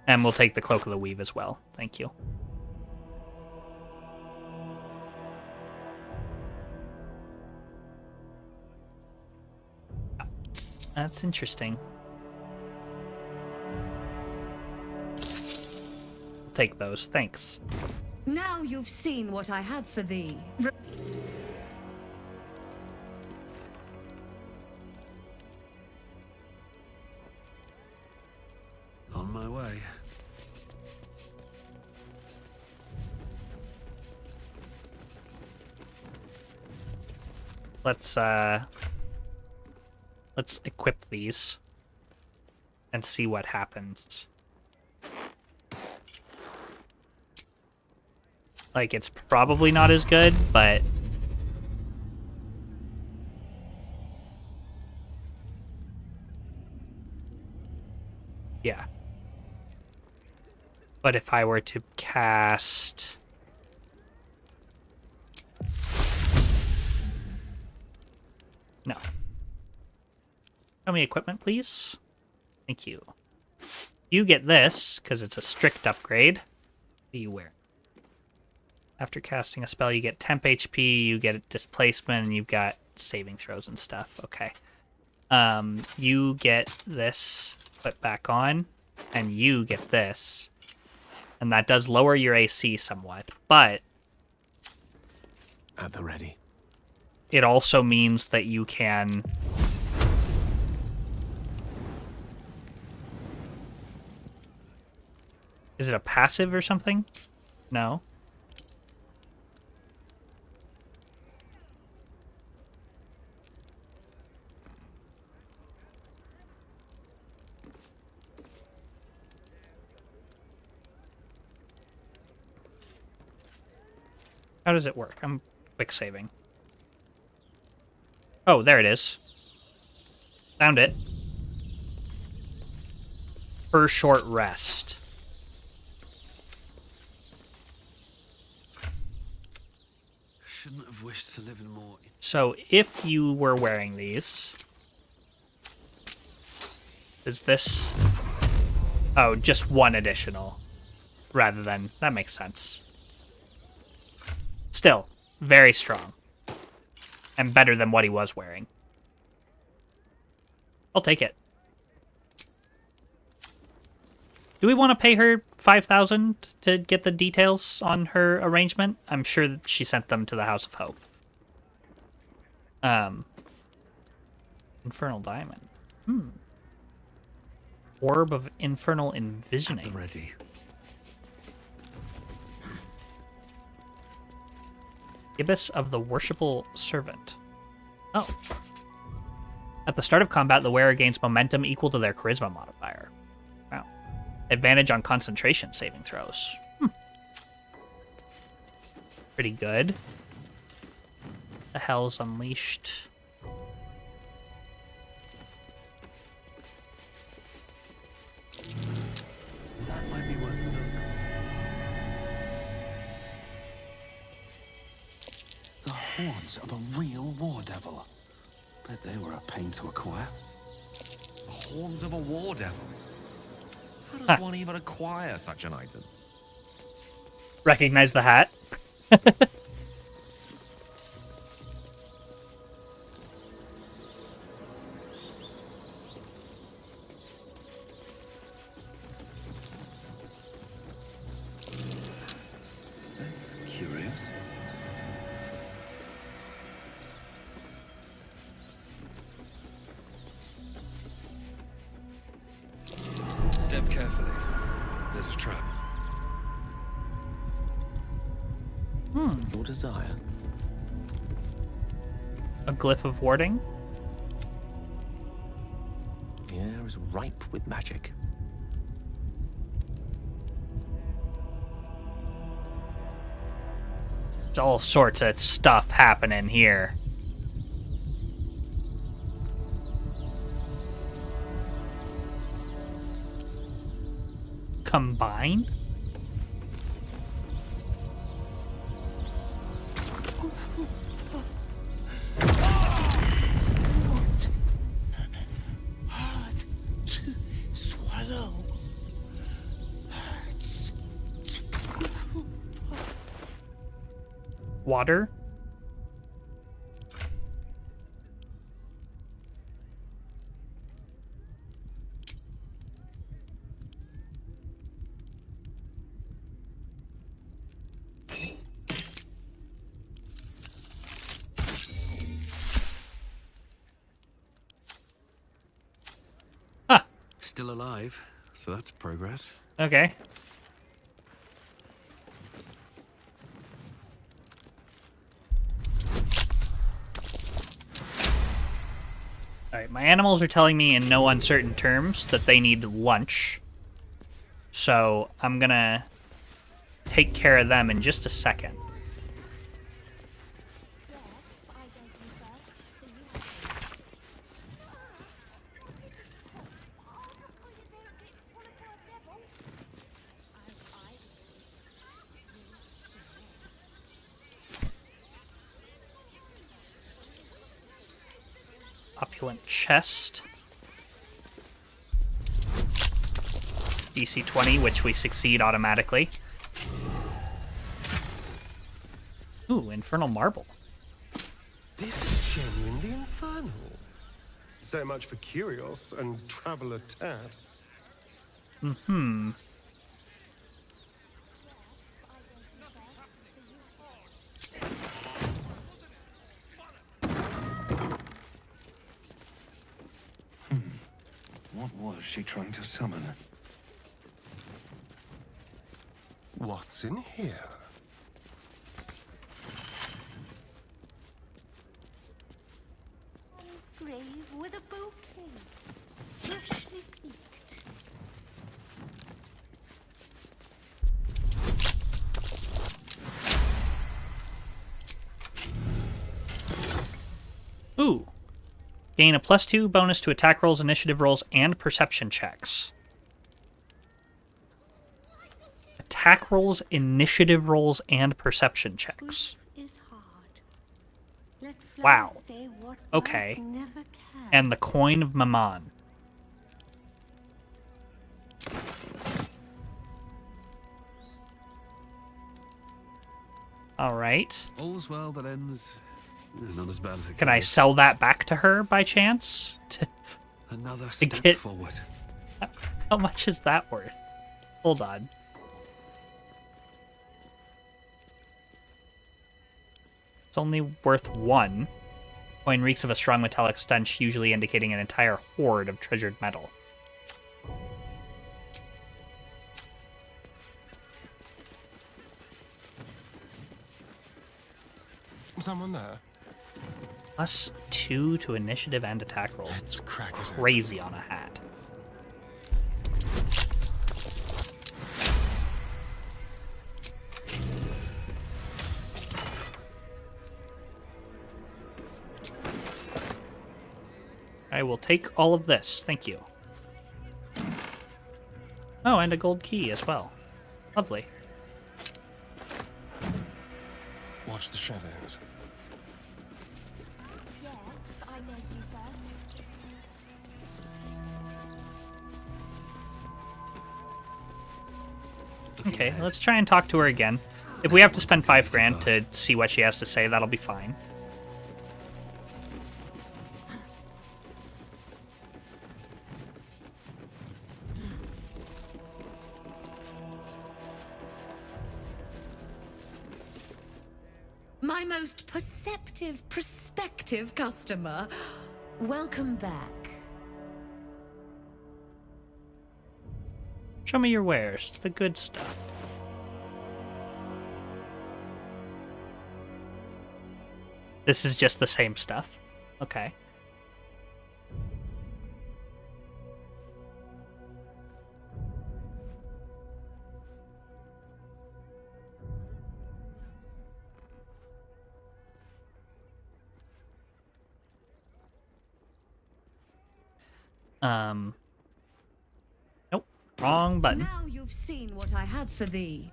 S1: And we'll take the Cloak of the Weave as well. Thank you. That's interesting. Take those, thanks.
S18: Now you've seen what I have for thee.
S10: On my way.
S1: Let's equip these and see what happens. Like, it's probably not as good, but yeah. But if I were to cast no. Show me equipment, please. Thank you. You get this, because it's a strict upgrade. What do you wear? After casting a spell, you get temp HP, you get displacement, and you've got saving throws and stuff. Okay. You get this put back on, and you get this. And that does lower your AC somewhat, but
S10: At the ready.
S1: It also means that you can Is it a passive or something? No. How does it work? I'm quick saving. Oh, there it is. Found it. Per short rest.
S10: Shouldn't have wished to live in more.
S1: So if you were wearing these, is this... Oh, just one additional rather than... That makes sense. Still, very strong. And better than what he was wearing. I'll take it. Do we want to pay her 5,000 to get the details on her arrangement? I'm sure that she sent them to the House of Hope. Infernal Diamond. Orb of Infernal Envisioning.
S10: At the ready.
S1: Gibbous of the Worshipful Servant. Oh. At the start of combat, the wearer gains momentum equal to their charisma modifier. Wow. Advantage on concentration saving throws. Pretty good. The hell's unleashed.
S10: That might be worth a look. The horns of a real war devil. Bet they were a pain to acquire.
S5: The horns of a war devil? How does one even acquire such an item?
S1: Recognize the hat?
S10: That's curious. Step carefully. There's a trap. Your desire.
S1: A glyph of warding?
S10: The air is ripe with magic.
S1: There's all sorts of stuff happening here. Combine?
S11: What? Hard to swallow.
S1: Water?
S15: Still alive, so that's progress.
S1: Okay. Alright, my animals are telling me in no uncertain terms that they need lunch. So I'm gonna take care of them in just a second. Opulent chest. DC 20, which we succeed automatically. Ooh, infernal marble.
S2: This is genuinely infernal. So much for Curios and Traveler Tat.
S1: Mm-hmm.
S10: What was she trying to summon?
S2: What's in here?
S11: Grave with a bouquet. Freshly picked.
S1: Ooh. Gain a +2 bonus to attack rolls, initiative rolls, and perception checks. Attack rolls, initiative rolls, and perception checks. Wow. Okay. And the coin of Mammon. Alright.
S15: All's well that ends. Not as bad as it
S1: Can I sell that back to her by chance?
S15: Another
S1: to
S15: step
S1: get...
S15: forward.
S1: How much is that worth? Hold on. It's only worth 1. Coin reeks of a strong metallic stench, usually indicating an entire hoard of treasured metal.
S2: Someone there?
S1: +2 to initiative and attack rolls.
S2: Let's crack it open.
S1: Crazy on a hat. I will take all of this. Thank you. Oh, and a gold key as well. Lovely.
S2: Watch the shadows.
S1: Okay, let's try and talk to her again. If we have to spend 5 grand to see what she has to say, that'll be fine.
S18: My most perceptive, prospective customer. Welcome back.
S1: Show me your wares, the good stuff. This is just the same stuff. Okay. Nope. Wrong button.
S18: Now you've seen what I have for thee.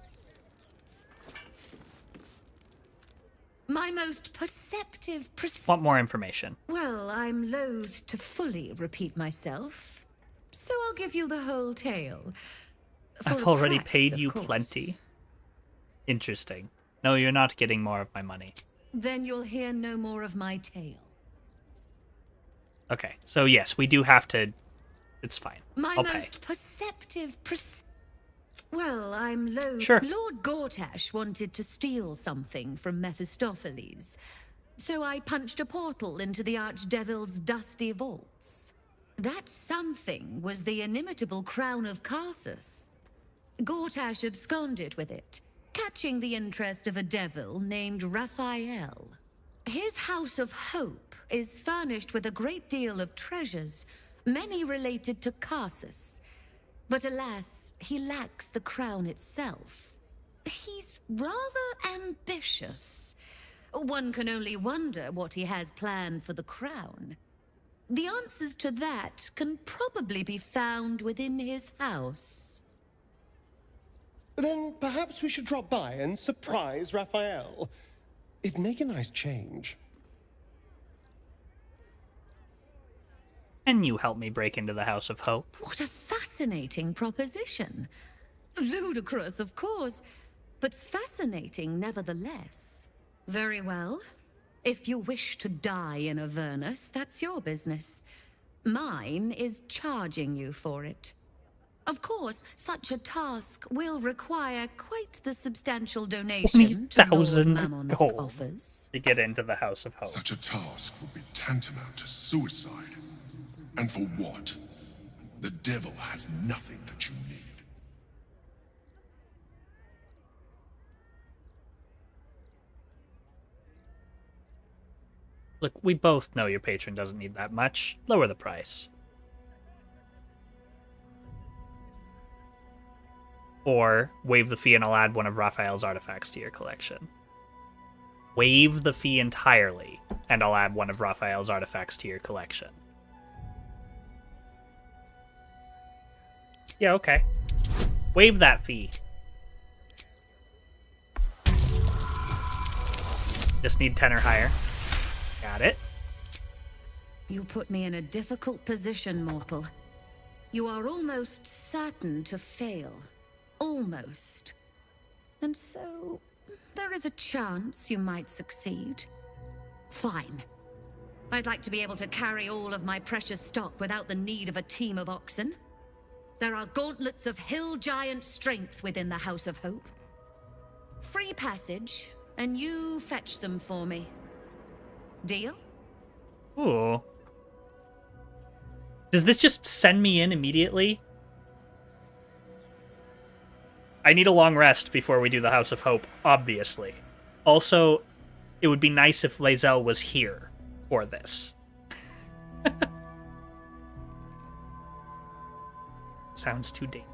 S18: My most perceptive
S1: Want more information.
S18: Well, I'm loath to fully repeat myself, so I'll give you the whole tale. For
S1: I've
S18: a
S1: already
S18: price,
S1: paid
S18: of
S1: you
S18: course.
S1: plenty. Interesting. No, you're not getting more of my money.
S18: Then you'll hear no more of my tale.
S1: Okay, so yes, we do have to... It's fine.
S18: My
S1: I'll pay.
S18: most perceptive Well, I'm loath...
S1: Sure.
S18: Lord Gortash wanted to steal something from Mephistopheles, so I punched a portal into the Archdevil's dusty vaults. That something was the inimitable crown of Carsus. Gortash absconded with it, catching the interest of a devil named Raphael. His House of Hope is furnished with a great deal of treasures, many related to Carsus. But alas, he lacks the crown itself. He's rather ambitious. One can only wonder what he has planned for the crown. The answers to that can probably be found within his house.
S19: Then perhaps we should drop by and surprise Raphael. It'd make a nice change.
S1: Can you help me break into the House of Hope?
S18: What a fascinating proposition. Ludicrous, of course, but fascinating nevertheless. Very well. If you wish to die in Avernus, that's your business. Mine is charging you for it. Of course, such a task will require quite the substantial donation to Lord
S1: 20,000
S18: Mammon's
S1: gold
S18: coffers.
S1: to get into the House of Hope.
S20: Such a task would be tantamount to suicide. And for what? The devil has nothing that you need.
S1: Look, we both know your patron doesn't need that much. Lower the price. Or waive the fee and I'll add one of Raphael's artifacts to your collection. Waive the fee entirely, and I'll add one of Raphael's artifacts to your collection. Yeah, okay. Waive that fee. Just need 10 or higher. Got it.
S18: You put me in a difficult position, mortal. You are almost certain to fail. Almost. And so, there is a chance you might succeed. Fine. I'd like to be able to carry all of my precious stock without the need of a team of oxen. There are gauntlets of hill giant strength within the House of Hope. Free passage, and you fetch them for me. Deal?
S1: Ooh. Does this just send me in immediately? I need a long rest before we do the House of Hope, obviously. Also, it would be nice if Lae'zel was here for this. Sounds too deep.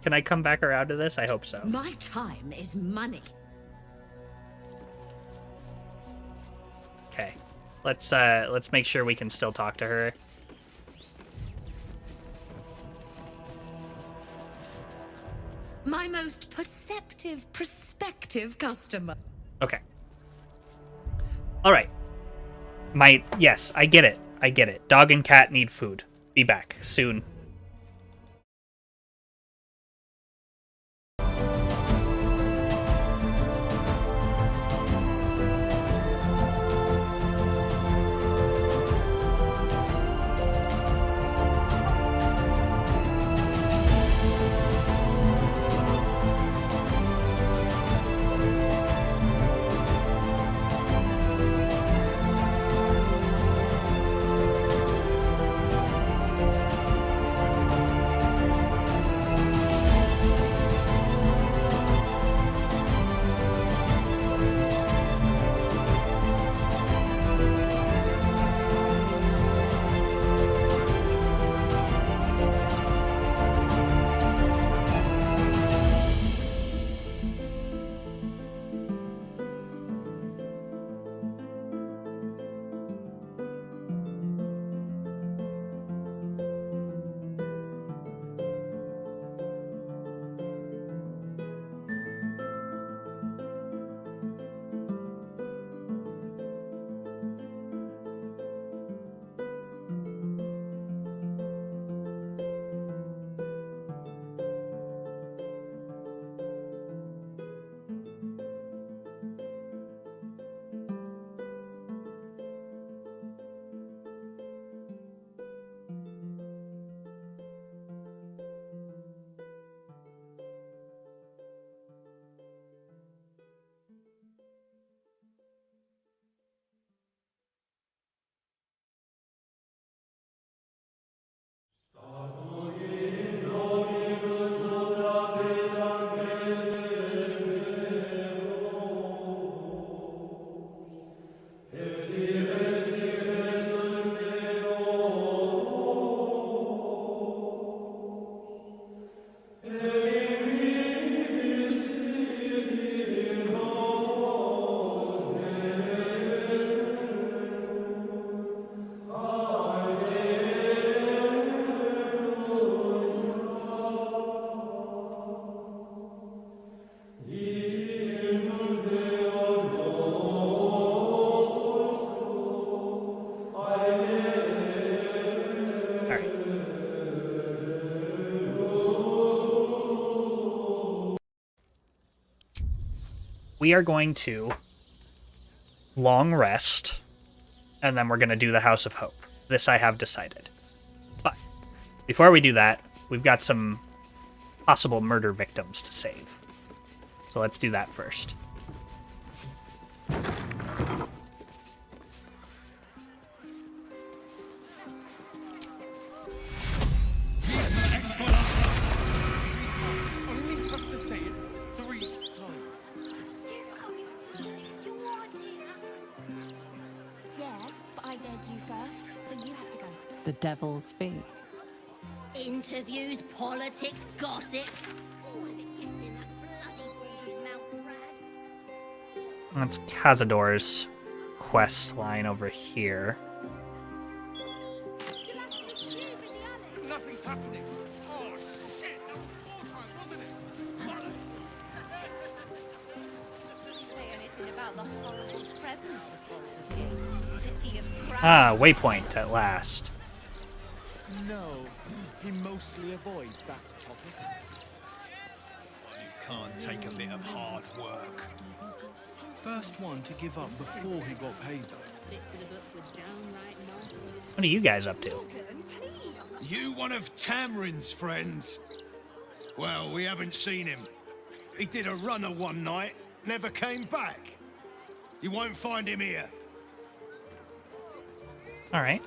S1: Can I come back around to this? I hope so.
S18: My time is money.
S1: Okay. Let's make sure we can still talk to her.
S18: My most perceptive prospective customer.
S1: Okay. All right. Yes, I get it. I get it. Dog and cat need food. Be back soon. we are going to long rest, and then we're going to do the House of Hope. This I have decided. But before we do that, we've got some possible murder victims to save. So let's do that first.
S8: The devil's feet.
S9: Interviews, politics, gossip.
S1: That's Cazador's quest line over here.
S11: Nothing's happening. Oh, shit. That was 4 times, wasn't it?
S9: Say anything about the horrible present of Baldur's Gate. City of Crown.
S1: Ah, waypoint at last.
S12: No, he mostly avoids that topic.
S6: You can't take a bit of hard work. First one to give up before he got paid, though.
S1: What are you guys up to?
S6: You one of Tamrin's friends? Well, we haven't seen him. He did a runner one night, never came back. You won't find him here.
S1: All right.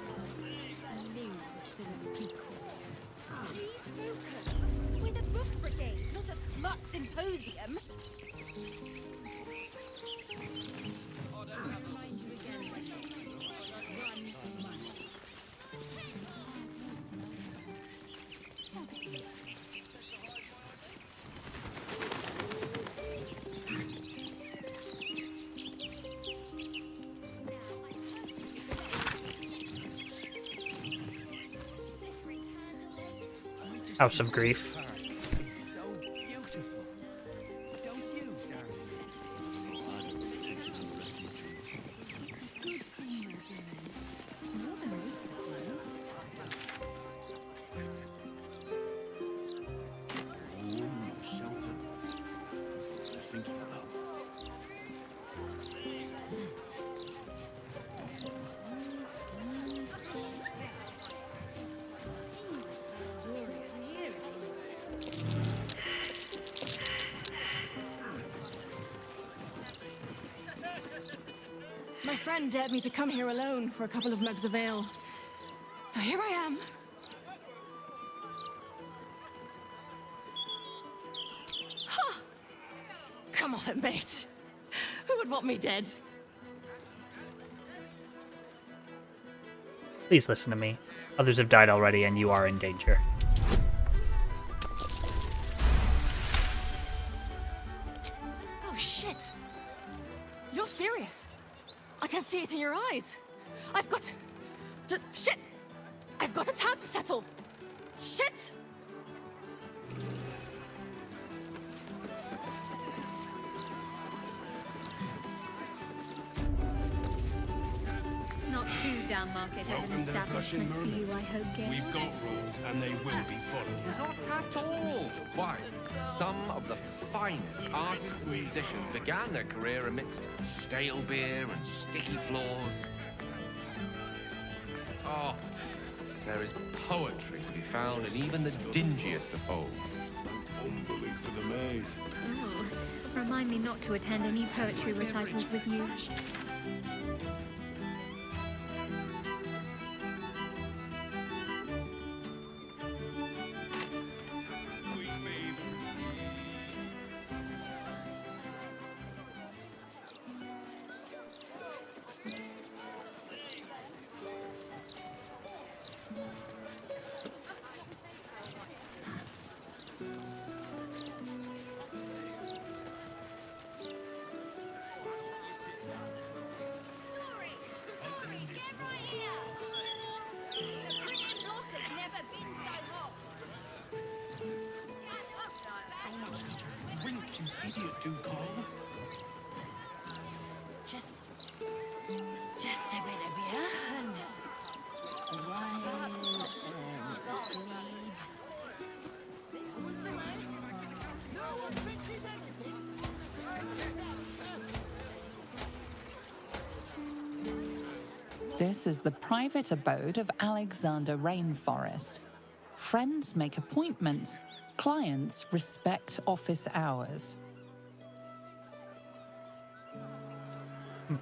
S9: We're the book brigade, not a smut symposium.
S1: House of Grief.
S14: My friend dared me to come here alone for a couple of mugs of ale. So here I am. Ha! Come on, mate. Who would want me dead?
S1: Please listen to me. Others have died already, and you are in danger.
S14: Oh, shit. You're serious. I can see it in your eyes. I've got to... Shit! I've got a tab to settle. Shit!
S9: Not too down market of an establishment for you, I hope, Gale.
S10: We've got rules, and they will be followed.
S5: Not at all. Why? Some of the finest artists and musicians began their career amidst stale beer and sticky floors. Oh, there is poetry to be found in even the dingiest of holes.
S10: Humbly for the maid.
S9: Oh, remind me not to attend any poetry recitals with you.
S10: Drink, you idiot, Ducal.
S13: Just a bit of beer and wine and weed.
S11: What's the name? No one fixes anything.
S8: This is the private abode of Alexander Rainforest. Friends make appointments. Clients respect office hours.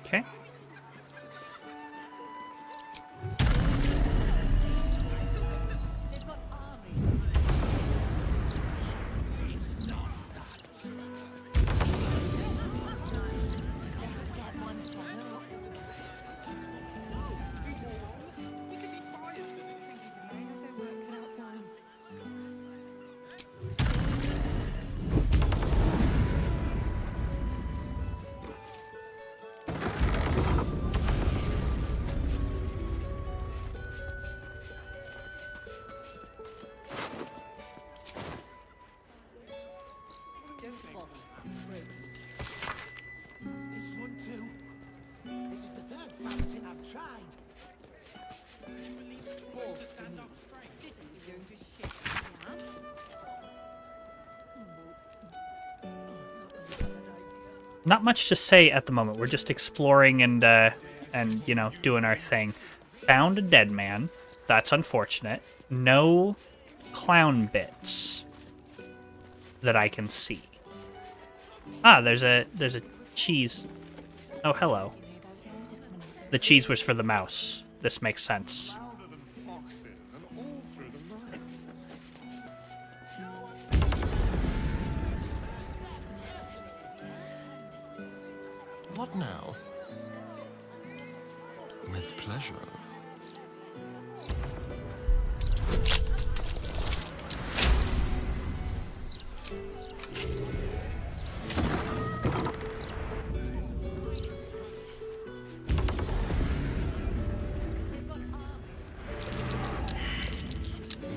S1: Okay.
S11: This one too. This is the third fountain I've tried. To stand up straight. City's going to shit.
S1: Not much to say at the moment. We're just exploring and you know, doing our thing. Found a dead man. That's unfortunate. No clown bits that I can see. Ah, there's a cheese. Oh, hello. The cheese was for the mouse. This makes sense.
S12: What now? With pleasure.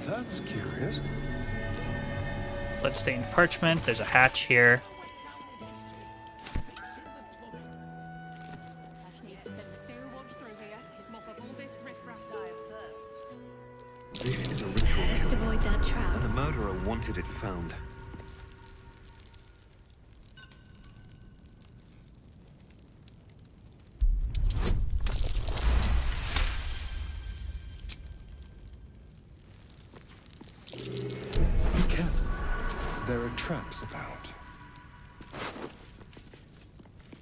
S19: That's curious.
S1: Bloodstained parchment. There's a hatch here.
S10: This is a ritual
S9: Best
S10: kill,
S9: avoid that trap.
S10: and the murderer wanted it found.
S19: Be careful. There are traps about.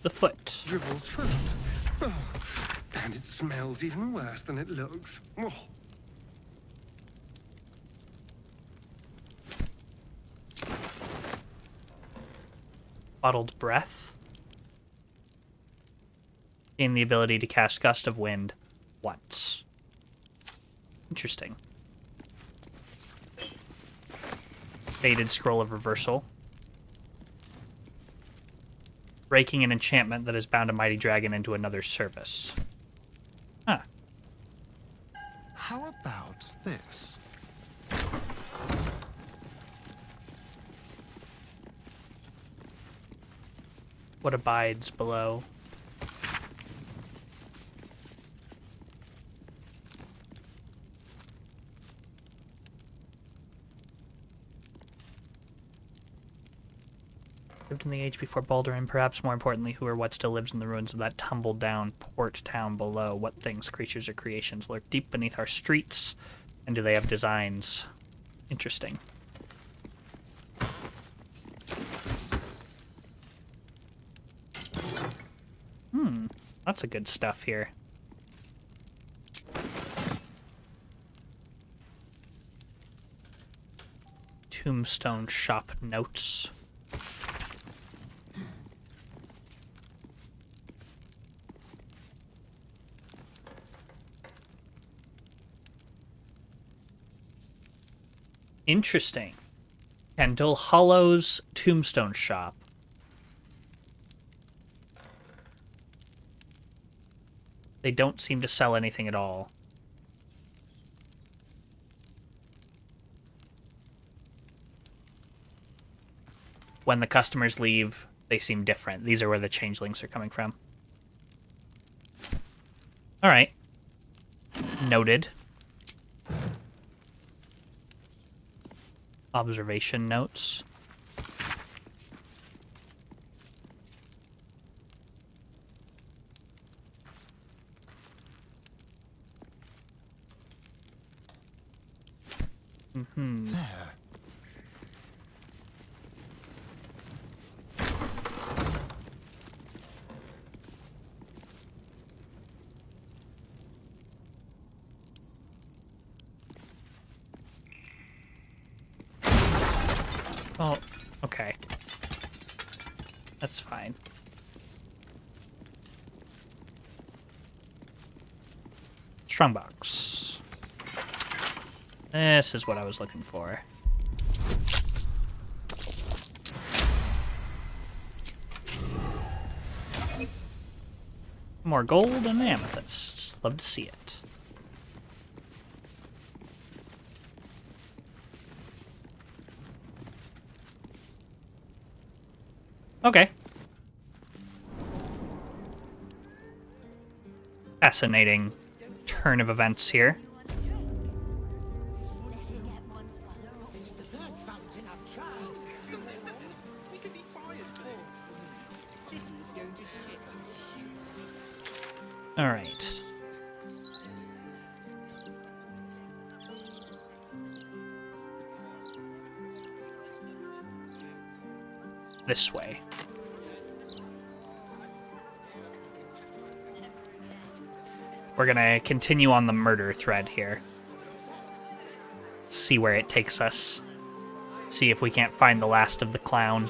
S1: The foot.
S12: Dribble's foot. Oh, and it smells even worse than it looks. Oh.
S1: Bottled breath. Gain the ability to cast gust of wind once. Interesting. Faded scroll of reversal. Breaking an enchantment that has bound a mighty dragon into another's service. Huh.
S12: How about this?
S1: What abides below? Lived in the age before Baldur, and perhaps more importantly, who or what still lives in the ruins of that tumbled down port town below? What things, creatures, or creations lurk deep beneath our streets? And do they have designs? Interesting. Lots of good stuff here. Tombstone shop notes. Interesting. Candle Hollow's Tombstone shop. They don't seem to sell anything at all. When the customers leave, they seem different. These are where the changelings are coming from. All right. Noted. Observation notes. Mm-hmm.
S6: There.
S1: Oh, okay. That's fine. Strongbox. This is what I was looking for. More gold and amethyst. Love to see it. Okay. Fascinating turn of events here. All right. This way. We're gonna continue on the murder thread here. See where it takes us. See if we can't find the last of the clown.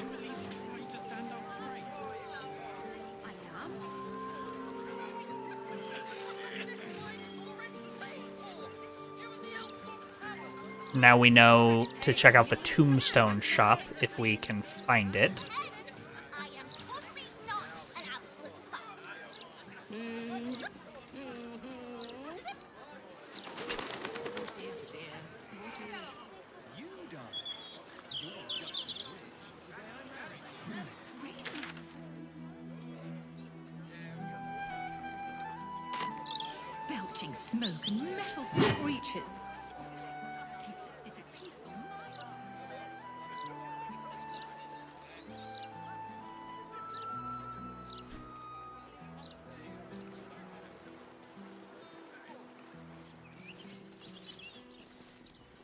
S1: Now we know to check out the tombstone shop if we can find it.
S14: Belching smoke and metal silk reaches. Keep the city peaceful.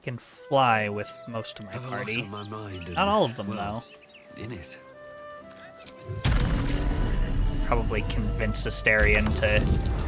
S1: Can fly with most of my
S15: Have a lot
S1: party.
S15: on my mind and,
S1: Not all of them,
S15: well,
S1: though.
S15: in it.
S1: Probably convince Asterion to